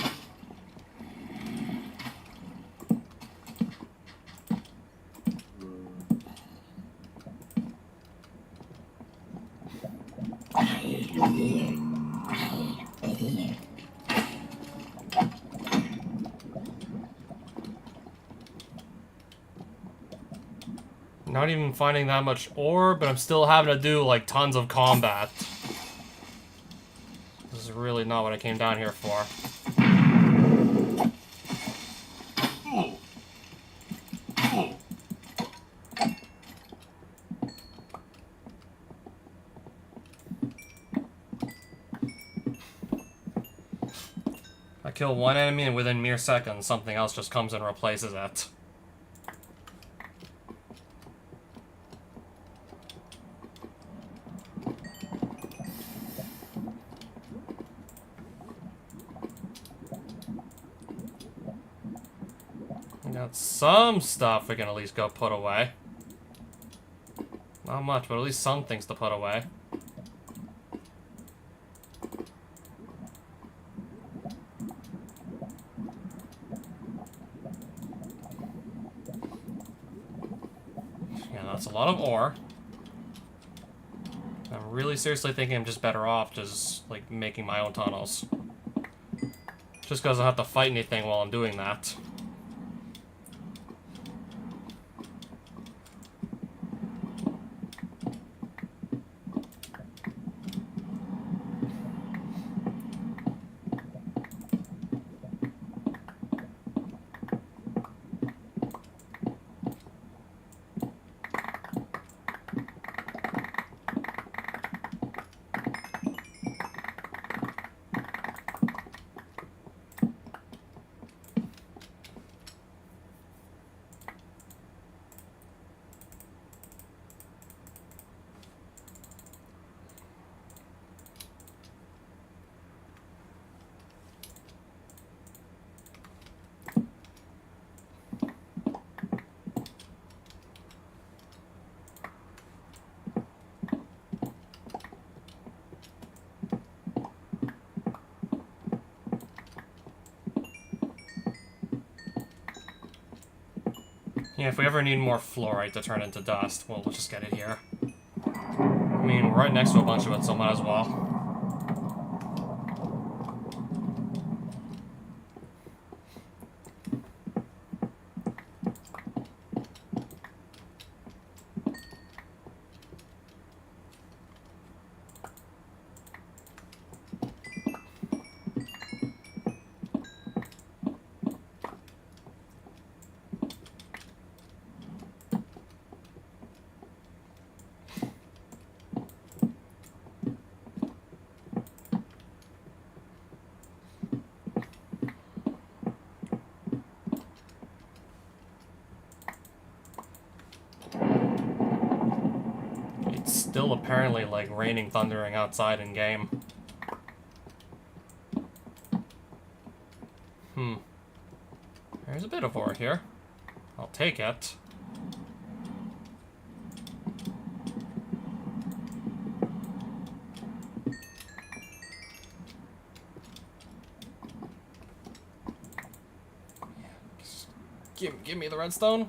Not even finding that much ore, but I'm still having to do, like, tons of combat. This is really not what I came down here for. I kill one enemy and within mere seconds, something else just comes and replaces it. Got some stuff we can at least go put away. Not much, but at least some things to put away. Yeah, that's a lot of ore. I'm really seriously thinking I'm just better off just, like, making my own tunnels. Just because I don't have to fight anything while I'm doing that. Yeah, if we ever need more fluorite to turn into dust, well, we'll just get it here. I mean, we're right next to a bunch of it, so might as well. It's still apparently, like, raining, thundering outside in-game. There's a bit of ore here. I'll take it. Give me the redstone.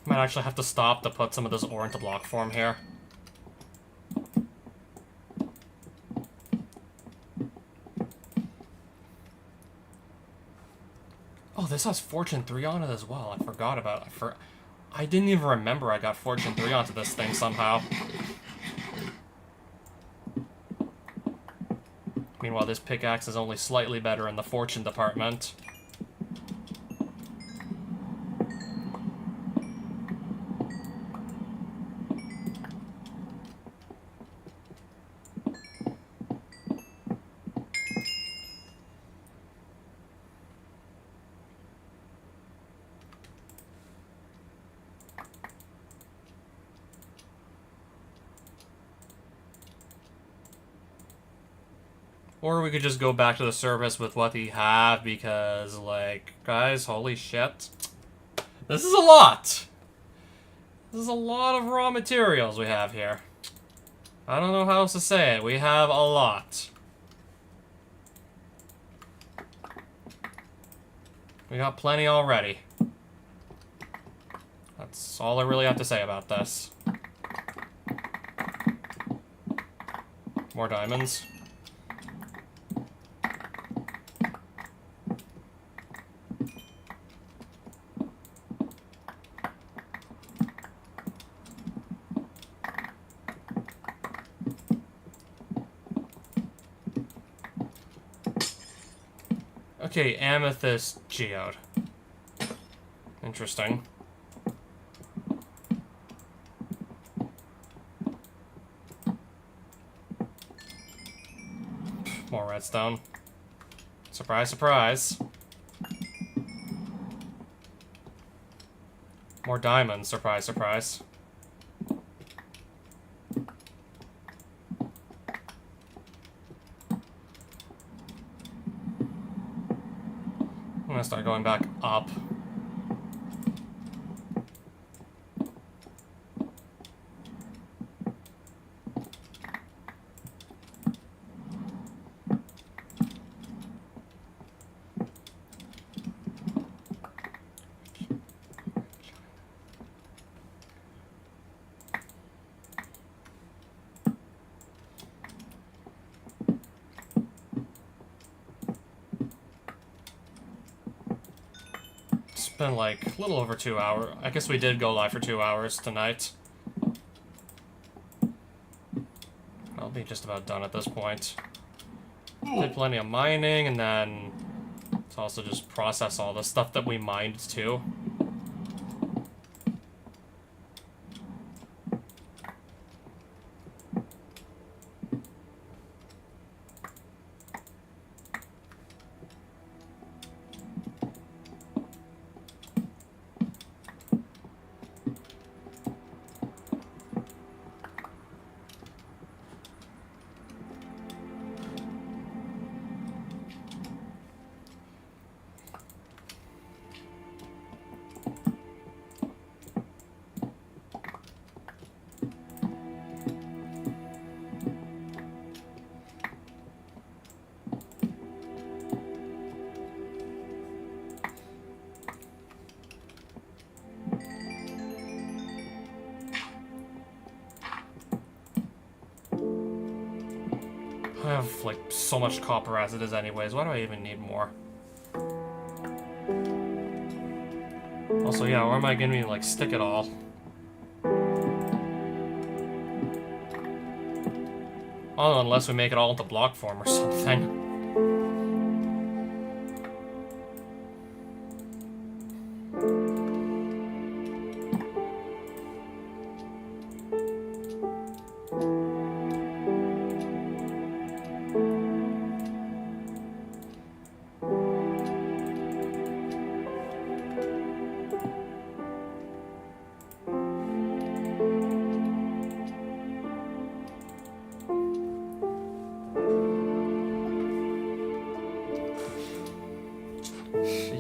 Might actually have to stop to put some of this ore into block form here. Oh, this has Fortune 3 on it as well. I forgot about it. I didn't even remember I got Fortune 3 onto this thing somehow. Meanwhile, this pickaxe is only slightly better in the Fortune department. Or we could just go back to the surface with what we have, because, like, guys, holy shit. This is a lot! This is a lot of raw materials we have here. I don't know how else to say it. We have a lot. We got plenty already. That's all I really have to say about this. More diamonds. Okay, amethyst geode. Interesting. More redstone. Surprise, surprise. More diamonds. Surprise, surprise. I'm gonna start going back up. been like a little over 2 hours. I guess we did go live for 2 hours tonight. I'll be just about done at this point. Did plenty of mining, and then to also just process all the stuff that we mined too. I have, like, so much copper as it is anyways. Why do I even need more? Also, yeah, where am I gonna, like, stick it all? Oh, unless we make it all into block form or something.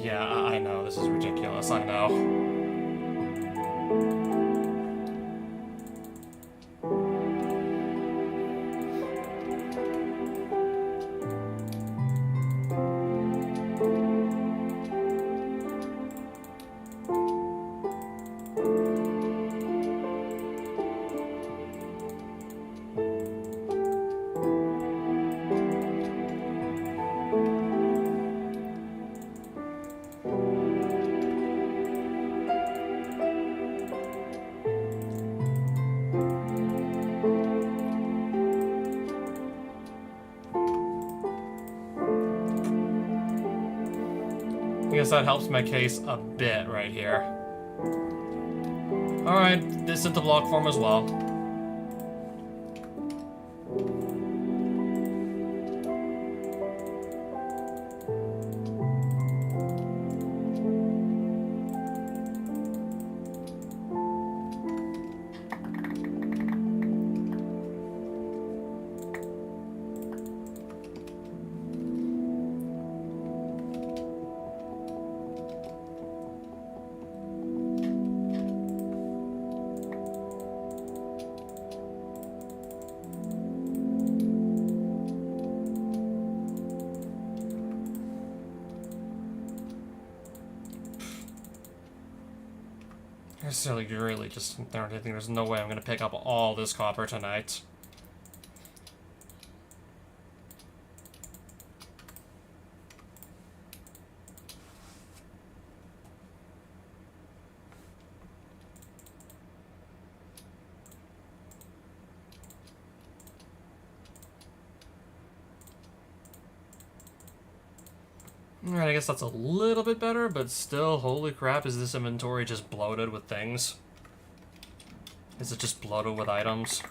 Yeah, I know, this is ridiculous, I know. I guess that helps my case a bit right here. Alright, this into block form as well. Really just there's no way I'm gonna pick up all this copper tonight. Alright, I guess that's a little bit better, but still, holy crap, is this inventory just bloated with things? Is it just bloated with items?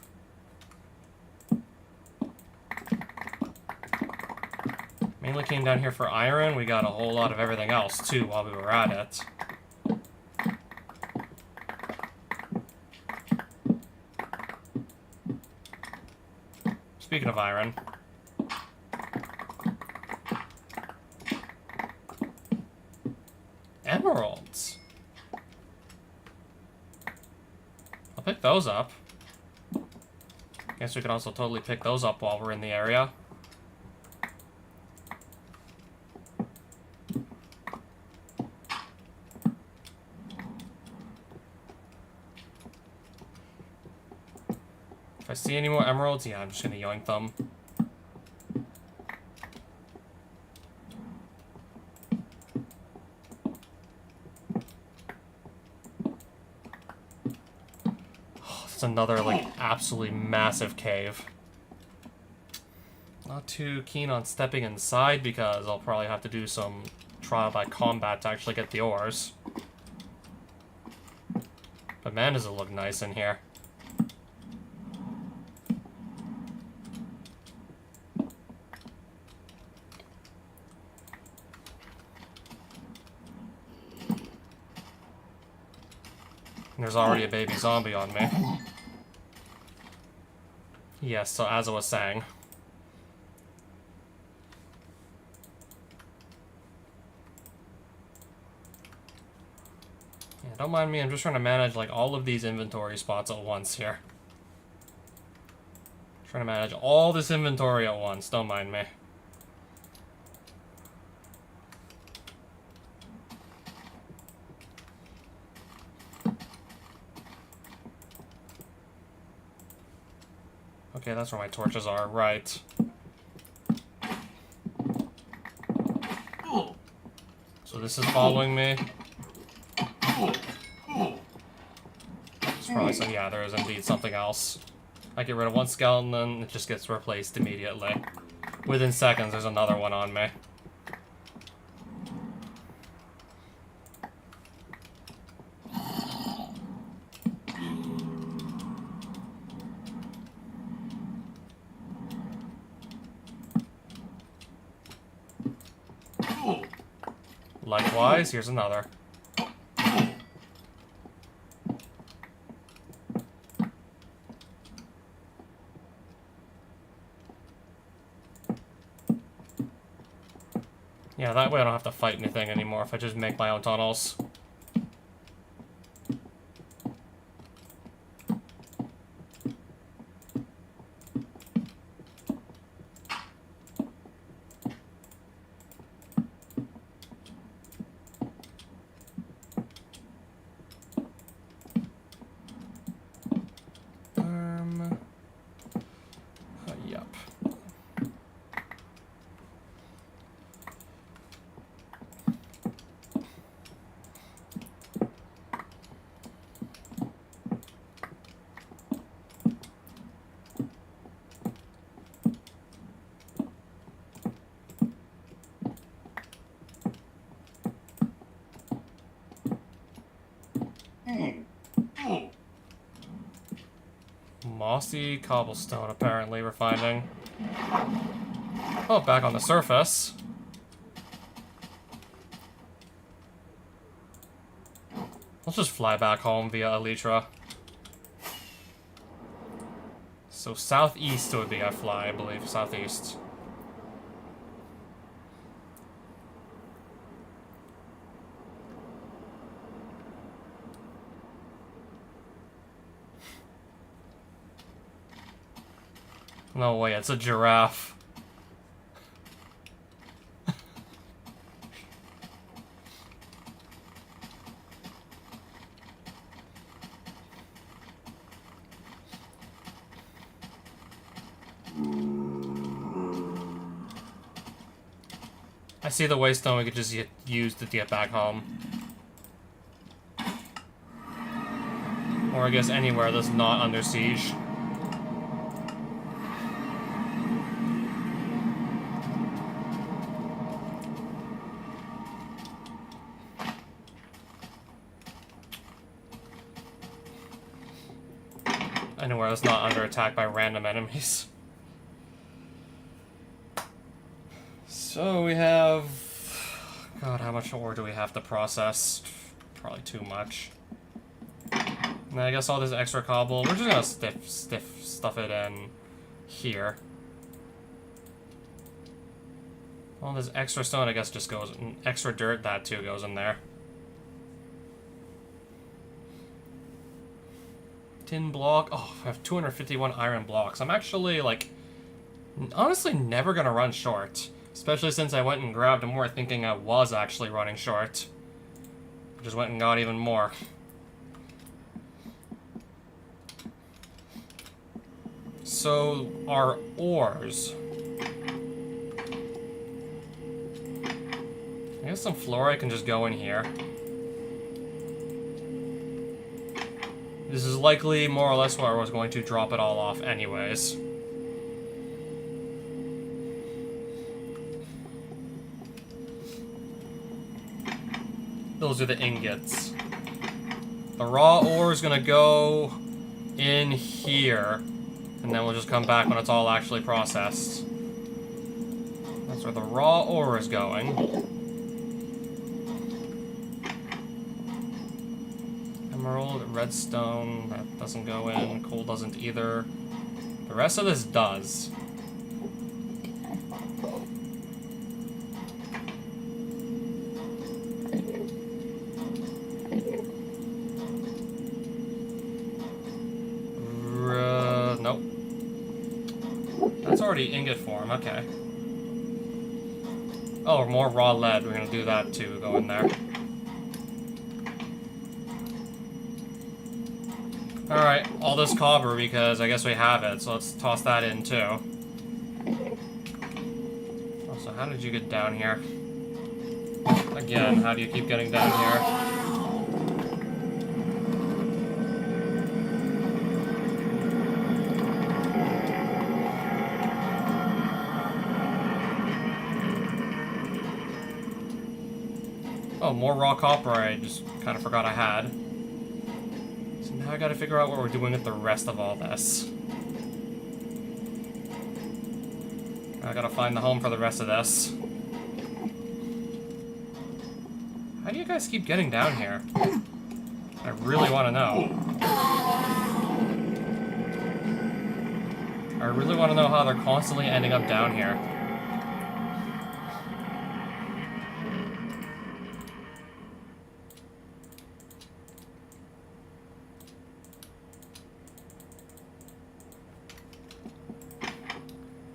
Mainly came down here for iron. We got a whole lot of everything else, too, while we were at it. Speaking of iron... emeralds! I'll pick those up. Guess we can also totally pick those up while we're in the area. If I see any more emeralds, yeah, I'm just gonna yoink them. just another, like, absolutely massive cave. Not too keen on stepping inside because I'll probably have to do some trial by combat to actually get the ores. But man, does it look nice in here. There's already a baby zombie on me. Yes, so as I was saying. Yeah, don't mind me, I'm just trying to manage like all of these inventory spots at once here. Trying to manage all this inventory at once, don't mind me. Okay, that's where my torches are, right. So this is following me. It's probably some, yeah, there is indeed something else. I get rid of one skeleton, then it just gets replaced immediately. Within seconds, there's another one on me. Likewise, here's another. Yeah, that way I don't have to fight anything anymore if I just make my own tunnels. Yep. Mossy cobblestone, apparently, we're finding. Oh, back on the surface. Let's just fly back home via Elytra. So southeast would be I fly, I believe. Southeast. No way, it's a giraffe. I see the waystone we could just use to get back home. Or I guess anywhere that's not under siege. Anywhere that's not under attack by random enemies. So we have... God, how much ore do we have to process? Probably too much. And I guess all this extra cobble, we're just gonna stuff it in here. All this extra stone, I guess, just goes... Extra dirt, that too goes in there. Tin block. Oh, I have 251 iron blocks. I'm actually, like, honestly never gonna run short. Especially since I went and grabbed more thinking I was actually running short. I just went and got even more. So, our ores. I guess some fluorite can just go in here. This is likely more or less where I was going to drop it all off anyways. Those are the ingots. The raw ore is gonna go in here, and then we'll just come back when it's all actually processed. That's where the raw ore is going. Emerald, redstone, that doesn't go in. Coal doesn't either. The rest of this does. Nope. That's already ingot form, okay. Oh, more raw lead. We're gonna do that too, go in there. Alright, all this copper because I guess we have it, so let's toss that in too. Also, how did you get down here? Again, how do you keep getting down here? Oh, more raw copper I just kind of forgot I had. So now I gotta figure out what we're doing with the rest of all this. I gotta find the home for the rest of this. How do you guys keep getting down here? I really want to know. I really want to know how they're constantly ending up down here.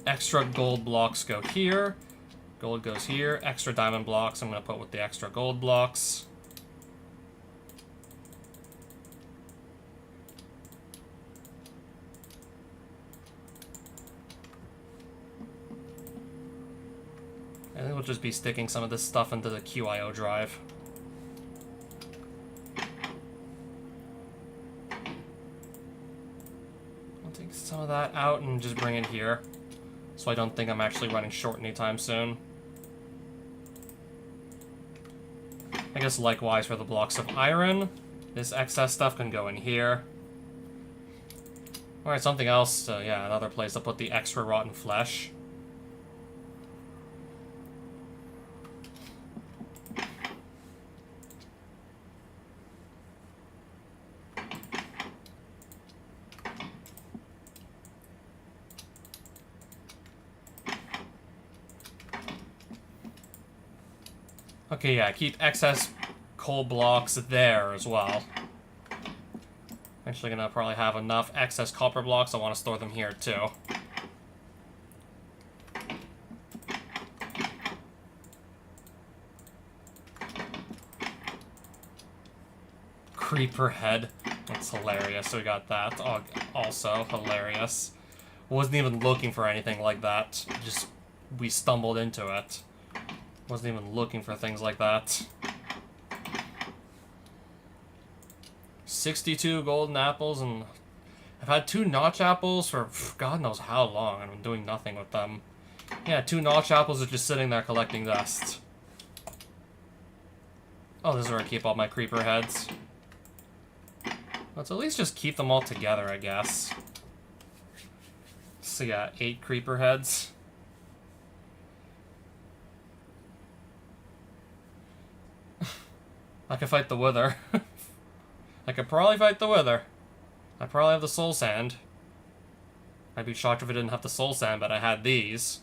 Extra gold blocks go here. Gold goes here. Extra diamond blocks I'm going to put with the extra gold blocks. I think we'll just be sticking some of this stuff into the QIO drive. I'll take some of that out and just bring it here, so I don't think I'm actually running short anytime soon. I guess likewise for the blocks of iron. This excess stuff can go in here. Alright, something else. Yeah, another place to put the extra rotten flesh. Okay, yeah, keep excess coal blocks there as well. Actually gonna probably have enough excess copper blocks. I want to store them here too. Creeper head. That's hilarious. So we got that. Oh, also hilarious. Wasn't even looking for anything like that. Just, we stumbled into it. Wasn't even looking for things like that. 62 golden apples, and I've had 2 notch apples for God knows how long, and I'm doing nothing with them. Yeah, 2 notch apples are just sitting there collecting dust. Oh, this is where I keep all my creeper heads. Let's at least just keep them all together, I guess. So yeah, 8 creeper heads. I could fight the Wither. I could probably fight the Wither. I probably have the soul sand. I'd be shocked if I didn't have the soul sand, but I had these.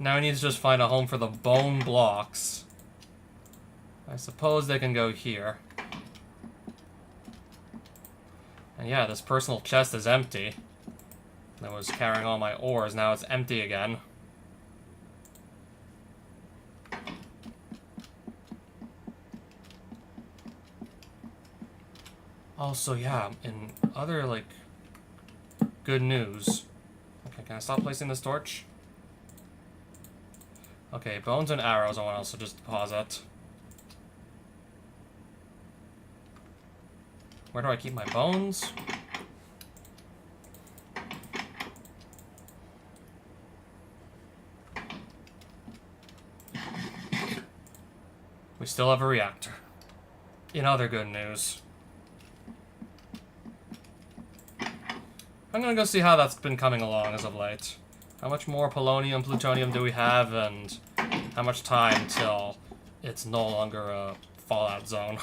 Now I need to just find a home for the bone blocks. I suppose they can go here. And yeah, this personal chest is empty. That was carrying all my ores, now it's empty again. Also, yeah, in other, like, good news. Okay, can I stop placing this torch? Okay, bones and arrows I want to also just deposit. Where do I keep my bones? We still have a reactor. In other good news. I'm gonna go see how that's been coming along as of late. How much more polonium, plutonium do we have, and how much time till it's no longer a Fallout zone?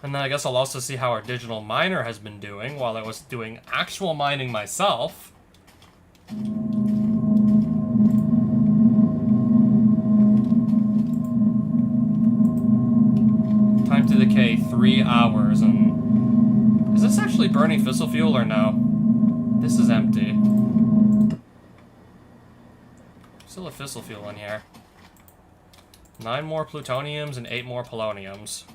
And then I guess I'll also see how our digital miner has been doing while I was doing actual mining myself. Time to decay 3 hours, and is this actually burning fissile fuel or no? This is empty. Still a fissile fuel in here. 9 more plutoniums and 8 more poloniums.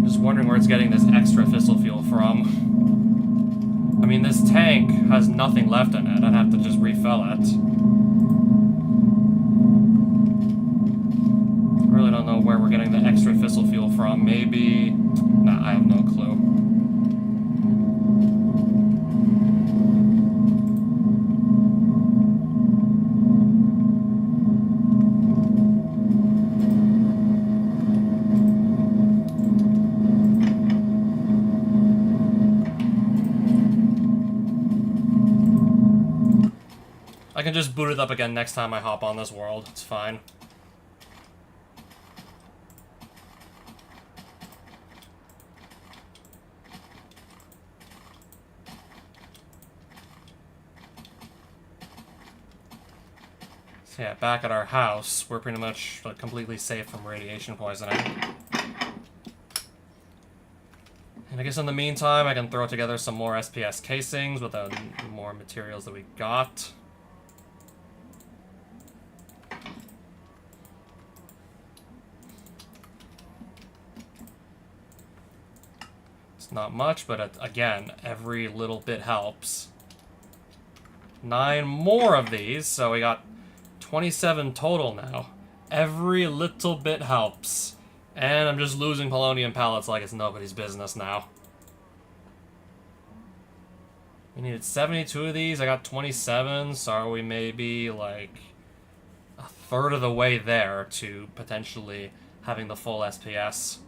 Just wondering where it's getting this extra fissile fuel from. I mean, this tank has nothing left in it. I'd have to just refill it. I really don't know where we're getting the extra fissile fuel from. Maybe... Nah, I have no clue. I can just boot it up again next time I hop on this world. It's fine. So yeah, back at our house, we're pretty much like, completely safe from radiation poisoning. And I guess in the meantime, I can throw together some more SPS casings with the more materials that we got. Not much, but again, every little bit helps. 9 more of these, so we got 27 total now. Every little bit helps. And I'm just losing polonium pellets like it's nobody's business now. We needed 72 of these, I got 27, so are we maybe like a third of the way there to potentially having the full SPS.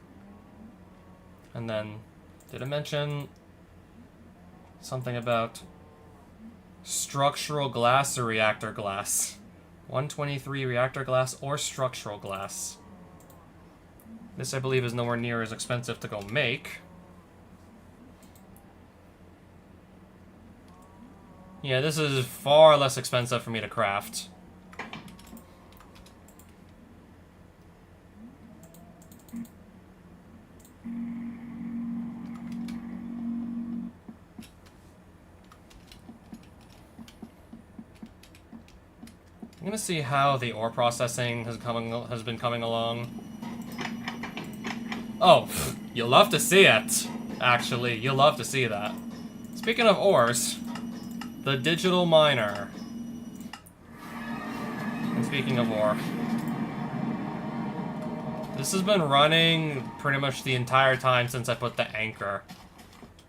And then did I mention something about structural glass or reactor glass? 123 reactor glass or structural glass. This, I believe, is nowhere near as expensive to go make. Yeah, this is far less expensive for me to craft. I'm gonna see how the ore processing has been coming along. Oh, you'll love to see it. Actually, you'll love to see that. Speaking of ores, the digital miner. And speaking of ore, this has been running pretty much the entire time since I put the anchor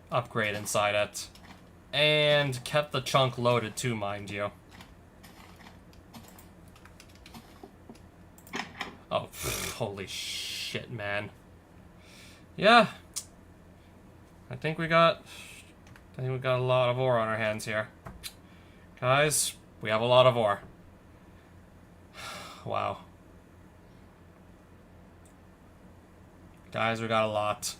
upgrade inside it. And kept the chunk loaded too, mind you. Oh, holy shit, man. Yeah. I think we got a lot of ore on our hands here. Guys, we have a lot of ore. Wow. Guys, we got a lot.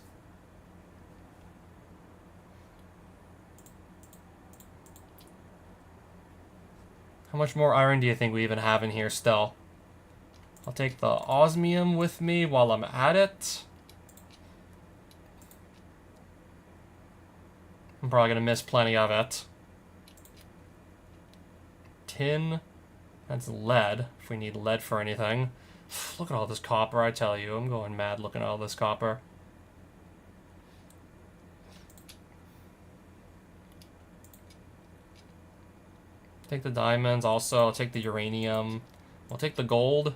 How much more iron do you think we even have in here still? I'll take the osmium with me while I'm at it. I'm probably gonna miss plenty of it. Tin, That's lead, if we need lead for anything. Look at all this copper, I tell you. I'm going mad looking at all this copper. Take the diamonds also. I'll take the uranium. We'll take the gold.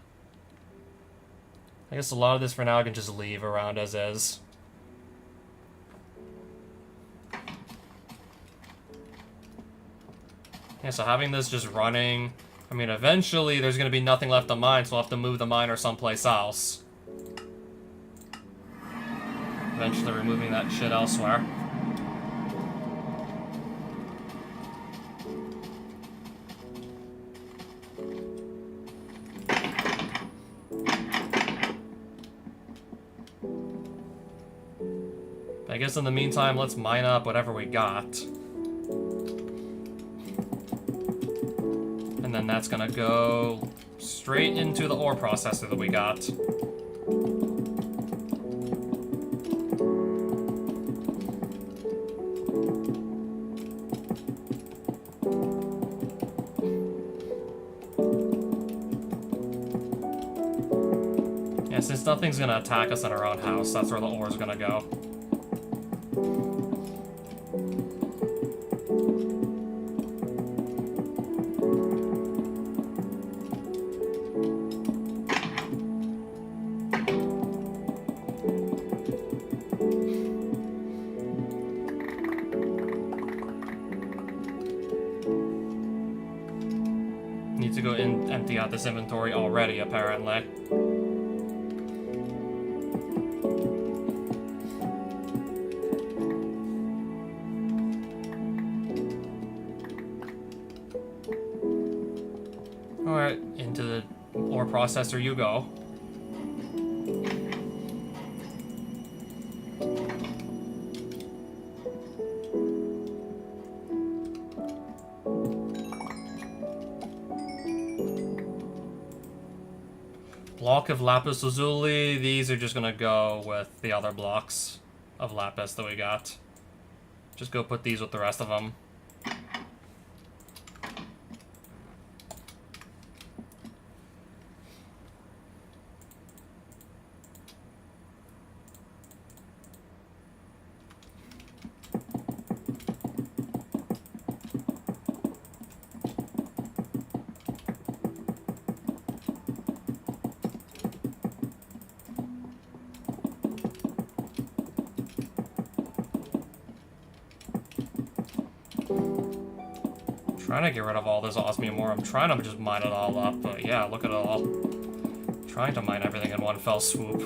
I guess a lot of this for now I can just leave around as is. Yeah, so having this just running... I mean, eventually there's going to be nothing left to mine, so I'll have to move the miner someplace else. Eventually removing that shit elsewhere. I guess in the meantime, let's mine up whatever we got. And then that's gonna go straight into the ore processor that we got. Yeah, since nothing's gonna attack us in our own house, that's where the ore's gonna go. Need to go empty out this inventory already, apparently. Alright, into the ore processor you go. Block of lapis lazuli. These are just gonna go with the other blocks of lapis that we got. Just go put these with the rest of them. Trying to get rid of all this osmium ore. I'm trying to just mine it all up, but yeah, look at it all. Trying to mine everything in one fell swoop.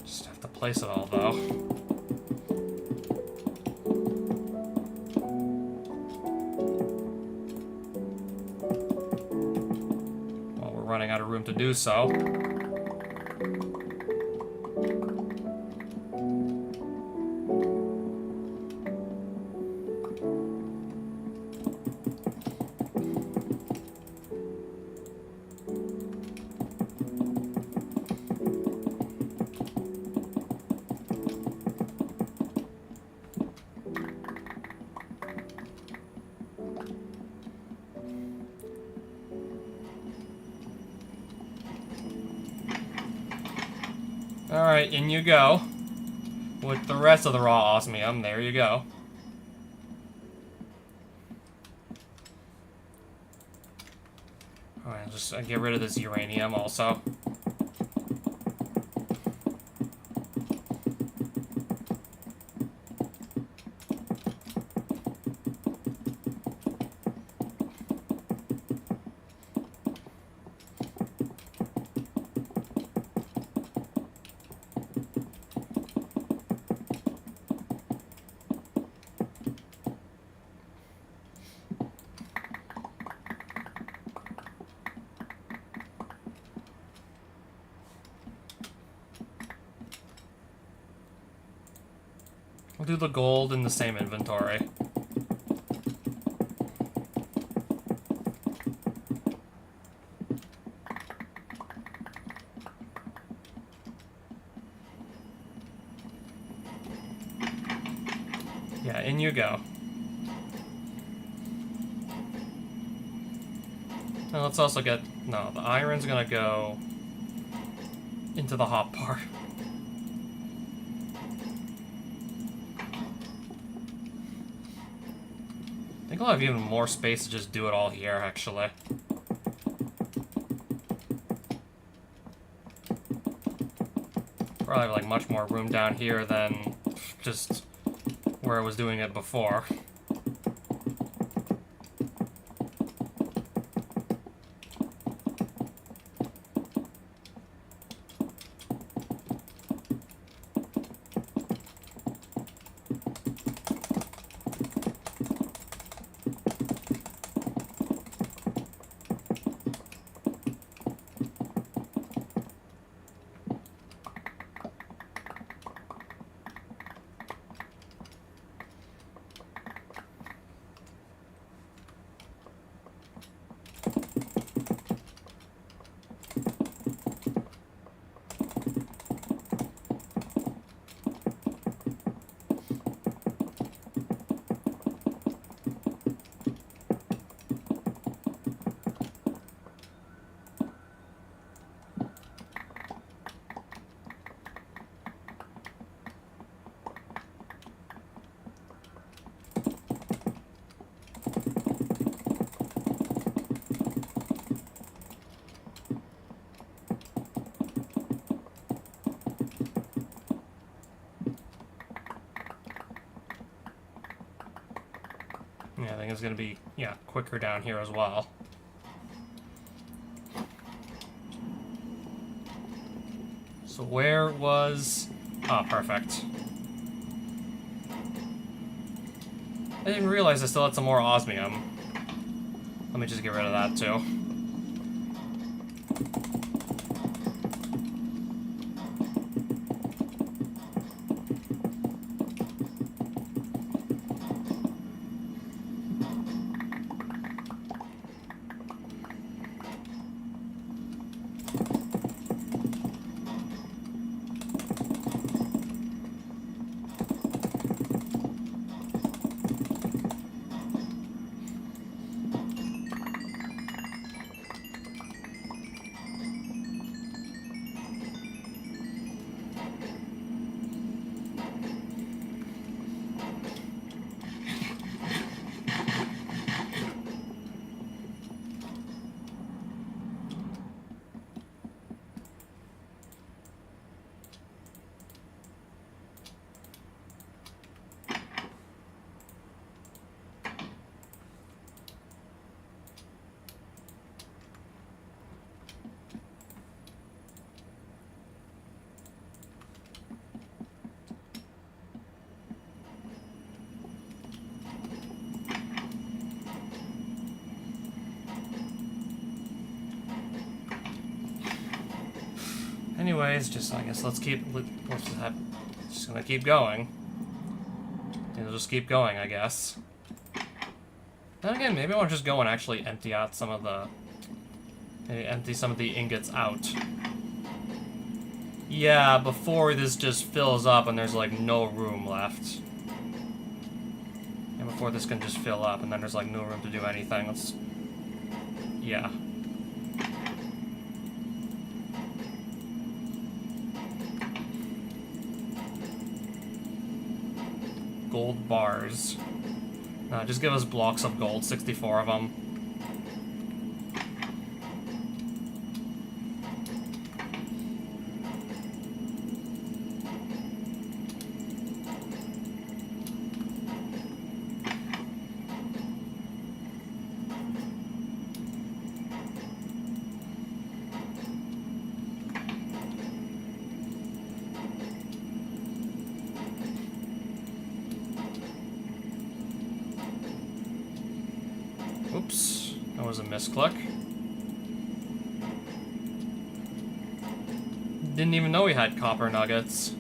Just have to place it all, though. Well, we're running out of room to do so. Alright, in you go. With the rest of the raw osmium, there you go. Alright, just get rid of this uranium also. We'll do the gold in the same inventory. Yeah, in you go. And let's also get... No, the iron's gonna go into the hot bar. I think I'll have even more space to just do it all here, actually. Probably have, like, much more room down here than just where I was doing it before. Yeah, I think it's gonna be, yeah, quicker down here as well. So where was... Ah, perfect. I didn't realize I still had some more osmium. Let me just get rid of that, too. Anyways, just, I guess let's just gonna keep going. It'll just keep going, I guess. Then again, maybe I want to just go and actually empty out some of the... Maybe empty some of the ingots out. Yeah, before this just fills up and there's, like, no room left. And before this can just fill up and then there's, like, no room to do anything. Let's... Yeah. Gold bars. No, just give us blocks of gold, 64 of them. Oops, that was a misclick. Didn't even know we had copper nuggets.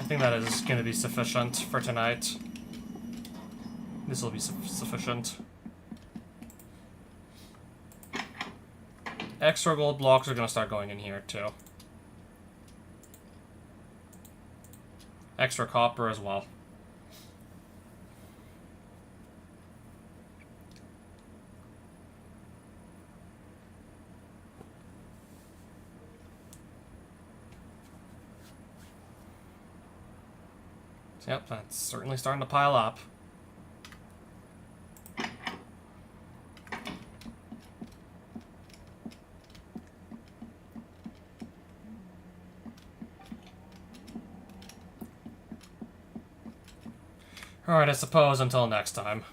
I think that is going to be sufficient for tonight. This will be sufficient. Extra gold blocks are going to start going in here, too. Extra copper as well. Yep, that's certainly starting to pile up. Alright, I suppose until next time.